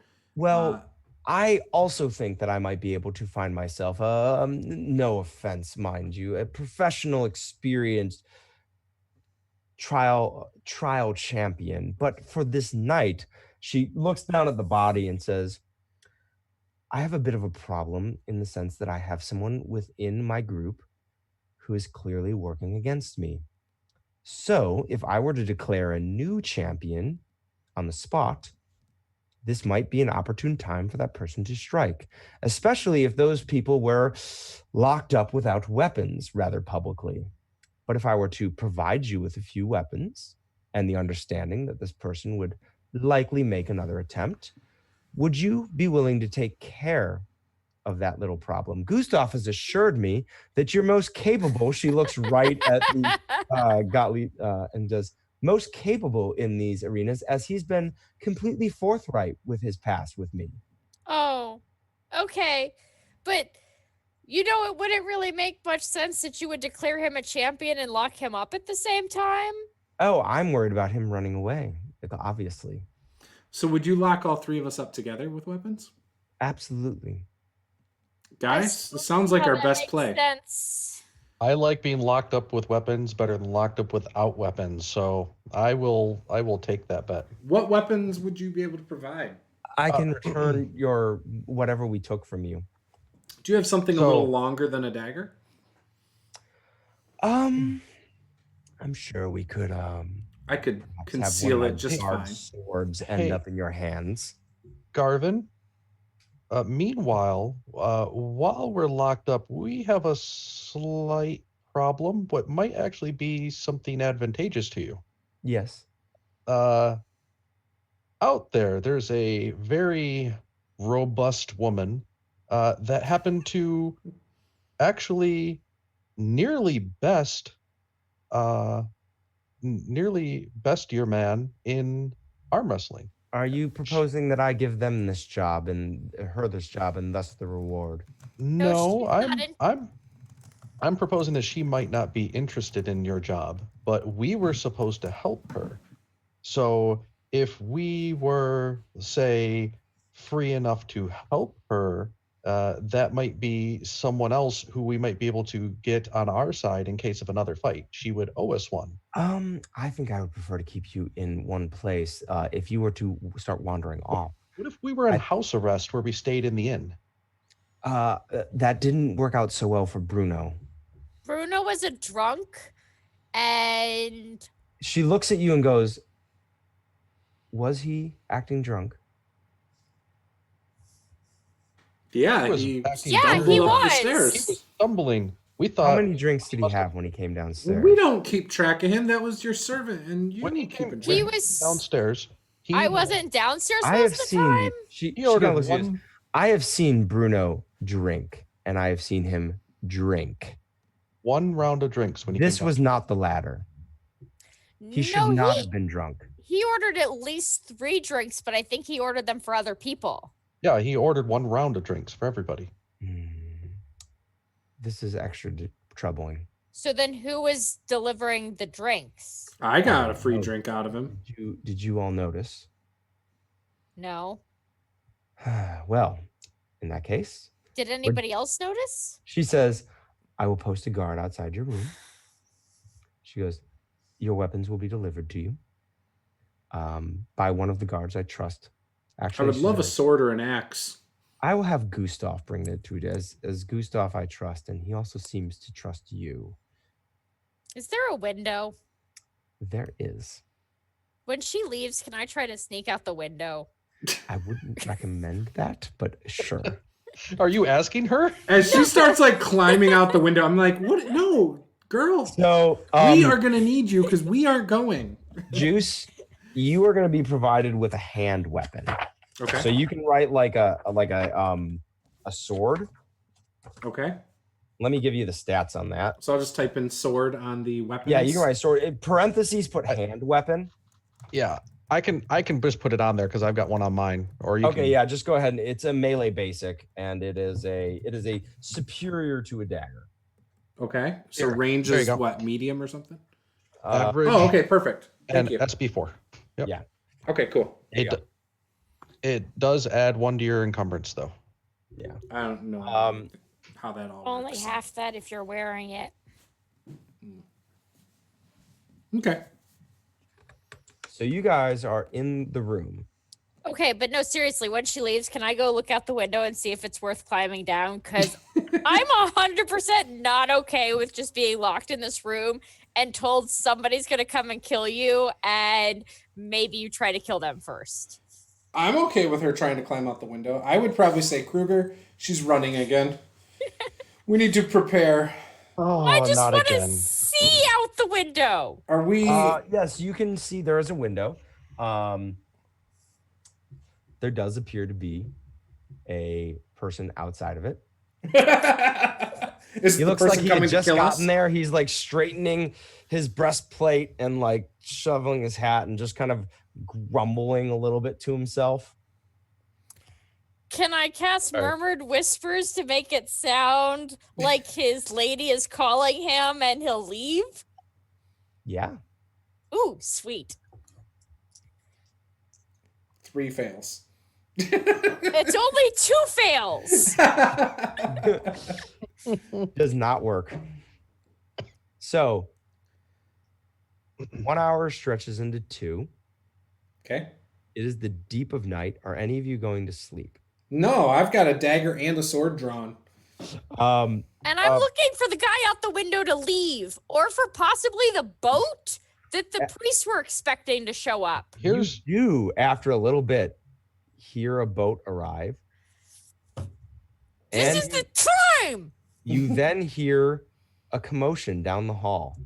I also think that I might be able to find myself, no offense, mind you, a professional, experienced trial champion. But for this night, she looks down at the body and says, I have a bit of a problem in the sense that I have someone within my group who is clearly working against me. So if I were to declare a new champion on the spot, this might be an opportune time for that person to strike, especially if those people were locked up without weapons rather publicly. But if I were to provide you with a few weapons and the understanding that this person would likely make another attempt, would you be willing to take care of that little problem. Gustav has assured me that you're most capable. She looks right at the Gottlieb and does most capable in these arenas, as he's been completely forthright with his past with me. Oh, okay. But, it wouldn't really make much sense that you would declare him a champion and lock him up at the same time. Oh, I'm worried about him running away, obviously. So would you lock all three of us up together with weapons? Absolutely. Guys, this sounds like our best play. Sense. I like being locked up with weapons better than locked up without weapons, so I will take that bet. What weapons would you be able to provide? I can return your whatever we took from you. Do you have something a little longer than a dagger? I'm sure we could I could conceal it just fine. Swords end up in your hands. Garvin, meanwhile, while we're locked up, we have a slight problem, what might actually be something advantageous to you. Yes. Out there's a very robust woman that happened to actually nearly best your man in arm wrestling. Are you proposing that I give them this job and her this job and thus the reward? No, I'm proposing that she might not be interested in your job, but we were supposed to help her. So if we were, say, free enough to help her, that might be someone else who we might be able to get on our side in case of another fight. She would owe us one. I think I would prefer to keep you in one place if you were to start wandering off. What if we were in house arrest where we stayed in the inn? That didn't work out so well for Bruno. Bruno was a drunk, and... She looks at you and goes, was he acting drunk? Yeah, he stumbled up the stairs. He was stumbling. We thought. How many drinks did he have when he came downstairs? We don't keep track of him. That was your servant, and you when he keep came, track. He was downstairs. I wasn't downstairs most of the time. He ordered one. I have seen Bruno drink, and I have seen him drink. One round of drinks when he. This was not the latter. He should not have been drunk. He ordered at least 3 drinks, but I think he ordered them for other people. Yeah, he ordered one round of drinks for everybody. This is extra troubling. So then who was delivering the drinks? I got a free drink out of him. Did you all notice? No. Well, in that case. Did anybody else notice? She says, I will post a guard outside your room. She goes, your weapons will be delivered to you by one of the guards I trust. Actually, I would love a sword or an axe. I will have Gustav bring it to you, as Gustav I trust, and he also seems to trust you. Is there a window? There is. When she leaves, can I try to sneak out the window? I wouldn't recommend that, but sure. Are you asking her? As she starts like climbing out the window, I'm like, what? No, girl. So we are going to need you because we aren't going. Juice, you are going to be provided with a hand weapon. Okay. So you can write like a sword. Okay. Let me give you the stats on that. So I'll just type in sword on the weapons. Yeah, you can write sword. In parentheses, put hand weapon. Yeah, I can just put it on there because I've got one on mine. Or you okay, yeah, just go ahead. And it's a melee basic, and it is a superior to a dagger. Okay. So range is what, medium or something? Average. Oh, okay, perfect. Thank and you. SB4. Yep. Yeah. Okay, cool. It does add 1 to your encumbrance, though. Yeah. I don't know how that all Only works. half that if you're wearing it. Okay. So you guys are in the room. Okay, but no, seriously, when she leaves, can I go look out the window and see if it's worth climbing down? Because I'm 100% not okay with just being locked in this room and told somebody's going to come and kill you, and maybe you try to kill them first. I'm okay with her trying to climb out the window. I would probably say, Kruger, she's running again. We need to prepare. Oh, I just not want to again. see out the window. Are we... Yes, you can see there is a window. There does appear to be a person outside of it. Is He the looks like person he had coming to just kill gotten us? there. He's like straightening his breastplate and like shoveling his hat and just kind of grumbling a little bit to himself. Can I cast Sorry. Murmured Whispers to make it sound like his lady is calling him and he'll leave? Yeah. Ooh, sweet. 3 fails. It's only 2 fails. Does not work. So 1 hour stretches into 2. Okay. It is the deep of night. Are any of you going to sleep? No, I've got a dagger and a sword drawn. Um, And I'm looking for the guy out the window to leave, or for possibly the boat that the priests were expecting to show up. Here's you, after a little bit, hear a boat arrive. This is the time! You then hear a commotion down the hall.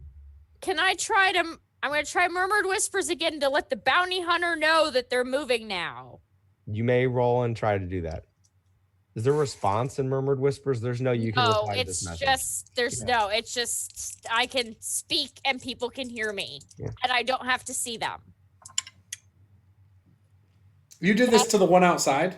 Can I try to... I'm going to try Murmured Whispers again to let the bounty hunter know that they're moving now. You may roll and try to do that. Is there a response in Murmured Whispers? There's no you can No, reply to this it's message. just... There's no... It's just... I can speak and people can hear me. Yeah. And I don't have to see them. You did this to the one outside?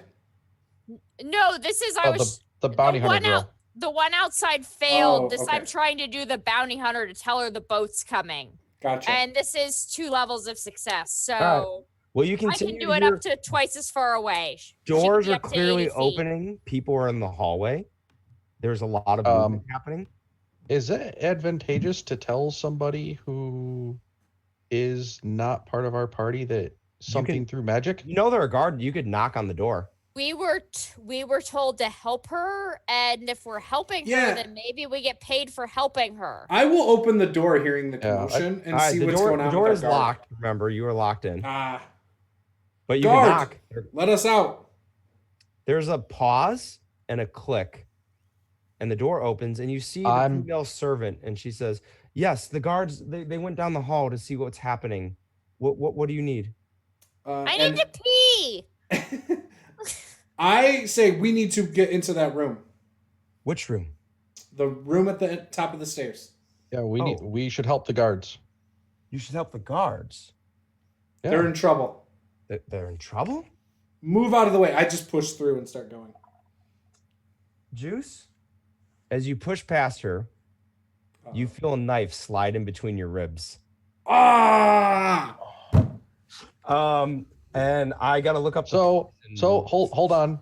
No, this is... I was... the bounty hunter girl. The one outside failed. Oh, This okay. I'm trying to do the bounty hunter to tell her the boat's coming. Gotcha. And this is 2 levels of success. So right. Well, you I continue can do to it hear up to twice as far away. She can doors be are up to 80 clearly feet. opening. People are in the hallway. There's a lot of movement happening. Is it advantageous to tell somebody who is not part of our party that something through magic? You know they're a guard. You could knock on the door. We were told to help her, and if we're helping Yeah. her, then maybe we get paid for helping her. I will open the door hearing the commotion and All right, see the what's door, going on. the door with is our guard. locked. Remember, you were locked in. But you Guard, can knock. let us out. There's a pause and a click, and the door opens, and you see the female servant, and she says, "Yes, the guards. They went down the hall to see what's happening. What do you need?" I need to pee. I say we need to get into that room. Which room? The room at the top of the stairs. Yeah, we should help the guards. You should help the guards. Yeah. They're in trouble. They're in trouble? Move out of the way. I just push through and start going. Juice? As you push past her, you feel a knife slide in between your ribs. Ah! And I gotta look up. So hold on.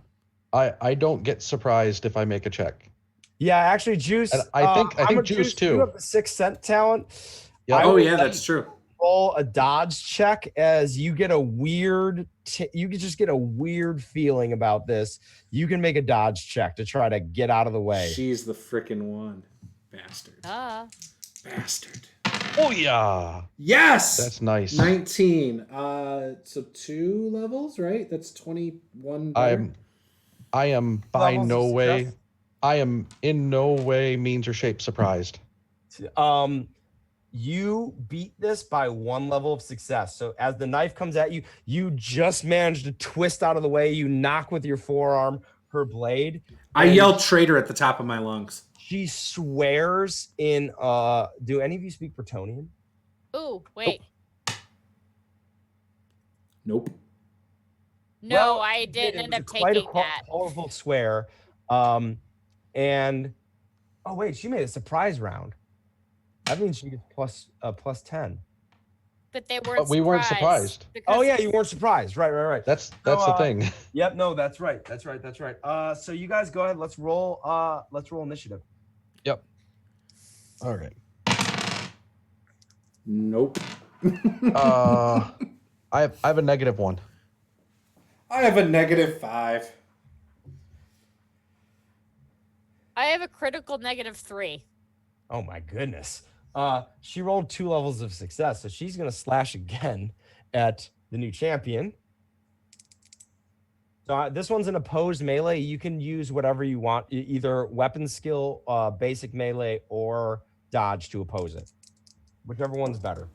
I don't get surprised if I make a check. Yeah, actually, Juice. And I think Juice too. You have the 6th Sense talent. Yeah. Oh yeah, that's true. Roll a dodge check as you get a weird. You can just get a weird feeling about this. You can make a dodge check to try to get out of the way. She's the frickin' one, bastard. Bastard. Oh yeah. Yes. That's nice. 19. So 2 levels, right? That's 21. better. I am by Levels no of way. success? I am in no way, means, or shape surprised. You beat this by 1 level of success. So as the knife comes at you, you just manage to twist out of the way. You knock with your forearm her blade. I yell traitor at the top of my lungs. She swears in do any of you speak Bretonnian? Ooh, wait. Nope. No, Well, I didn't end up quite taking a that. colorful swear. And oh wait, she made a surprise round. That means she gets plus 10. But they weren't. But we weren't surprised. Oh yeah, you weren't surprised. Right. That's the thing. Yep, no, that's right. So you guys go ahead. Let's roll initiative. Yep. All right. Nope. I have a -1. I have a -5. I have a critical -3. Oh my goodness. She rolled 2 levels of success, so she's gonna slash again at the new champion. So this one's an opposed melee. You can use whatever you want, either weapon skill, basic melee, or dodge to oppose it. Whichever one's better.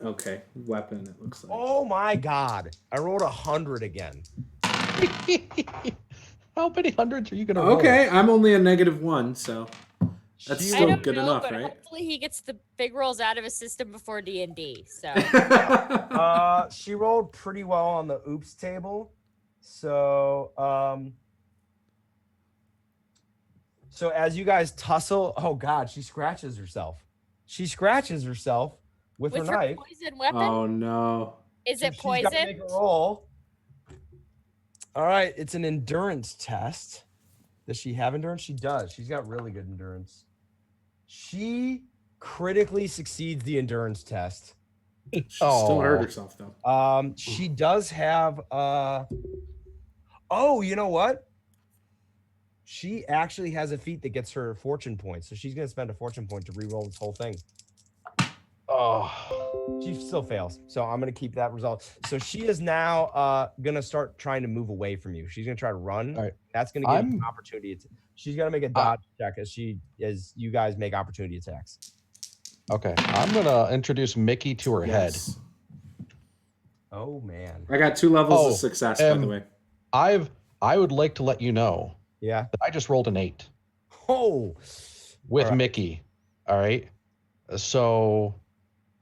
Okay, weapon. It looks like. Oh my god! I rolled 100 again. How many hundreds are you gonna roll? Okay, I'm only a -1, so that's She I still don't good know, enough, but right? hopefully he gets the big rolls out of his system before D&D. So She rolled pretty well on the oops table. So so as you guys tussle, oh god, she scratches herself. She scratches herself with her with her knife. poison weapon, Oh no. is So it she's got to poison? make a roll. All right, it's an endurance test. Does she have endurance? She does. She's got really good endurance. She critically succeeds the endurance test. She still hurt herself though. She does have oh, you know what? She actually has a feat that gets her fortune points. So she's gonna spend a fortune point to re-roll this whole thing. Oh, She still fails. So I'm gonna keep that result. So she is now gonna start trying to move away from you. She's gonna try to run. all right. That's gonna give you an opportunity. She's gonna make a dodge check as you guys make opportunity attacks. Okay, I'm gonna introduce Mickey to her head. Yes. Oh man. I got 2 levels Oh, of success, by the way. I would like to let you know Yeah. that I just rolled an 8 Oh. with All right. Mickey. All right. So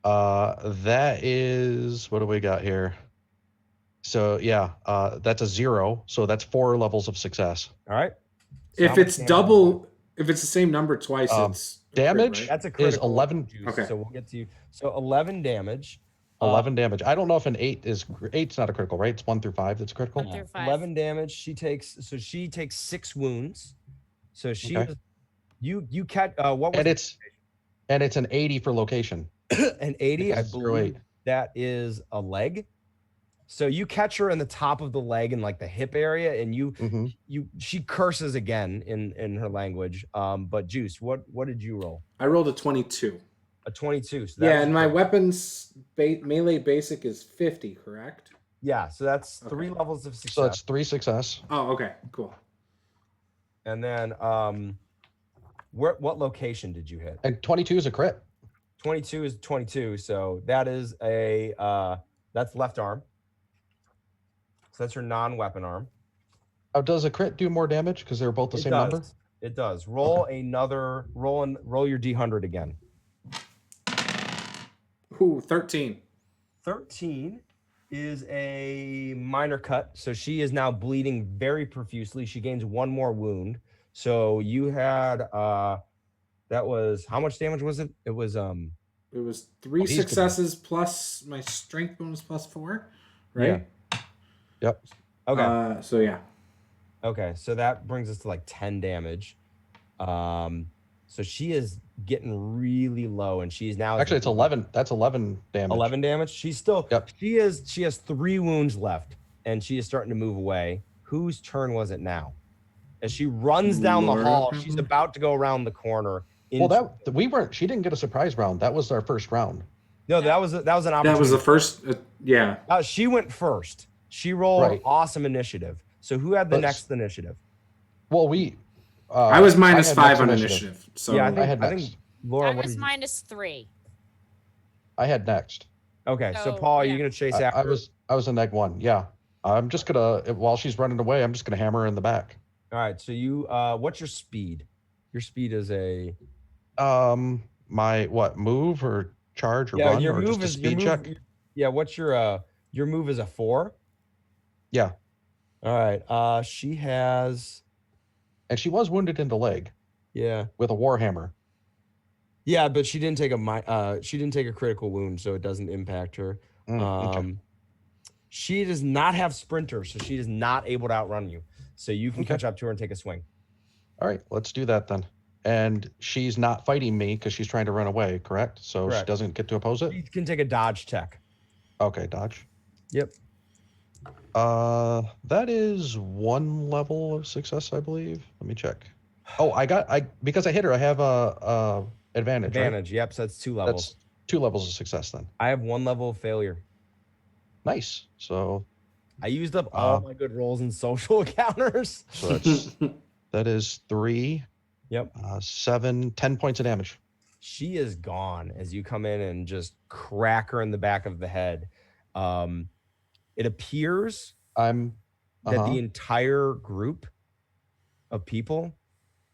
that is, what do we got here? So yeah, that's a 0. So that's 4 levels of success. All right. So If how much it's damage double, if it's the same number twice, it's a crit, damage? right? that's a is critical 11. Juice, Okay. So we'll get to you. So 11 damage. 11 damage. I don't know if an 8 is 8's not a critical, right? It's 1 through 5 that's critical. 1 through 5. 11 damage. She takes 6 wounds. So she Okay. is, you catch what was And it's an 80 for location. an 80? I It's 0.8. believe that is a leg. So you catch her in the top of the leg and like the hip area, and she curses again in her language. But Juice, what did you roll? I rolled a 22. A 22. So that Yeah, was and my good. weapons melee basic is 50, correct? Yeah, so that's Okay. 3 levels of success. So it's 3 success. Oh, okay, cool. And then what location did you hit? And 22 is a crit. 22 is 22, so that is that's left arm. So that's her non-weapon arm. Oh, does a crit do more damage because they're both the same number? It does. Roll another roll your D100 again. Ooh, 13. 13 is a minor cut, so she is now bleeding very profusely. She gains 1 more wound. So you had that was, how much damage was it? It was 3 successes plus my strength bonus plus 4, right? Yeah. Yep. Okay. So yeah. Okay, so that brings us to like 10 damage. So she is getting really low, and she's now Actually, it's 11. That's 11 damage. 11 damage. She's still. Yep. She has 3 wounds left, and she is starting to move away. Whose turn was it now? As she runs down the Laura, hall, probably? she's about to go around the corner. Well, we weren't. She didn't get a surprise round. That was our first round. No, that was an opportunity. That was the first. Yeah. She went first. She rolled awesome initiative. So who had the next initiative? Well, we. I was had -5 on next initiative. So Yeah, I had I next. think Laura. I what was did you- -3. I had next. Okay, so So, Paul, are yeah. you gonna chase after? I was a -1. Yeah. I'm just gonna, while she's running away, I'm just gonna hammer her in the back. All right. So you, what's your speed? Your speed is a. My move or charge or Yeah, run your or move just a is speed check? Yeah, what's your move is a 4? Yeah. All right. She has. And she was wounded in the leg Yeah. with a warhammer. Yeah, but she didn't take a critical wound, so it doesn't impact her. Okay. She does not have sprinter, so she is not able to outrun you. So you can catch up to her and take a swing. All right, let's do that then. And she's not fighting me because she's trying to run away, correct? So Correct. she doesn't get to oppose it? You can take a dodge check. Okay, dodge. Yep. That is 1 level of success, I believe. Let me check. Oh, because I hit her, I have a advantage. Right? Advantage. Yep. So that's 2 levels. That's 2 levels of success then. I have 1 level of failure. Nice. So I used up all my good rolls in social encounters. So that is 3. Yep. 7, 10 points of damage. She is gone as you come in and just crack her in the back of the head. It appears I'm that the entire group of people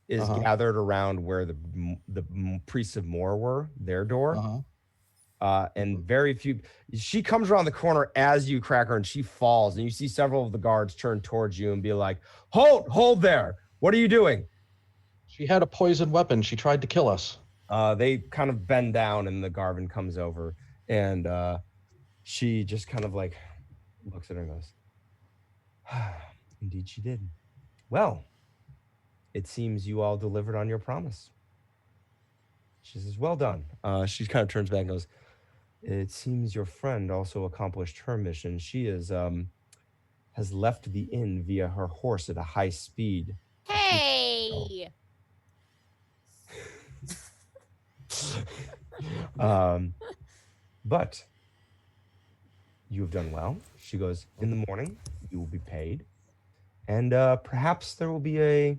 is gathered around where the priests of Moor were, their door. And very few. She comes around the corner as you crack her, and she falls, and you see several of the guards turn towards you and be like, hold there. What are you doing? She had a poison weapon. She tried to kill us. They kind of bend down, and the Garvin comes over, and she just kind of like looks at her and goes, indeed she did. Well, it seems you all delivered on your promise. She says, well done. She kind of turns back and goes, it seems your friend also accomplished her mission. She has left the inn via her horse at a high speed. Hey! But you have done well. She goes, in the morning, you will be paid. And perhaps there will be a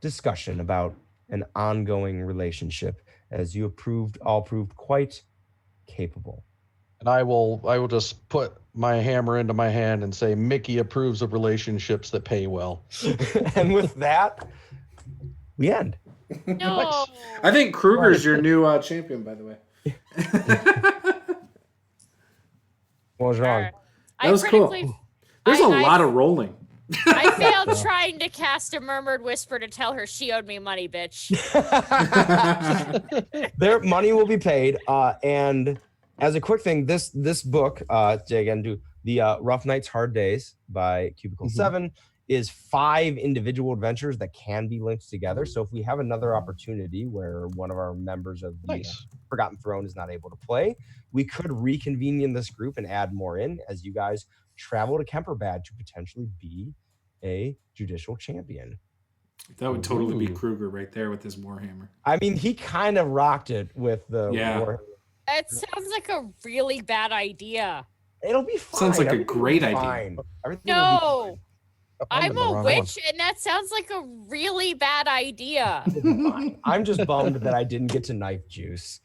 discussion about an ongoing relationship, as you have all proved quite capable. And I will just put my hammer into my hand and say, Mickey approves of relationships that pay well. And with that, we end. No. I think Kruger's your new champion, by the way. What was wrong? That was cool. There's a lot of rolling. I failed trying to cast a murmured whisper to tell her she owed me money, bitch. Their money will be paid. And as a quick thing, this book, again, do the Rough Nights, Hard Days by Cubicle 7 is 5 individual adventures that can be linked together. So if we have another opportunity where one of our members of the Forgotten Throne is not able to play, we could reconvene in this group and add more in as you guys travel to Kemperbad to potentially be a judicial champion. That would totally be Kruger right there with his Warhammer. I mean, he kind of rocked it with the Warhammer. It sounds like a really bad idea. It'll be fine. Sounds like Everything a great will be idea. fine. Everything No. I'm I'm a witch, and that sounds like a really bad idea. I'm just bummed that I didn't get to knife Juice.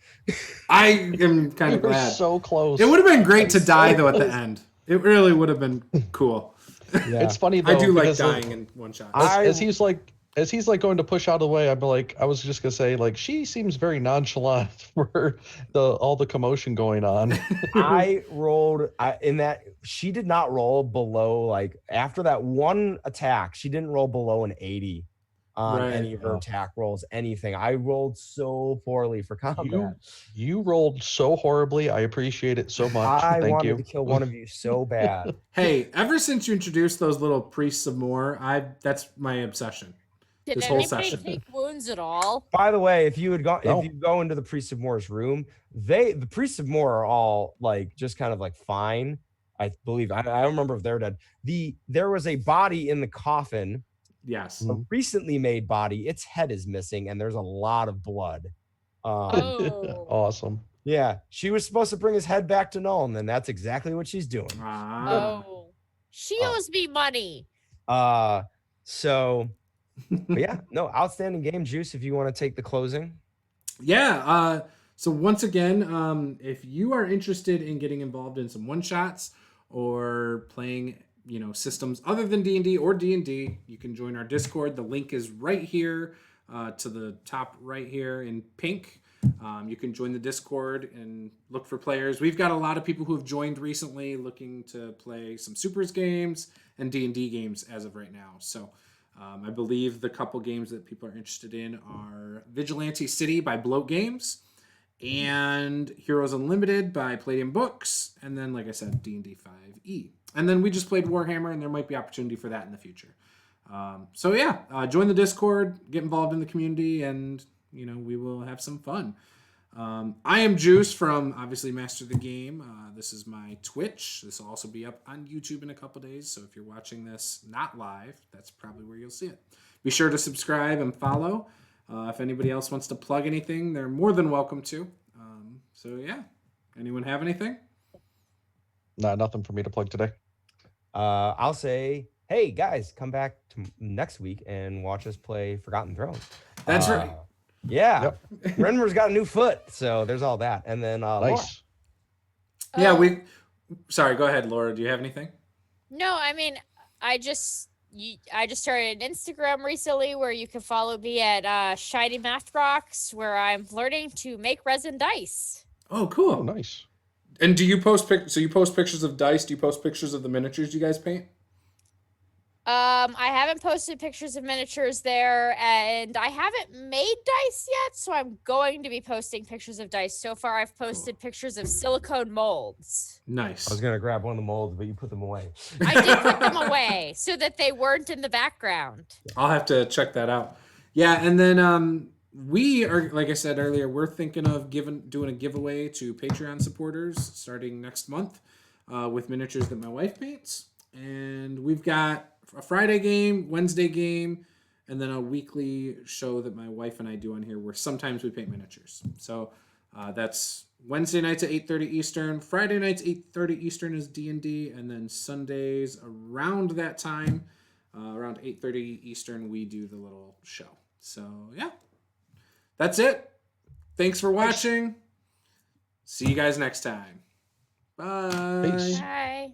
I am kind of We're glad. so close. It would have been great to die, though, at the end. It really would have been cool. Yeah. It's funny, though. I do like because, dying in one shot. As he's like going to push out of the way, I was just gonna say, like, she seems very nonchalant for all the commotion going on. I rolled in that she did not roll below, like, after that one attack, she didn't roll below an 80 on any of her attack rolls, anything. I rolled so poorly for combat. You rolled so horribly. I appreciate it so much. I Thank wanted you. to kill one of you so bad. Hey, ever since you introduced those little priests of Moor, that's my obsession. Did This whole anybody session. take wounds at all? By the way, if you No. go into the Priests of Moor's room, the Priests of Moor are all like just kind of like fine. I believe. I don't remember if they're dead. There was a body in the coffin. Yes. A recently made body. Its head is missing, and there's a lot of blood. Awesome. Yeah, she was supposed to bring his head back to Nuln, and that's exactly what she's doing. She owes me money. So, but yeah, no, outstanding game, Juice. If you want to take the closing. Yeah. So once again, if you are interested in getting involved in some one shots or playing, systems other than D&D or D&D, you can join our Discord. The link is right here to the top right here in pink. You can join the Discord and look for players. We've got a lot of people who have joined recently looking to play some Supers games and D&D games as of right now. So I believe the couple games that people are interested in are Vigilante City by Bloat Games and Heroes Unlimited by Palladium Books. And then, like I said, D&D 5e. And then we just played Warhammer, and there might be opportunity for that in the future. Join the Discord, get involved in the community, and we will have some fun. I am Juice from, obviously, Master the Game. This is my Twitch. This will also be up on YouTube in a couple days, so if you're watching this not live, that's probably where you'll see it. Be sure to subscribe and follow. If anybody else wants to plug anything, they're more than welcome to. Anyone have anything? Nothing for me to plug today. I'll say, hey, guys, come back next week and watch us play Forgotten Throne. That's right. Yeah. Yep. Renmer's got a new foot, so there's all that. And then Nice. Yeah, sorry, go ahead, Laura. Do you have anything? No, I mean, I just I just started an Instagram recently where you can follow me at Shiny Math Rocks, where I'm learning to make resin dice. Oh, cool. Oh, nice. And do you post so you post pictures of dice? Do you post pictures of the miniatures you guys paint? I haven't posted pictures of miniatures there, and I haven't made dice yet, so I'm going to be posting pictures of dice. So far, I've posted pictures of silicone molds. Nice. I was gonna grab one of the molds, but you put them away. I did put them away so that they weren't in the background. I'll have to check that out. Yeah, and then we are, like I said earlier, we're thinking of doing a giveaway to Patreon supporters starting next month with miniatures that my wife paints. And we've got a Friday game, Wednesday game, and then a weekly show that my wife and I do on here where sometimes we paint miniatures. So that's Wednesday nights at 8:30 Eastern. Friday nights 8:30 Eastern is D&D, and then Sundays around that time, around 8:30 Eastern, we do the little show. So yeah, that's it. Thanks for watching. See you guys next time. Bye. Peace. Bye.